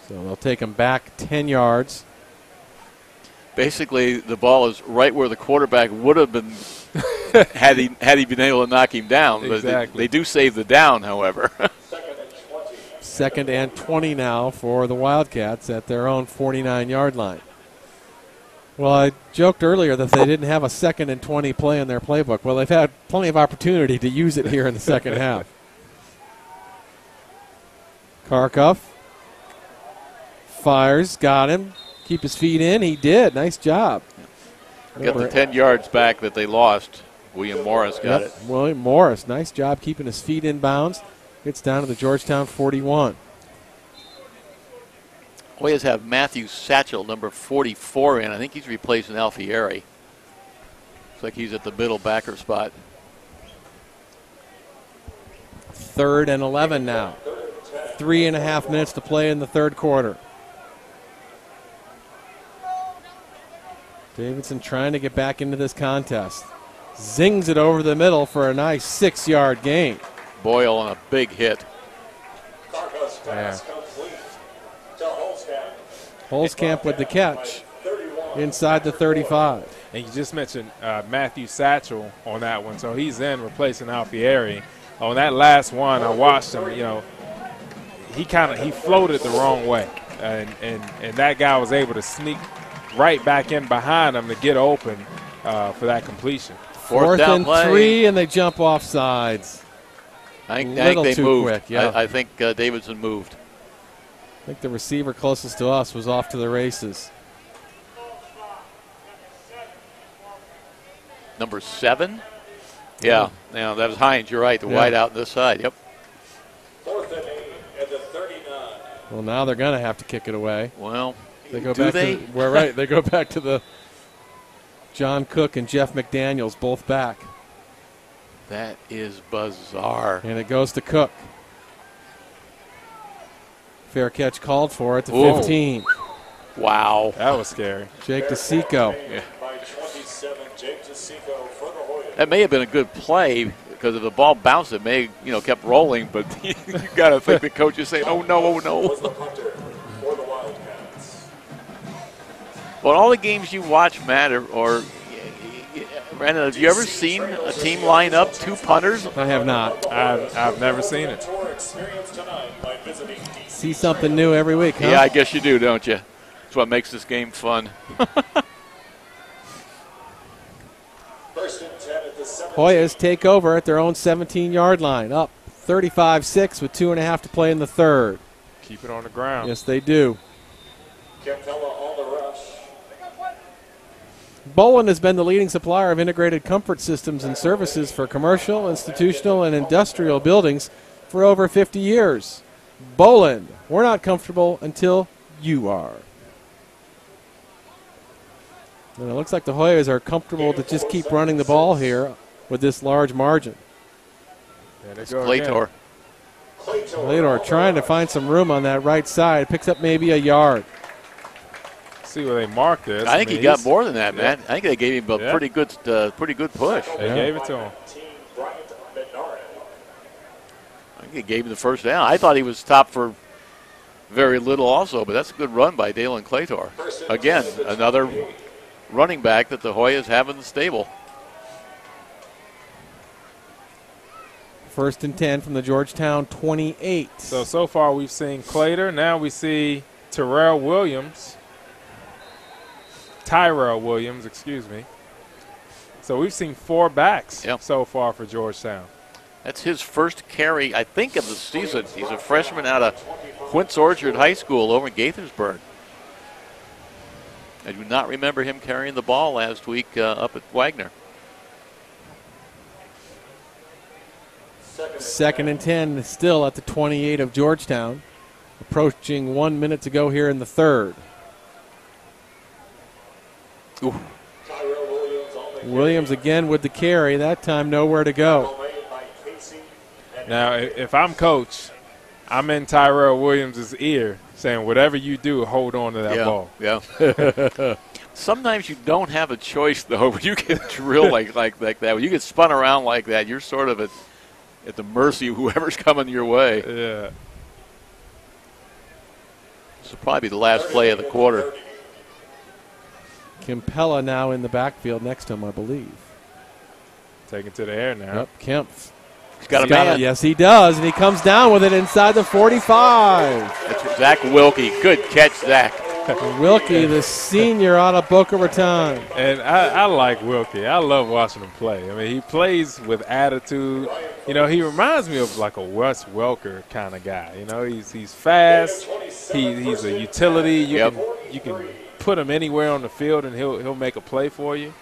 Speaker 1: So they'll take him back 10 yards.
Speaker 2: Basically, the ball is right where the quarterback would have been had he been able to knock him down.
Speaker 3: Exactly.
Speaker 2: But they do save the down, however.
Speaker 1: 2nd and 20 now for the Wildcats at their own 49-yard line. Well, I joked earlier that they didn't have a 2nd and 20 play in their playbook. Well, they've had plenty of opportunity to use it here in the second half. Karkoff fires, got him. Keep his feet in. He did. Nice job.
Speaker 2: Got the 10 yards back that they lost. William Morris got it.
Speaker 1: William Morris, nice job keeping his feet in bounds. Gets down to the Georgetown 41.
Speaker 2: Hoyas have Matthew Satchel, number 44, in. I think he's replacing Alfieri. Looks like he's at the middle backer spot.
Speaker 1: 3rd and 11 now. 3.5 minutes to play in the third quarter. Davidson trying to get back into this contest. Zings it over the middle for a nice 6-yard gain.
Speaker 2: Boyle on a big hit.
Speaker 1: Yeah. Holzkamp with the catch inside the 35.
Speaker 3: And you just mentioned Matthew Satchel on that one, so he's in replacing Alfieri. On that last one, I watched him, he floated the wrong way, and that guy was able to sneak right back in behind him to get open for that completion.
Speaker 1: Fourth
Speaker 2: down
Speaker 1: and
Speaker 2: play.
Speaker 1: 3, and they jump off sides.
Speaker 2: I think they
Speaker 1: too
Speaker 2: moved.
Speaker 1: quick, yeah.
Speaker 2: I think Davidson moved.
Speaker 1: I think the receiver closest to us was off to the races.
Speaker 2: Number 7? Yeah, that was Hines. You're right. The wide out on this side. Yep.
Speaker 6: 4th and 8 at the 39.
Speaker 1: Well, now they're going to have to kick it away.
Speaker 2: Well,
Speaker 1: They go
Speaker 2: do
Speaker 1: back
Speaker 2: they?
Speaker 1: We're right. They go back to the John Cook and Jeff McDaniels, both back.
Speaker 2: That is bizarre.
Speaker 1: And it goes to Cook. Fair catch called for at the
Speaker 2: Whoa.
Speaker 1: 15.
Speaker 2: Wow.
Speaker 3: That was scary.
Speaker 1: Jake DeSico.
Speaker 2: Yeah.
Speaker 6: By 27, Jake DeSico for the Hoyas.
Speaker 2: That may have been a good play because if the ball bounced, it may kept rolling. But you got to think the coach is saying, "Oh no, oh
Speaker 6: Was
Speaker 2: no."
Speaker 6: the punter for the Wildcats.
Speaker 2: Well, all the games you watch matter. Or Brandon, have you ever seen a team line up 2 punters?
Speaker 1: I have not.
Speaker 3: I've never seen it.
Speaker 6: Tour experience tonight by visiting
Speaker 1: See something new every week, huh?
Speaker 2: Yeah, I guess you do, don't you? That's what makes this game fun.
Speaker 6: 1st and 10 at the 17.
Speaker 1: Hoyas take over at their own 17-yard line, up 35-6 with 2.5 to play in the third.
Speaker 3: Keep it on the ground.
Speaker 1: Yes, they do.
Speaker 6: Campella on the rush.
Speaker 1: Bolin has been the leading supplier of integrated comfort systems and services for commercial, institutional, and industrial buildings for over 50 years. Bolin, we're not comfortable until you are. And it looks like the Hoyas are comfortable to just keep running the ball here with this large margin.
Speaker 3: There they go
Speaker 2: Claytor.
Speaker 3: again.
Speaker 1: Claytor trying to find some room on that right side. Picks up maybe a yard.
Speaker 3: See where they marked this.
Speaker 2: I think he got more than that,
Speaker 3: Yeah.
Speaker 2: man. I think they gave him a pretty good push.
Speaker 3: They gave it to him.
Speaker 2: I think they gave him the first down. I thought he was stopped for very little also, but that's a good run by Dalen Claytor. Again, another running back that the Hoyas have in the stable.
Speaker 1: 1st and 10 from the Georgetown 28.
Speaker 3: So far we've seen Claytor. Now we see Tyrell Williams, excuse me. So we've seen 4 backs so far for Georgetown.
Speaker 2: That's his first carry, I think, of the season. He's a freshman out of Quince Orchard High School over in Gaithersburg. I do not remember him carrying the ball last week up at Wagner.
Speaker 1: 2nd and 10 still at the 28 of Georgetown. Approaching 1 minute to go here in the third.
Speaker 2: Ooh.
Speaker 1: Williams again with the carry. That time nowhere to go.
Speaker 3: Now, if I'm coach, I'm in Tyrell Williams' ear saying, whatever you do, hold on to that ball.
Speaker 2: Yeah. Sometimes you don't have a choice, though, when you get drilled like that. When you get spun around like that, you're sort of at the mercy of whoever's coming your way.
Speaker 3: Yeah.
Speaker 2: This will probably be the last play of the quarter.
Speaker 1: Campella now in the backfield next to him, I believe.
Speaker 3: Taken to the air now.
Speaker 1: Yep, Kemp.
Speaker 2: He's got a man.
Speaker 1: Yes, he does, and he comes down with it inside the 45.
Speaker 2: That's Zach Wilkie. Good catch, Zach.
Speaker 1: Wilkie, the senior out of Boca Raton.
Speaker 3: And I like Wilkie. I love watching him play. I mean, he plays with attitude. You know, he reminds me of like a Wes Welker kind of guy. You know, he's fast. He's a utility. You can put him anywhere on the field, and he'll make a play for you.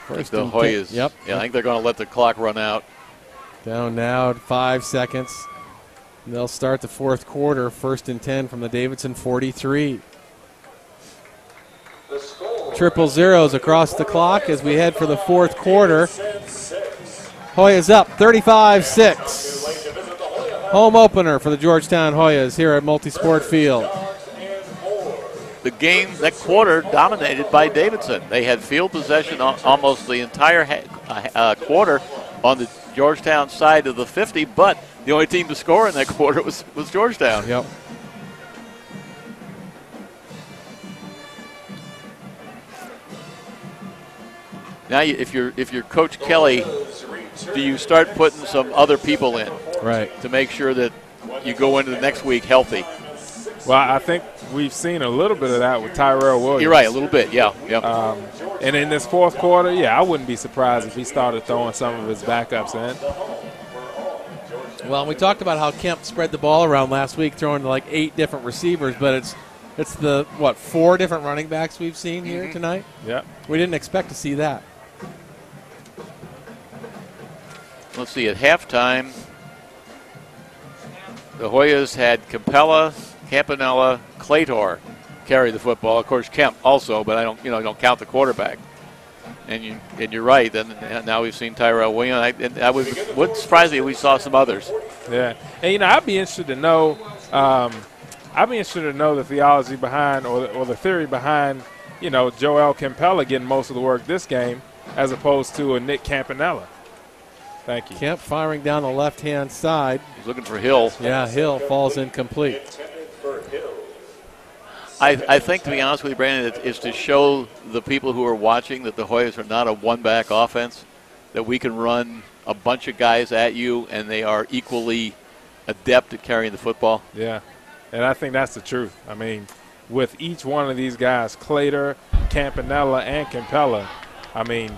Speaker 2: I think the Hoyas.
Speaker 1: Yep.
Speaker 2: Yeah, I think they're going to let the clock run out.
Speaker 1: Down now at 5 seconds. And they'll start the fourth quarter. 1st and 10 from the Davidson 43. Triple zeros across the clock as we head for the fourth quarter. Hoyas up 35-6. Home opener for the Georgetown Hoyas here at Multisport Field.
Speaker 2: The game, that quarter, dominated by Davidson. They had field possession almost the entire quarter on the Georgetown side of the 50, but the only team to score in that quarter was Georgetown.
Speaker 1: Yep.
Speaker 2: Now, if you're Coach Kelly, do you start putting some other people in,
Speaker 1: right,
Speaker 2: to make sure that you go into the next week healthy.
Speaker 3: Well, I think we've seen a little bit of that with Tyrell Williams.
Speaker 2: You're right, a little bit, yeah. Yep.
Speaker 3: And in this fourth quarter, I wouldn't be surprised if he started throwing some of his backups in.
Speaker 1: Well, we talked about how Kemp spread the ball around last week, throwing to like 8 different receivers, but it's the, 4 different running backs we've seen here tonight?
Speaker 3: Yeah.
Speaker 1: We didn't expect to see that.
Speaker 2: Let's see, at halftime, the Hoyas had Capella, Campanella, Claytor carry the football. Of course, Kemp also, but I don't count the quarterback. And you're right. Then now we've seen Tyrell Williams. I wouldn't surprise me if we saw some others.
Speaker 3: Yeah, and I'd be interested to know. The theology behind or the theory behind Joel Campella getting most of the work this game as opposed to a Nick Campanella. Thank you.
Speaker 1: Kemp firing down the left-hand side.
Speaker 2: He's looking for Hill.
Speaker 1: Yeah, Hill falls incomplete.
Speaker 2: I think, to be honest with you, Brandon, is to show the people who are watching that the Hoyas are not a one-back offense, that we can run a bunch of guys at you, and they are equally adept at carrying the football.
Speaker 3: Yeah, and I think that's the truth. I mean, with each one of these guys, Claytor, Campanella, and Campella, I mean,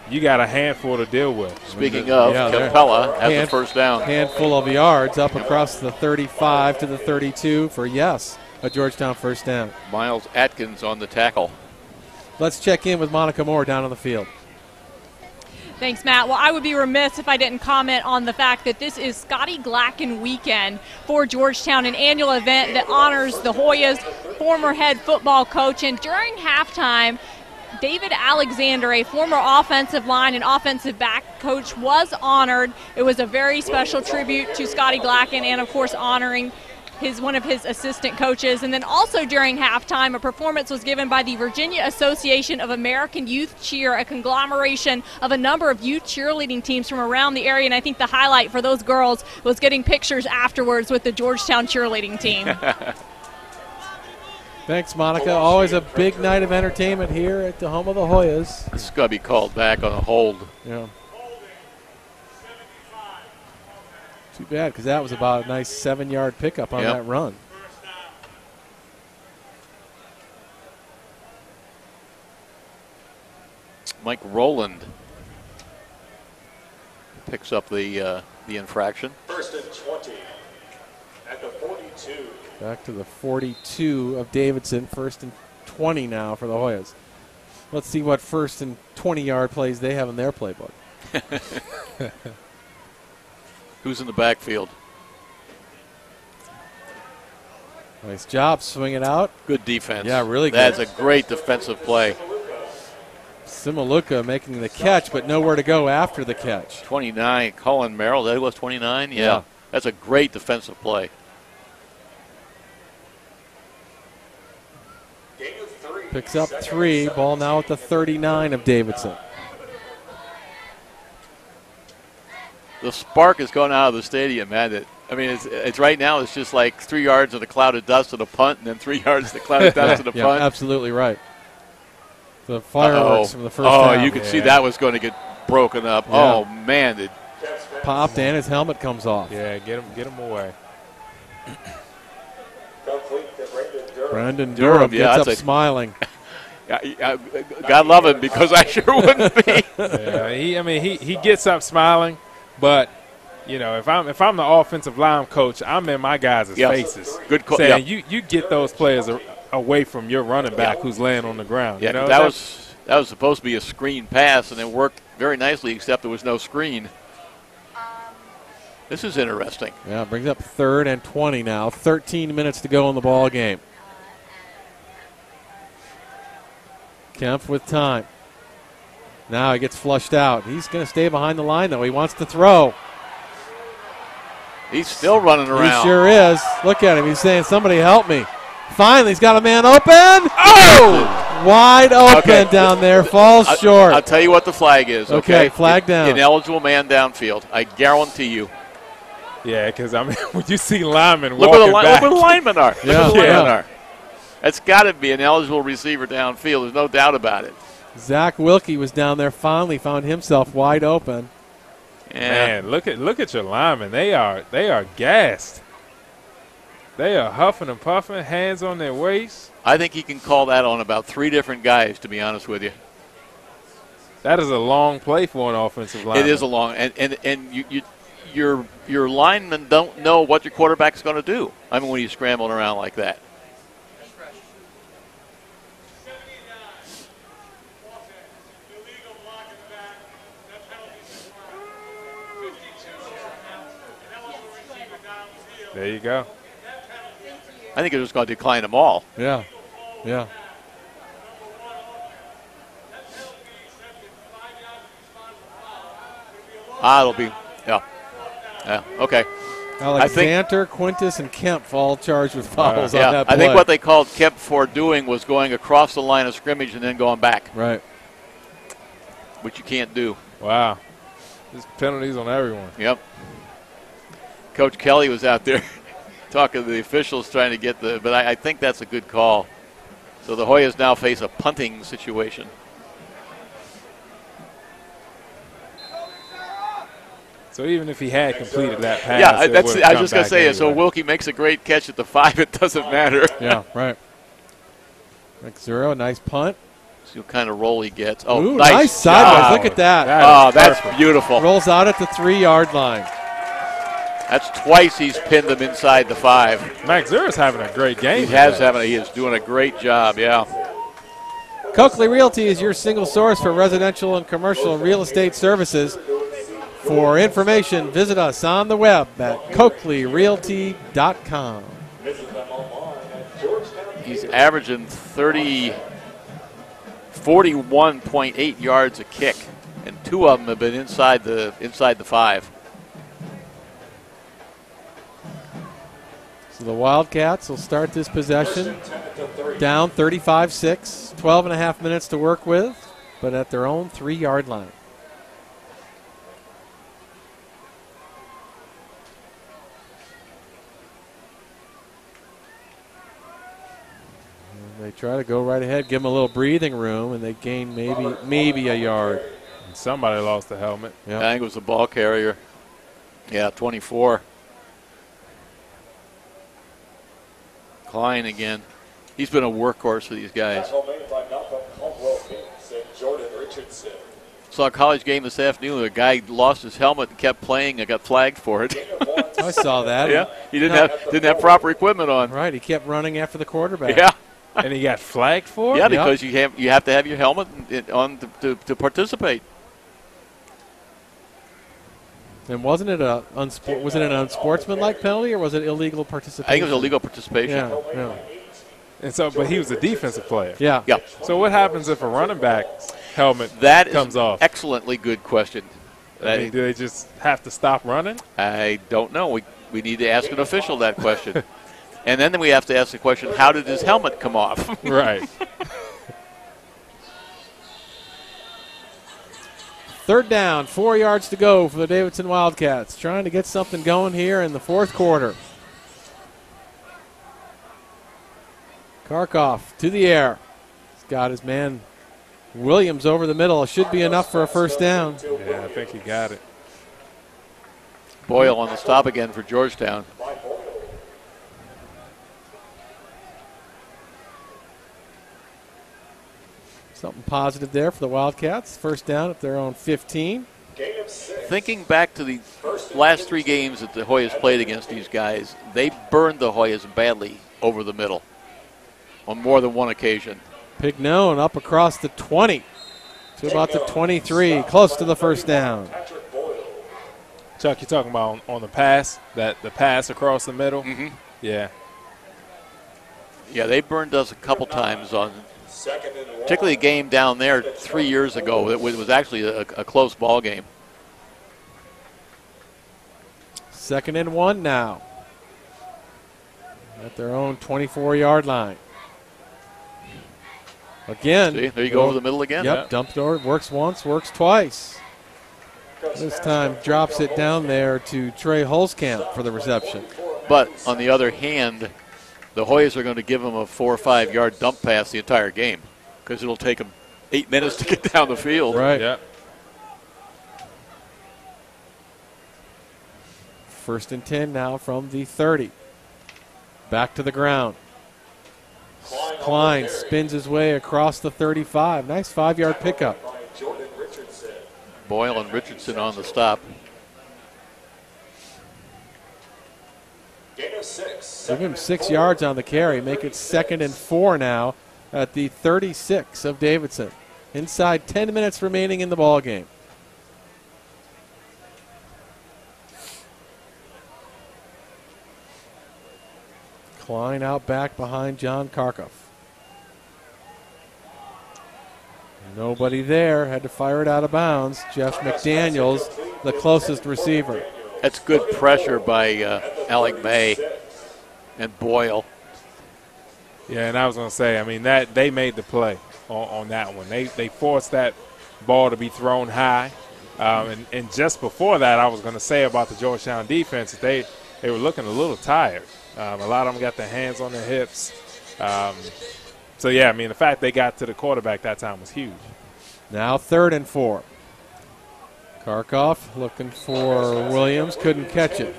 Speaker 3: you got a handful to deal with.
Speaker 2: Speaking of, Campella has the first down.
Speaker 1: Handful of yards up across the 35 to the 32 for, a Georgetown first down.
Speaker 2: Miles Atkins on the tackle.
Speaker 1: Let's check in with Monica Moore down on the field.
Speaker 4: Thanks, Matt. Well, I would be remiss if I didn't comment on the fact that this is Scotty Glacken weekend for Georgetown, an annual event that honors the Hoyas' former head football coach. And during halftime, David Alexander, a former offensive line and offensive back coach, was honored. It was a very special tribute to Scotty Glacken and, of course, honoring one of his assistant coaches. And then also during halftime, a performance was given by the Virginia Association of American Youth Cheer, a conglomeration of a number of youth cheerleading teams from around the area. And I think the highlight for those girls was getting pictures afterwards with the Georgetown cheerleading team.
Speaker 1: Thanks, Monica. Always a big night of entertainment here at the home of the Hoyas.
Speaker 2: This is going to be called back on a hold.
Speaker 1: Yeah. Too bad, because that was about a nice 7-yard pickup on that run.
Speaker 2: Mike Rowland picks up the infraction.
Speaker 6: First and 20 at the 42.
Speaker 1: Back to the 42 of Davidson. First and 20 now for the Hoyas. Let's see what first and 20-yard plays they have in their playbook.
Speaker 2: Who's in the backfield?
Speaker 1: Nice job, swing it out.
Speaker 2: Good defense.
Speaker 1: Yeah, really good.
Speaker 2: That's a great defensive play.
Speaker 1: Simaluka making the catch, but nowhere to go after the catch.
Speaker 2: 29, Colin Merrill, that was 29? Yeah. That's a great defensive play.
Speaker 1: Picks up 3, ball now at the 39 of Davidson.
Speaker 2: The spark is going out of the stadium, man. It's right now. It's just like 3 yards of the cloud of dust and a punt, and then 3 yards of the cloud of dust and a punt.
Speaker 1: Absolutely right. The fireworks from the first half.
Speaker 2: You could see that was going to get broken up.
Speaker 1: Yeah.
Speaker 2: Oh man, it
Speaker 1: popped and his helmet comes off.
Speaker 3: Yeah, get him away.
Speaker 1: Brandon Durham gets up smiling.
Speaker 2: God love him, because I sure wouldn't be.
Speaker 3: He gets up smiling. But, if I'm the offensive line coach, I'm in my guys' faces.
Speaker 2: Good call.
Speaker 3: Saying you get those players away from your running back who's laying on the ground.
Speaker 2: Yeah, that was supposed to be a screen pass, and it worked very nicely, except there was no screen. This is interesting.
Speaker 1: Yeah, brings up 3rd and 20 now. 13 minutes to go in the ball game. Kemp with time. Now he gets flushed out. He's going to stay behind the line, though. He wants to throw.
Speaker 2: He's still running around.
Speaker 1: He sure is. Look at him. He's saying, somebody help me. Finally, he's got a man open.
Speaker 2: Oh!
Speaker 1: Wide open down there. Falls short.
Speaker 2: I'll tell you what the flag is, okay?
Speaker 1: Flag down.
Speaker 2: Ineligible man downfield. I guarantee you.
Speaker 3: Yeah, because, when you see linemen
Speaker 2: look
Speaker 3: walking
Speaker 2: Look
Speaker 3: back.
Speaker 2: where the linemen are. Look where the linemen are. That's got to be an eligible receiver downfield. There's no doubt about it.
Speaker 1: Zach Wilkie was down there, finally found himself wide open.
Speaker 3: Yeah. Man, look at your linemen. They are gassed. They are huffing and puffing, hands on their waist.
Speaker 2: I think he can call that on about 3 different guys, to be honest with you.
Speaker 3: That is a long play for an offensive lineman.
Speaker 2: It is a long, and your linemen don't know what your quarterback's going to do. I mean, when he's scrambling around like that.
Speaker 3: There you go.
Speaker 2: I think they're just going to decline them all.
Speaker 1: Yeah. Yeah.
Speaker 2: It'll be, yeah, okay.
Speaker 1: Alexander, Quintus, and Kemp all charged with fouls on that play.
Speaker 2: I think what they called Kemp for doing was going across the line of scrimmage and then going back.
Speaker 1: Right.
Speaker 2: Which you can't do.
Speaker 3: Wow. There's penalties on everyone.
Speaker 2: Yep. Coach Kelly was out there talking to the officials trying to get but I think that's a good call. So the Hoyas now face a punting situation.
Speaker 3: So even if he had completed that pass,
Speaker 2: I was just going to say,
Speaker 3: anyway.
Speaker 2: So Wilkie makes a great catch at the 5, it doesn't matter.
Speaker 1: Yeah, right. Zero, nice punt.
Speaker 2: See what kind of roll he gets.
Speaker 1: Ooh, nice sideways. Look at that.
Speaker 2: That's beautiful.
Speaker 1: Rolls out at the 3-yard line.
Speaker 2: That's twice he's pinned them inside the 5.
Speaker 3: Max Zura's having a great game.
Speaker 2: He is doing a great job, yeah.
Speaker 1: Coakley Realty is your single source for residential and commercial real estate services. For information, visit us on the web at coakleyrealty.com.
Speaker 2: He's averaging 41.8 yards a kick, and 2 of them have been inside the 5.
Speaker 1: So the Wildcats will start this possession down 35-6, 12 and a half minutes to work with, but at their own 3-yard line. They try to go right ahead, give them a little breathing room, and they gain maybe a yard.
Speaker 3: And somebody lost the helmet.
Speaker 2: Yep. I think it was the ball carrier. Yeah, 24. Klein again. He's been a workhorse for these guys. Saw a college game this afternoon. A guy lost his helmet and kept playing and got flagged for it.
Speaker 1: I saw that.
Speaker 2: Yeah, he didn't have proper equipment on.
Speaker 1: Right, he kept running after the quarterback.
Speaker 2: Yeah.
Speaker 3: And he got flagged for it?
Speaker 2: Yeah, because you have to have your helmet on to participate.
Speaker 1: And wasn't it an unsportsmanlike penalty, or was it illegal participation?
Speaker 2: I think it was illegal participation.
Speaker 1: Yeah.
Speaker 3: And so, but he was a defensive player.
Speaker 1: Yeah.
Speaker 2: Yeah.
Speaker 3: So what happens if a running back's helmet comes off?
Speaker 2: Excellently good question.
Speaker 3: I mean, do they just have to stop running?
Speaker 2: I don't know. We need to ask an official that question. And then we have to ask the question, how did his helmet come off?
Speaker 3: Right.
Speaker 1: Third down, 4 yards to go for the Davidson Wildcats. Trying to get something going here in the fourth quarter. Karkoff to the air. He's got his man Williams over the middle. It should be enough for a first down.
Speaker 3: Yeah, I think he got it.
Speaker 2: Boyle on the stop again for Georgetown.
Speaker 1: Something positive there for the Wildcats. First down at their own 15.
Speaker 2: Thinking back to the last 3 games that the Hoyas played against these guys, they burned the Hoyas badly over the middle on more than one occasion.
Speaker 1: Pignone up across the 20 to about the 23, close to the first down.
Speaker 3: Chuck, you're talking about on the pass, the pass across the middle?
Speaker 2: Mm-hmm.
Speaker 3: Yeah.
Speaker 2: Yeah, they burned us a couple times on particularly a game down there 3 years ago. It was actually a close ball game.
Speaker 1: 2nd and 1 now at their own 24-yard line. Again.
Speaker 2: See, there you go over the middle again.
Speaker 1: Yep, dumped over. Works once, works twice. This time drops it down there to Trey Holzkamp for the reception.
Speaker 2: But on the other hand, the Hoyas are going to give him a 4 or 5 yard dump pass the entire game because it'll take them 8 minutes to get down the field.
Speaker 1: Right.
Speaker 3: Yeah.
Speaker 1: 1st and 10 now from the 30. Back to the ground. Klein spins his way across the 35. Nice 5-yard pickup.
Speaker 2: Boyle and Richardson on the stop.
Speaker 1: Give him 6 yards on the carry. Make it 2nd and 4 now at the 36 of Davidson. Inside 10 minutes remaining in the ball game. Klein out back behind John Karkoff. Nobody there. Had to fire it out of bounds. Jeff McDaniels, the closest receiver.
Speaker 2: That's good pressure by Alec May and Boyle.
Speaker 3: Yeah, and I was going to say, I mean, that they made the play on that one. They forced that ball to be thrown high. And just before that, I was going to say about the Georgetown defense that they were looking a little tired. A lot of them got their hands on their hips. So, yeah, I mean, the fact they got to the quarterback that time was huge.
Speaker 1: Now 3rd and 4. Karkoff looking for Williams. Couldn't catch it.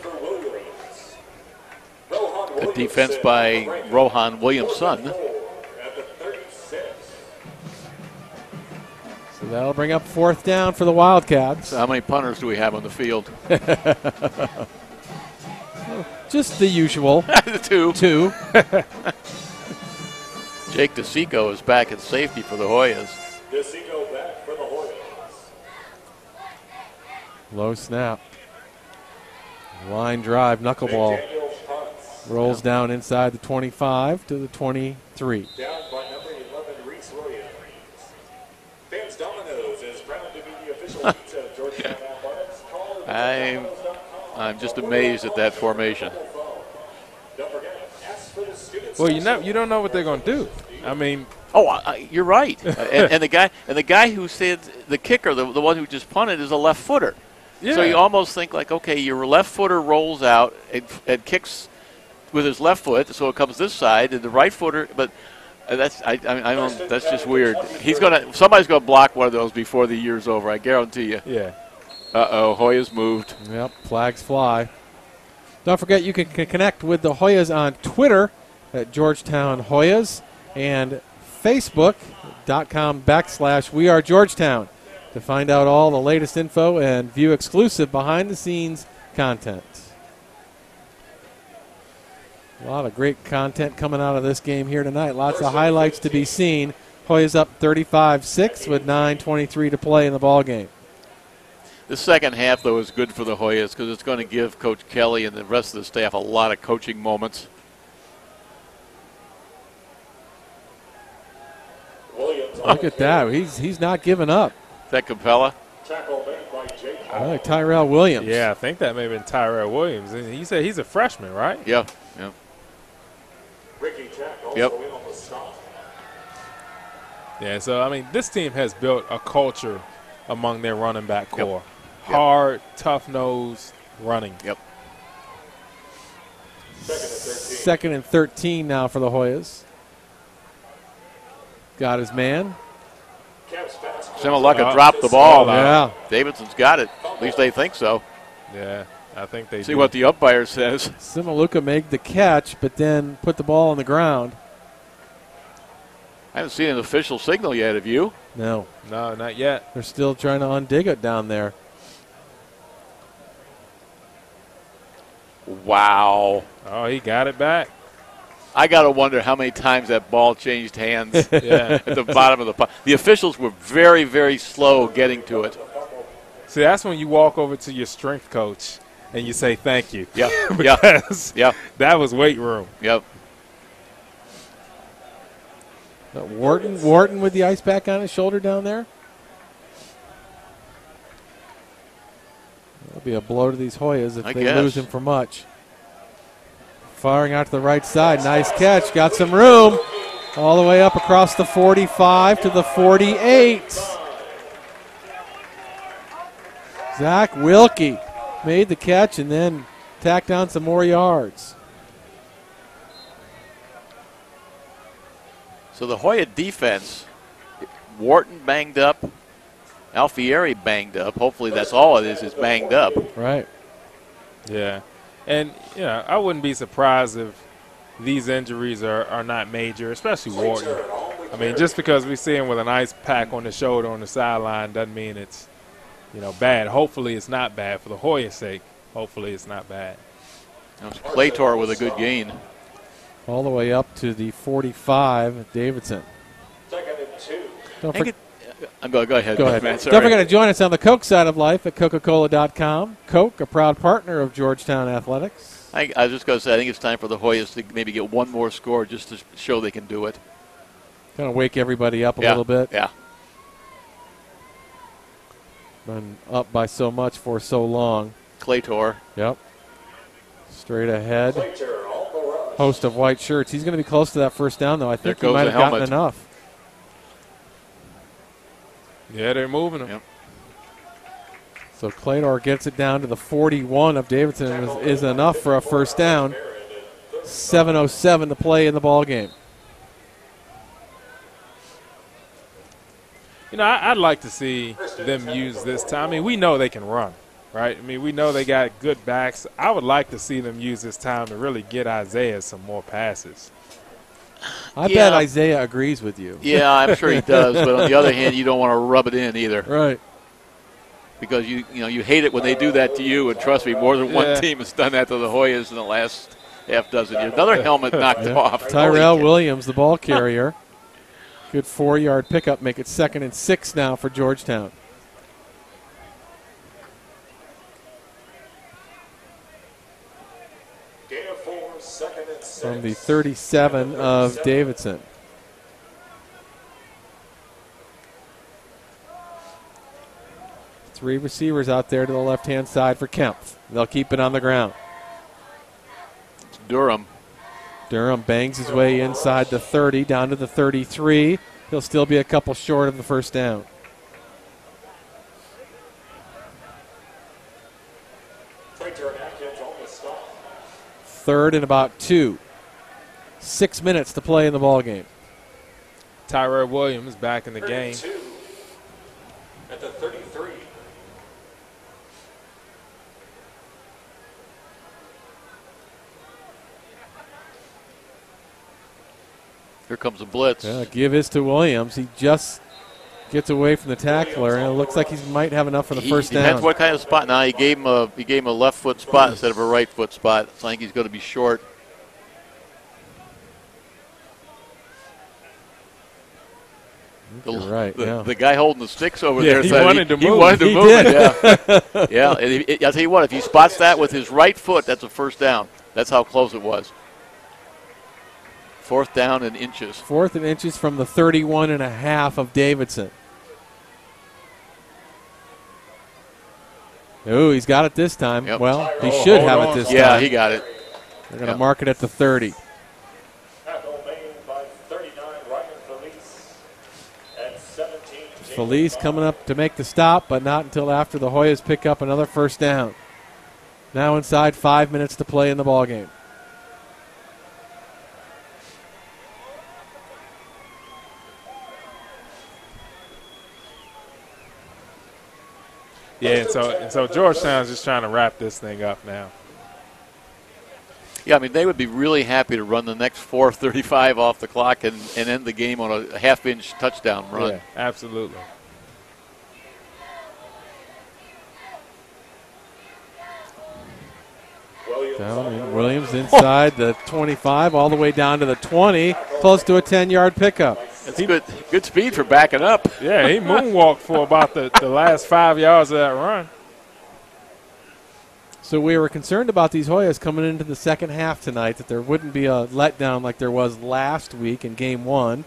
Speaker 2: Good defense by Rohan Williamson.
Speaker 1: So that'll bring up 4th down for the Wildcats.
Speaker 2: So how many punters do we have on the field?
Speaker 1: Just the usual.
Speaker 2: Two.
Speaker 1: Jake
Speaker 2: DeSico is back at safety for the Hoyas.
Speaker 6: DeSico back for the Hoyas.
Speaker 1: Low snap. Line drive, knuckleball. Rolls down inside the 25 to the 23.
Speaker 6: Down by number 11, Reese Williams. Fans Domino's is proud to be the official pizza of Georgetown Athletics.
Speaker 2: I'm just amazed at that formation.
Speaker 6: Don't forget, ask for the students.
Speaker 3: Well, you don't know what they're going to do. I mean,
Speaker 2: you're right. and the guy who said the kicker, the one who just punted, is a left footer.
Speaker 3: yeah.
Speaker 2: So you almost think like, okay, your left footer rolls out and kicks with his left foot, so it comes this side, and the right footer. But that's just weird. Somebody's gonna block one of those before the year's over. I guarantee you.
Speaker 3: Yeah.
Speaker 2: Hoyas moved.
Speaker 1: Yep, flags fly. Don't forget you can connect with the Hoyas on Twitter at Georgetown Hoyas and Facebook.com/WeAreGeorgetown to find out all the latest info and view exclusive behind-the-scenes content. A lot of great content coming out of this game here tonight. Lots of highlights to be seen. Hoyas up 35-6 with 9:23 to play in the ball game.
Speaker 2: The second half, though, is good for the Hoyas because it's going to give Coach Kelly and the rest of the staff a lot of coaching moments.
Speaker 1: Look at that. He's not giving up.
Speaker 2: Is that Capella?
Speaker 1: I like Tyrell Williams.
Speaker 3: Yeah, I think that may have been Tyrell Williams. And he said he's a freshman, right?
Speaker 2: Yeah. Yep.
Speaker 3: Yeah, so, I mean, this team has built a culture among their running back core.
Speaker 2: Yep.
Speaker 3: Hard, tough-nosed running.
Speaker 2: Yep.
Speaker 1: 2nd and 13 now for the Hoyas. Got his man.
Speaker 2: Simaluka dropped the ball.
Speaker 1: Yeah.
Speaker 2: Davidson's got it. At least they think so.
Speaker 3: Yeah, I think they
Speaker 2: See
Speaker 3: do.
Speaker 2: what the umpire says.
Speaker 1: Simaluka made the catch, but then put the ball on the ground.
Speaker 2: I haven't seen an official signal yet, have you?
Speaker 1: No,
Speaker 3: not yet.
Speaker 1: they're still trying to undig it down there.
Speaker 2: Wow.
Speaker 3: Oh, he got it back.
Speaker 2: I got to wonder how many times that ball changed hands
Speaker 3: Yeah.
Speaker 2: at the bottom of the pot. The officials were very, very slow getting to it.
Speaker 3: See, that's when you walk over to your strength coach and you say thank you.
Speaker 2: Yeah,
Speaker 3: because
Speaker 2: yeah.
Speaker 3: that was weight room.
Speaker 2: Yep.
Speaker 1: Wharton with the ice pack on his shoulder down there. That'll be a blow to these Hoyas if
Speaker 2: I
Speaker 1: they
Speaker 2: guess.
Speaker 1: lose him for much. Firing out to the right side. Nice catch. Got some room. All the way up across the 45 to the 48. Zach Wilkie made the catch and then tacked on some more yards.
Speaker 2: So the Hoya defense, Wharton banged up, Alfieri banged up. Hopefully that's all it is banged up.
Speaker 1: Right.
Speaker 3: Yeah. And, I wouldn't be surprised if these injuries are not major, especially Wharton. I mean, just because we see him with an ice pack on the shoulder on the sideline doesn't mean it's, bad. Hopefully it's not bad for the Hoyas' sake. Hopefully it's not bad.
Speaker 2: That was Claytor with a good gain.
Speaker 1: All the way up to the 45, Davidson.
Speaker 6: Second and 2.
Speaker 2: Go ahead.
Speaker 1: Go ahead.
Speaker 2: Man,
Speaker 1: Don't forget to join us on the Coke side of life at Coca-Cola.com. Coke, a proud partner of Georgetown Athletics.
Speaker 2: I was just going to say, I think it's time for the Hoyas to maybe get one more score just to show they can do it.
Speaker 1: Kind of wake everybody up a little bit.
Speaker 2: Yeah.
Speaker 1: Been up by so much for so long.
Speaker 2: Claytor.
Speaker 1: Yep. Straight ahead. Host of white shirts. He's going to be close to that first down, though. I think he might have gotten enough.
Speaker 3: Yeah, they're moving him.
Speaker 2: Yep.
Speaker 1: So Claytor gets it down to the 41 of Davidson is enough for a first down. 7:07 to play in the ball game.
Speaker 3: I'd like to see them use this time. I mean, we know they can run, right? I mean, we know they got good backs. I would like to see them use this time to really get Isaiah some more passes.
Speaker 1: I bet Isaiah agrees with you.
Speaker 2: Yeah, I'm sure he does. But on the other hand, you don't want to rub it in either.
Speaker 1: Right.
Speaker 2: Because you hate it when they do that to you. And trust me, more than one team has done that to the Hoyas in the last half dozen years. Another helmet knocked off.
Speaker 1: Tyrell Williams, the ball carrier. Good 4-yard pickup. Make it 2nd and 6 now for Georgetown. From the 37 of Davidson. Three receivers out there to the left-hand side for Kemp. They'll keep it on the ground.
Speaker 2: It's Durham.
Speaker 1: Durham bangs his way inside the 30, down to the 33. He'll still be a couple short of the first down. Third and about 2. 6 minutes to play in the ball game.
Speaker 3: Tyrell Williams back in the game.
Speaker 6: At the 33.
Speaker 2: Here comes a blitz.
Speaker 1: Yeah, give his to Williams. He just gets away from the tackler, and it looks like he might have enough for the first down.
Speaker 2: Depends what kind of spot. Now he gave him a left foot spot instead of a right foot spot. So I think he's going to be short. The guy holding the sticks over there
Speaker 3: he
Speaker 2: said
Speaker 3: wanted to move.
Speaker 2: He wanted to
Speaker 1: He
Speaker 2: move
Speaker 1: did.
Speaker 2: it. Yeah. And I'll tell you what, if he spots that with his right foot, that's a first down. That's how close it was. 4th down and inches.
Speaker 1: 4th and inches from the 31.5 of Davidson. Oh, he's got it this time.
Speaker 2: Yep.
Speaker 1: Well, he should have it this time.
Speaker 2: Yeah, he got it.
Speaker 1: They're going to mark it at the 30. Felice coming up to make the stop, but not until after the Hoyas pick up another first down. Now inside 5 minutes to play in the ball game.
Speaker 3: Yeah, and so Georgetown's just trying to wrap this thing up now.
Speaker 2: Yeah, I mean, they would be really happy to run the next 4:35 off the clock and end the game on a half-inch touchdown run.
Speaker 3: Yeah, absolutely.
Speaker 1: Williams inside the 25, all the way down to the 20, close to a 10-yard pickup.
Speaker 2: It's good speed for backing up.
Speaker 3: Yeah, he moonwalked for about the last 5 yards of that run.
Speaker 1: So we were concerned about these Hoyas coming into the second half tonight, that there wouldn't be a letdown like there was last week in Game 1.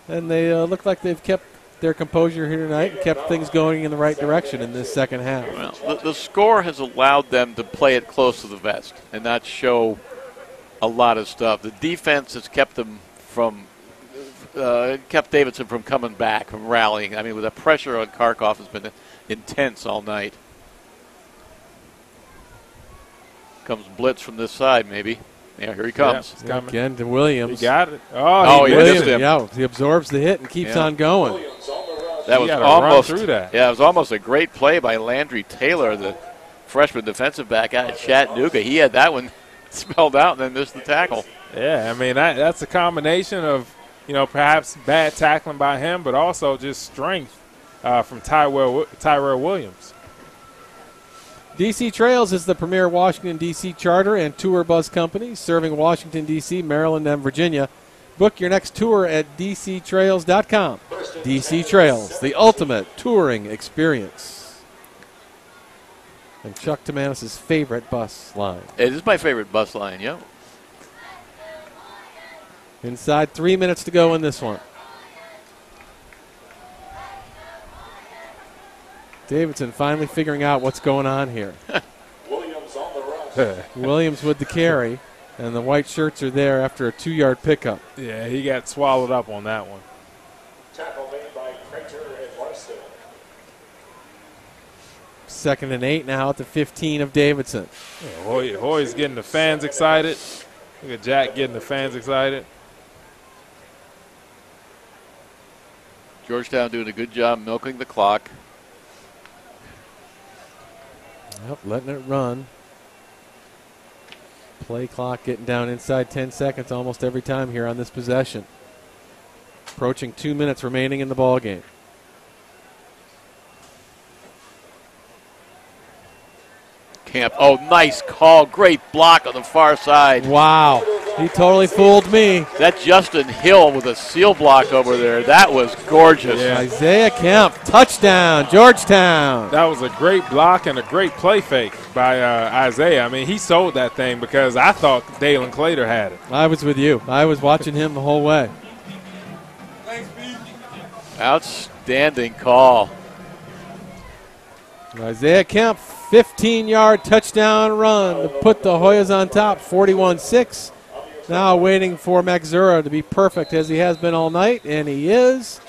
Speaker 1: And they look like they've kept their composure here tonight and kept things going in the right direction in this second half.
Speaker 2: Well, the score has allowed them to play it close to the vest and not show a lot of stuff. The defense has kept them kept Davidson from coming back, from rallying. I mean, with the pressure on Karkoff has been intense all night. Comes blitz from this side, maybe. Yeah, here he comes.
Speaker 1: Yeah, again to Williams.
Speaker 3: He got it.
Speaker 2: He missed him.
Speaker 1: Yeah, he absorbs the hit and keeps on going.
Speaker 2: That was almost through that. Yeah, it was almost a great play by Landry Taylor, the freshman defensive back out of Chattanooga. He had that one spelled out and then missed the tackle.
Speaker 3: Yeah, I mean, that's a combination of, perhaps bad tackling by him, but also just strength from Tyrell Williams.
Speaker 1: DC Trails is the premier Washington, D.C. charter and tour bus company serving Washington, D.C., Maryland, and Virginia. Book your next tour at dctrails.com. DC Trails, the ultimate touring experience. And Chuck Timanis' favorite bus line.
Speaker 2: It is my favorite bus line, yeah.
Speaker 1: Inside 3 minutes to go in this one. Davidson finally figuring out what's going on here.
Speaker 6: Williams on the run.
Speaker 1: Williams with the carry, and the white shirts are there after a 2-yard pickup.
Speaker 3: Yeah, he got swallowed up on that one.
Speaker 6: Tackle made by Crater and Larson.
Speaker 1: 2nd and 8 now at the 15 of Davidson.
Speaker 3: Yeah, Hoy's getting the fans excited. Look at Jack getting the fans excited.
Speaker 2: Georgetown doing a good job milking the clock.
Speaker 1: Yep, letting it run. Play clock getting down inside 10 seconds almost every time here on this possession. Approaching 2 minutes remaining in the ball game.
Speaker 2: Camp. Oh, nice call. Great block on the far side.
Speaker 1: Wow. He totally fooled me.
Speaker 2: That Justin Hill with a seal block over there. That was gorgeous.
Speaker 1: Yeah. Isaiah Kemp, touchdown, Georgetown.
Speaker 3: That was a great block and a great play fake by Isaiah. I mean, he sold that thing because I thought Dalen Clater had it.
Speaker 1: I was with you. I was watching him the whole way.
Speaker 2: Outstanding call.
Speaker 1: Isaiah Kemp, 15-yard touchdown run to put the Hoyas on top, 41-6. Now waiting for Maxura to be perfect as he has been all night, and he is.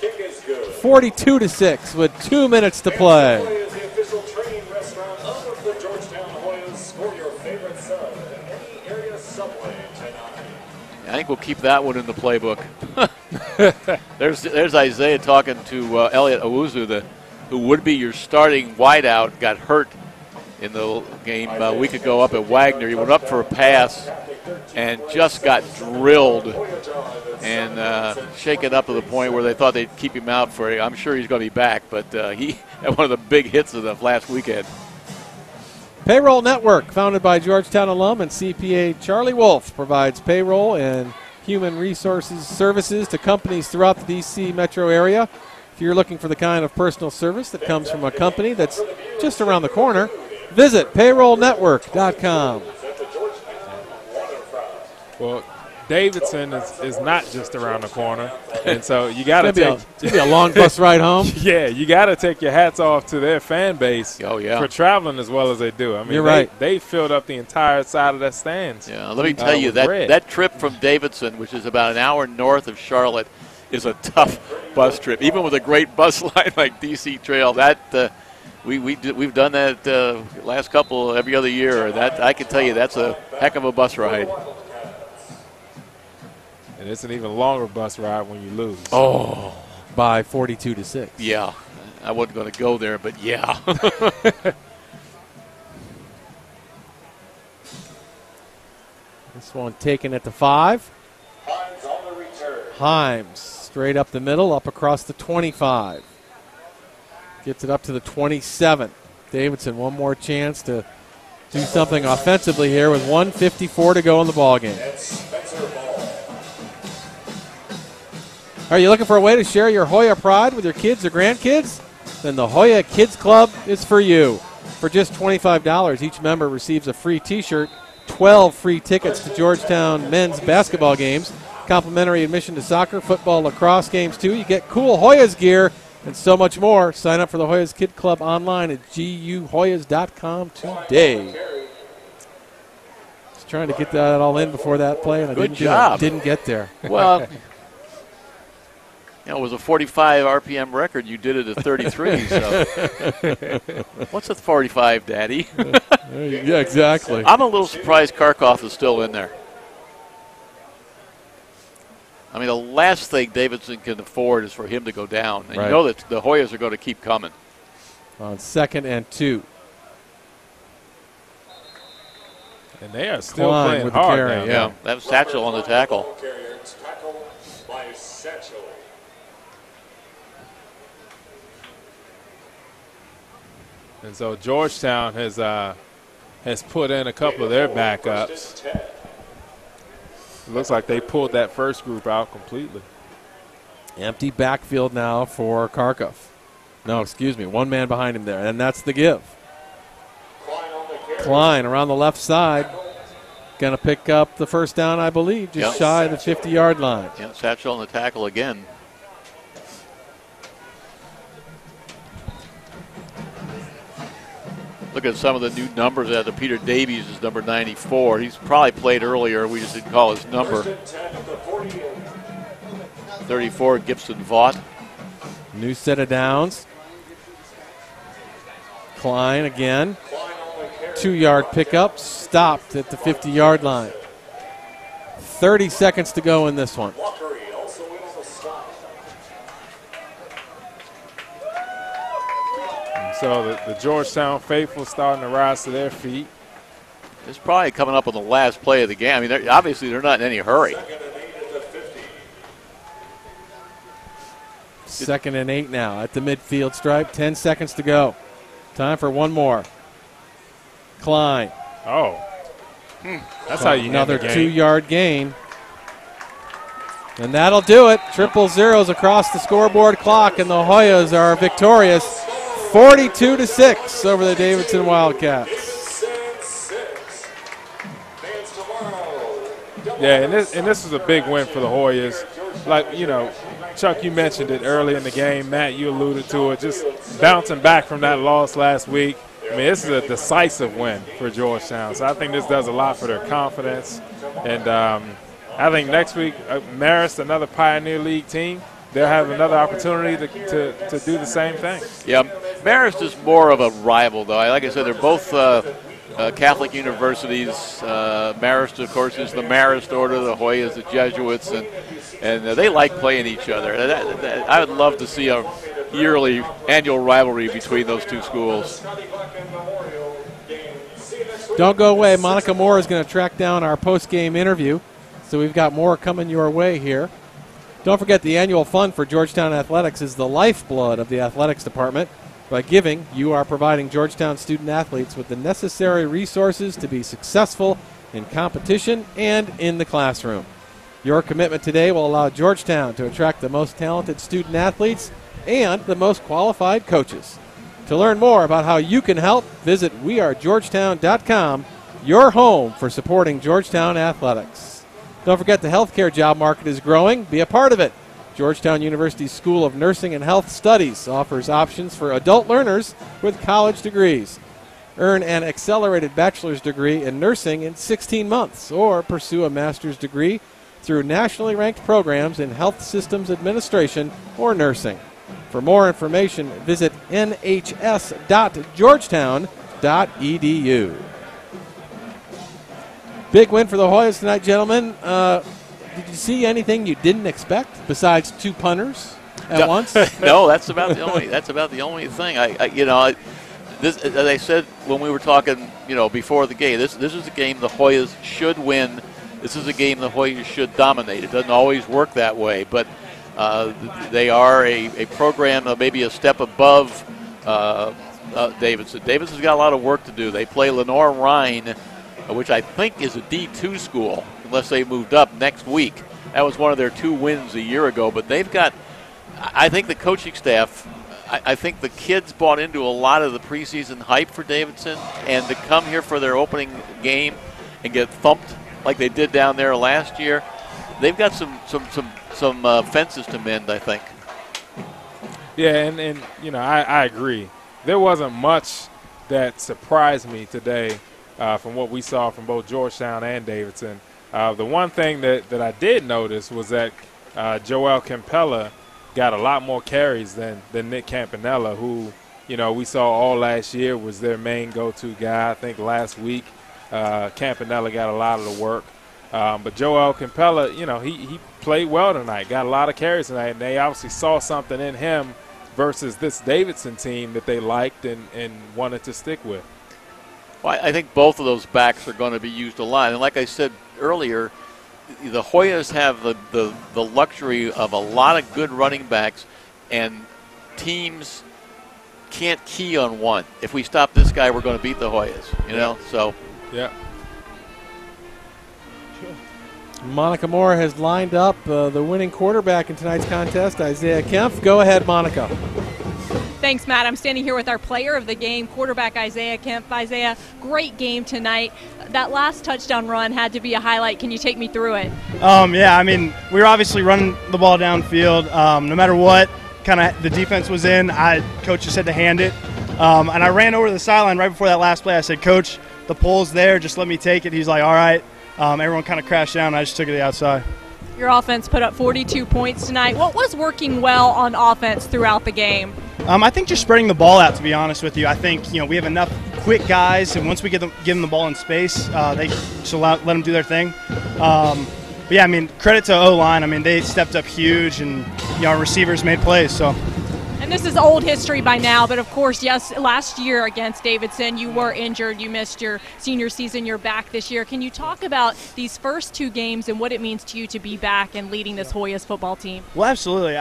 Speaker 1: 42-6 with 2 minutes to play.
Speaker 6: Is the official training restaurant of the Georgetown Hoyas. Score your favorite sub at any area subway tonight.
Speaker 2: I think we'll keep that one in the playbook. There's Isaiah talking to Elliot Owuzu, who would be your starting wideout, got hurt in the game a week ago up at Wagner. He went up for a pass and just got drilled and shaken up to the point where they thought they'd keep him out for I'm sure he's going to be back, but he had one of the big hits of the last weekend.
Speaker 1: Payroll Network, founded by Georgetown alum and CPA Charlie Wolf, provides payroll and human resources services to companies throughout the D.C. metro area. If you're looking for the kind of personal service that comes from a company that's just around the corner, visit payrollnetwork.com.
Speaker 3: Well, Davidson is not just around the corner, and so you got to
Speaker 1: take. It's gonna be a long bus ride home.
Speaker 3: Yeah, you got to take your hats off to their fan base.
Speaker 2: Oh yeah,
Speaker 3: for traveling as well as they do. I mean,
Speaker 1: you're right.
Speaker 3: They filled up the entire side of that stands.
Speaker 2: Yeah, let me tell you that trip from Davidson, which is about an hour north of Charlotte, is a tough bus trip. Even with a great bus line like DC Trail, that we've done that last couple every other year. That I can tell you that's a heck of a bus ride.
Speaker 3: And it's an even longer bus ride when you lose.
Speaker 1: Oh, by 42-6.
Speaker 2: Yeah, I wasn't going to go there, but yeah.
Speaker 1: This one taken at the 5.
Speaker 6: Hines on the return.
Speaker 1: Himes straight up the middle, up across the 25. Gets it up to the 27. Davidson, one more chance to do something offensively here with 1:54 to go in the ballgame. Are you looking for a way to share your Hoya pride with your kids or grandkids? Then the Hoya Kids Club is for you. For just $25, each member receives a free T-shirt, 12 free tickets to Georgetown men's basketball games, complimentary admission to soccer, football, lacrosse games too. You get cool Hoyas gear and so much more. Sign up for the Hoyas Kid Club online at guhoyas.com today. Just trying to get that all in before that play, and I didn't get there.
Speaker 2: Well, it was a 45 RPM record. You did it at 33. So. What's a 45, Daddy?
Speaker 1: Yeah, exactly.
Speaker 2: I'm a little surprised Karkoff is still in there. I mean, the last thing Davidson can afford is for him to go down. And you know that the Hoyas are going to keep coming.
Speaker 1: On 2nd and 2.
Speaker 3: And they are still
Speaker 1: Klein
Speaker 3: playing
Speaker 1: with the
Speaker 3: hard
Speaker 1: carry,
Speaker 3: down
Speaker 1: yeah.
Speaker 3: there.
Speaker 2: That was Satchel on the tackle.
Speaker 6: Tackle by Satchel.
Speaker 3: And so Georgetown has put in a couple of their backups. It looks like they pulled that first group out completely.
Speaker 1: Empty backfield now for Kharkov. No, excuse me, one man behind him there, and that's the give. Klein around the left side. Going to pick up the first down, I believe, just shy of the 50-yard line.
Speaker 2: Yeah, Satchel on the tackle again. Look at some of the new numbers out of Peter Davies is number 94. He's probably played earlier. We just didn't call his number. 34, Gibson Vaught.
Speaker 1: New set of downs. Klein again. 2-yard pickup, stopped at the 50-yard line. 30 seconds to go in this one.
Speaker 3: And so the Georgetown faithful starting to rise to their feet.
Speaker 2: It's probably coming up on the last play of the game. I mean, obviously they're not in any hurry.
Speaker 1: 2nd and 8 now at the midfield stripe. 10 seconds to go. Time for one more. Klein.
Speaker 3: Oh. That's how you
Speaker 1: another
Speaker 3: end the game.
Speaker 1: 2-yard gain. And that'll do it. Triple zeros across the scoreboard clock, and the Hoyas are victorious 42-6 over the Davidson Wildcats.
Speaker 3: Yeah, and this is a big win for the Hoyas. Like, you know, Chuck, you mentioned it early in the game. Matt, you alluded to it. Just bouncing back from that loss last week. I mean, this is a decisive win for Georgetown. So I think this does a lot for their confidence. And I think next week, Marist, another Pioneer League team, they'll have another opportunity to do the same thing.
Speaker 2: Yeah, Marist is more of a rival, though. Like I said, they're both Catholic universities. Marist, of course, is the Marist order. The Hoyas, the Jesuits, and they like playing each other. I would love to see a yearly annual rivalry between those two schools.
Speaker 1: Don't go away. Monica Moore is going to track down our post-game interview. So we've got more coming your way here. Don't forget the annual fund for Georgetown Athletics is the lifeblood of the athletics department. By giving, you are providing Georgetown student athletes with the necessary resources to be successful in competition and in the classroom. Your commitment today will allow Georgetown to attract the most talented student athletes and the most qualified coaches. To learn more about how you can help, visit wearegeorgetown.com, your home for supporting Georgetown athletics. Don't forget the healthcare job market is growing. Be a part of it. Georgetown University's School of Nursing and Health Studies offers options for adult learners with college degrees. Earn an accelerated bachelor's degree in nursing in 16 months or pursue a master's degree through nationally ranked programs in health systems administration or nursing. For more information, visit nhs.georgetown.edu. Big win for the Hoyas tonight, gentlemen. Did you see anything you didn't expect besides two punters at once?
Speaker 2: No, that's about the only. That's about the only thing. This, as I said when we were talking, before the game. This is a game the Hoyas should win. This is a game the Hoyas should dominate. It doesn't always work that way, but they are a program maybe a step above Davidson. Davidson's got a lot of work to do. They play Lenore Rhine, which I think is a D2 school, unless they moved up next week. That was one of their 2 wins a year ago. But they've got, I think the coaching staff, I think the kids bought into a lot of the preseason hype for Davidson, and to come here for their opening game and get thumped like they did down there last year, they've got some fences to mend, I think.
Speaker 3: Yeah, and I agree. There wasn't much that surprised me today from what we saw from both Georgetown and Davidson. The one thing that I did notice was that Joel Campella got a lot more carries than Nick Campanella, who, we saw all last year was their main go-to guy. I think last week Campanella got a lot of the work. But Joel Campella, he played well tonight, got a lot of carries tonight, and they obviously saw something in him versus this Davidson team that they liked and wanted to stick with.
Speaker 2: Well, I think both of those backs are going to be used a lot. And like I said earlier, the Hoyas have the luxury of a lot of good running backs, and teams can't key on one. If we stop this guy, we're going to beat the Hoyas, you know? So,
Speaker 3: yeah.
Speaker 1: Monica Moore has lined up the winning quarterback in tonight's contest, Isaiah Kempf. Go ahead, Monica.
Speaker 4: Thanks, Matt. I'm standing here with our player of the game, quarterback Isaiah Kempf. Isaiah, great game tonight. That last touchdown run had to be a highlight. Can you take me through it?
Speaker 11: Yeah, I mean, we were obviously running the ball downfield. No matter what kind of the defense was in, Coach just said to hand it. And I ran over to the sideline right before that last play. I said, Coach, the pole's there. Just let me take it. He's like, all right. Everyone kind of crashed down. I just took it to the outside.
Speaker 4: Your offense put up 42 points tonight. What was working well on offense throughout the game?
Speaker 11: I think just spreading the ball out, to be honest with you. I think, we have enough quick guys, and once we give them the ball in space, they just let them do their thing. But, yeah, I mean, credit to O-line. I mean, they stepped up huge, and, our receivers made plays. So.
Speaker 4: And this is old history by now, but, of course, yes, last year against Davidson, you were injured. You missed your senior season. You're back this year. Can you talk about these first two games and what it means to you to be back and leading this Hoyas football team?
Speaker 11: Well, absolutely.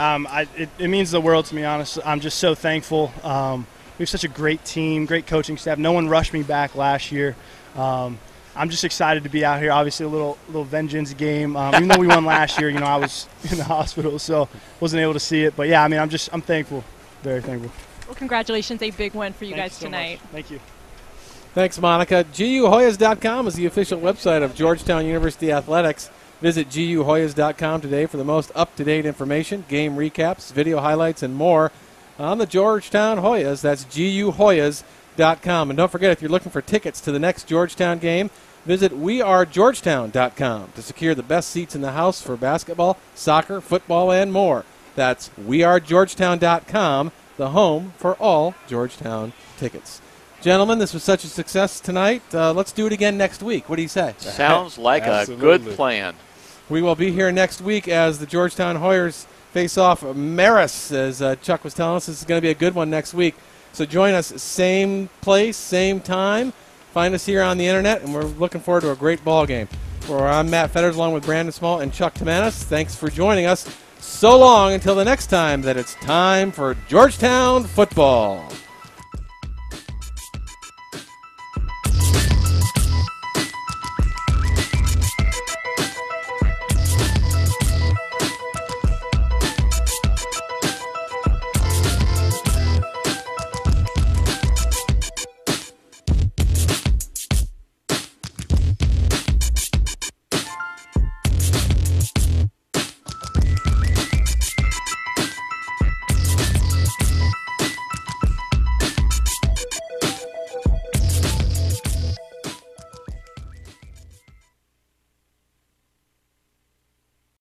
Speaker 11: It means the world to me, honestly. I'm just so thankful. We have such a great team, great coaching staff. No one rushed me back last year. I'm just excited to be out here. Obviously, a little vengeance game. Even though we won last year, I was in the hospital, so wasn't able to see it. But, yeah, I mean, I'm thankful. Very thankful.
Speaker 4: Well, congratulations. A big win for you guys tonight.
Speaker 11: Thank you.
Speaker 1: Thanks, Monica. GUHoyas.com is the official website of Georgetown University Athletics. Visit GUHoyas.com today for the most up-to-date information, game recaps, video highlights, and more on the Georgetown Hoyas. That's GUHoyas.com. And don't forget, if you're looking for tickets to the next Georgetown game, visit wearegeorgetown.com to secure the best seats in the house for basketball, soccer, football, and more. That's wearegeorgetown.com, the home for all Georgetown tickets. Gentlemen, this was such a success tonight. Let's do it again next week. What do you say?
Speaker 2: Sounds like a good plan.
Speaker 1: We will be here next week as the Georgetown Hoyas face off Marist. As Chuck was telling us, this is going to be a good one next week. So join us, same place, same time. Find us here on the internet, and we're looking forward to a great ball game. I'm Matt Fetters along with Brandon Small and Chuck Timanis. Thanks for joining us. So long until the next time that it's time for Georgetown football.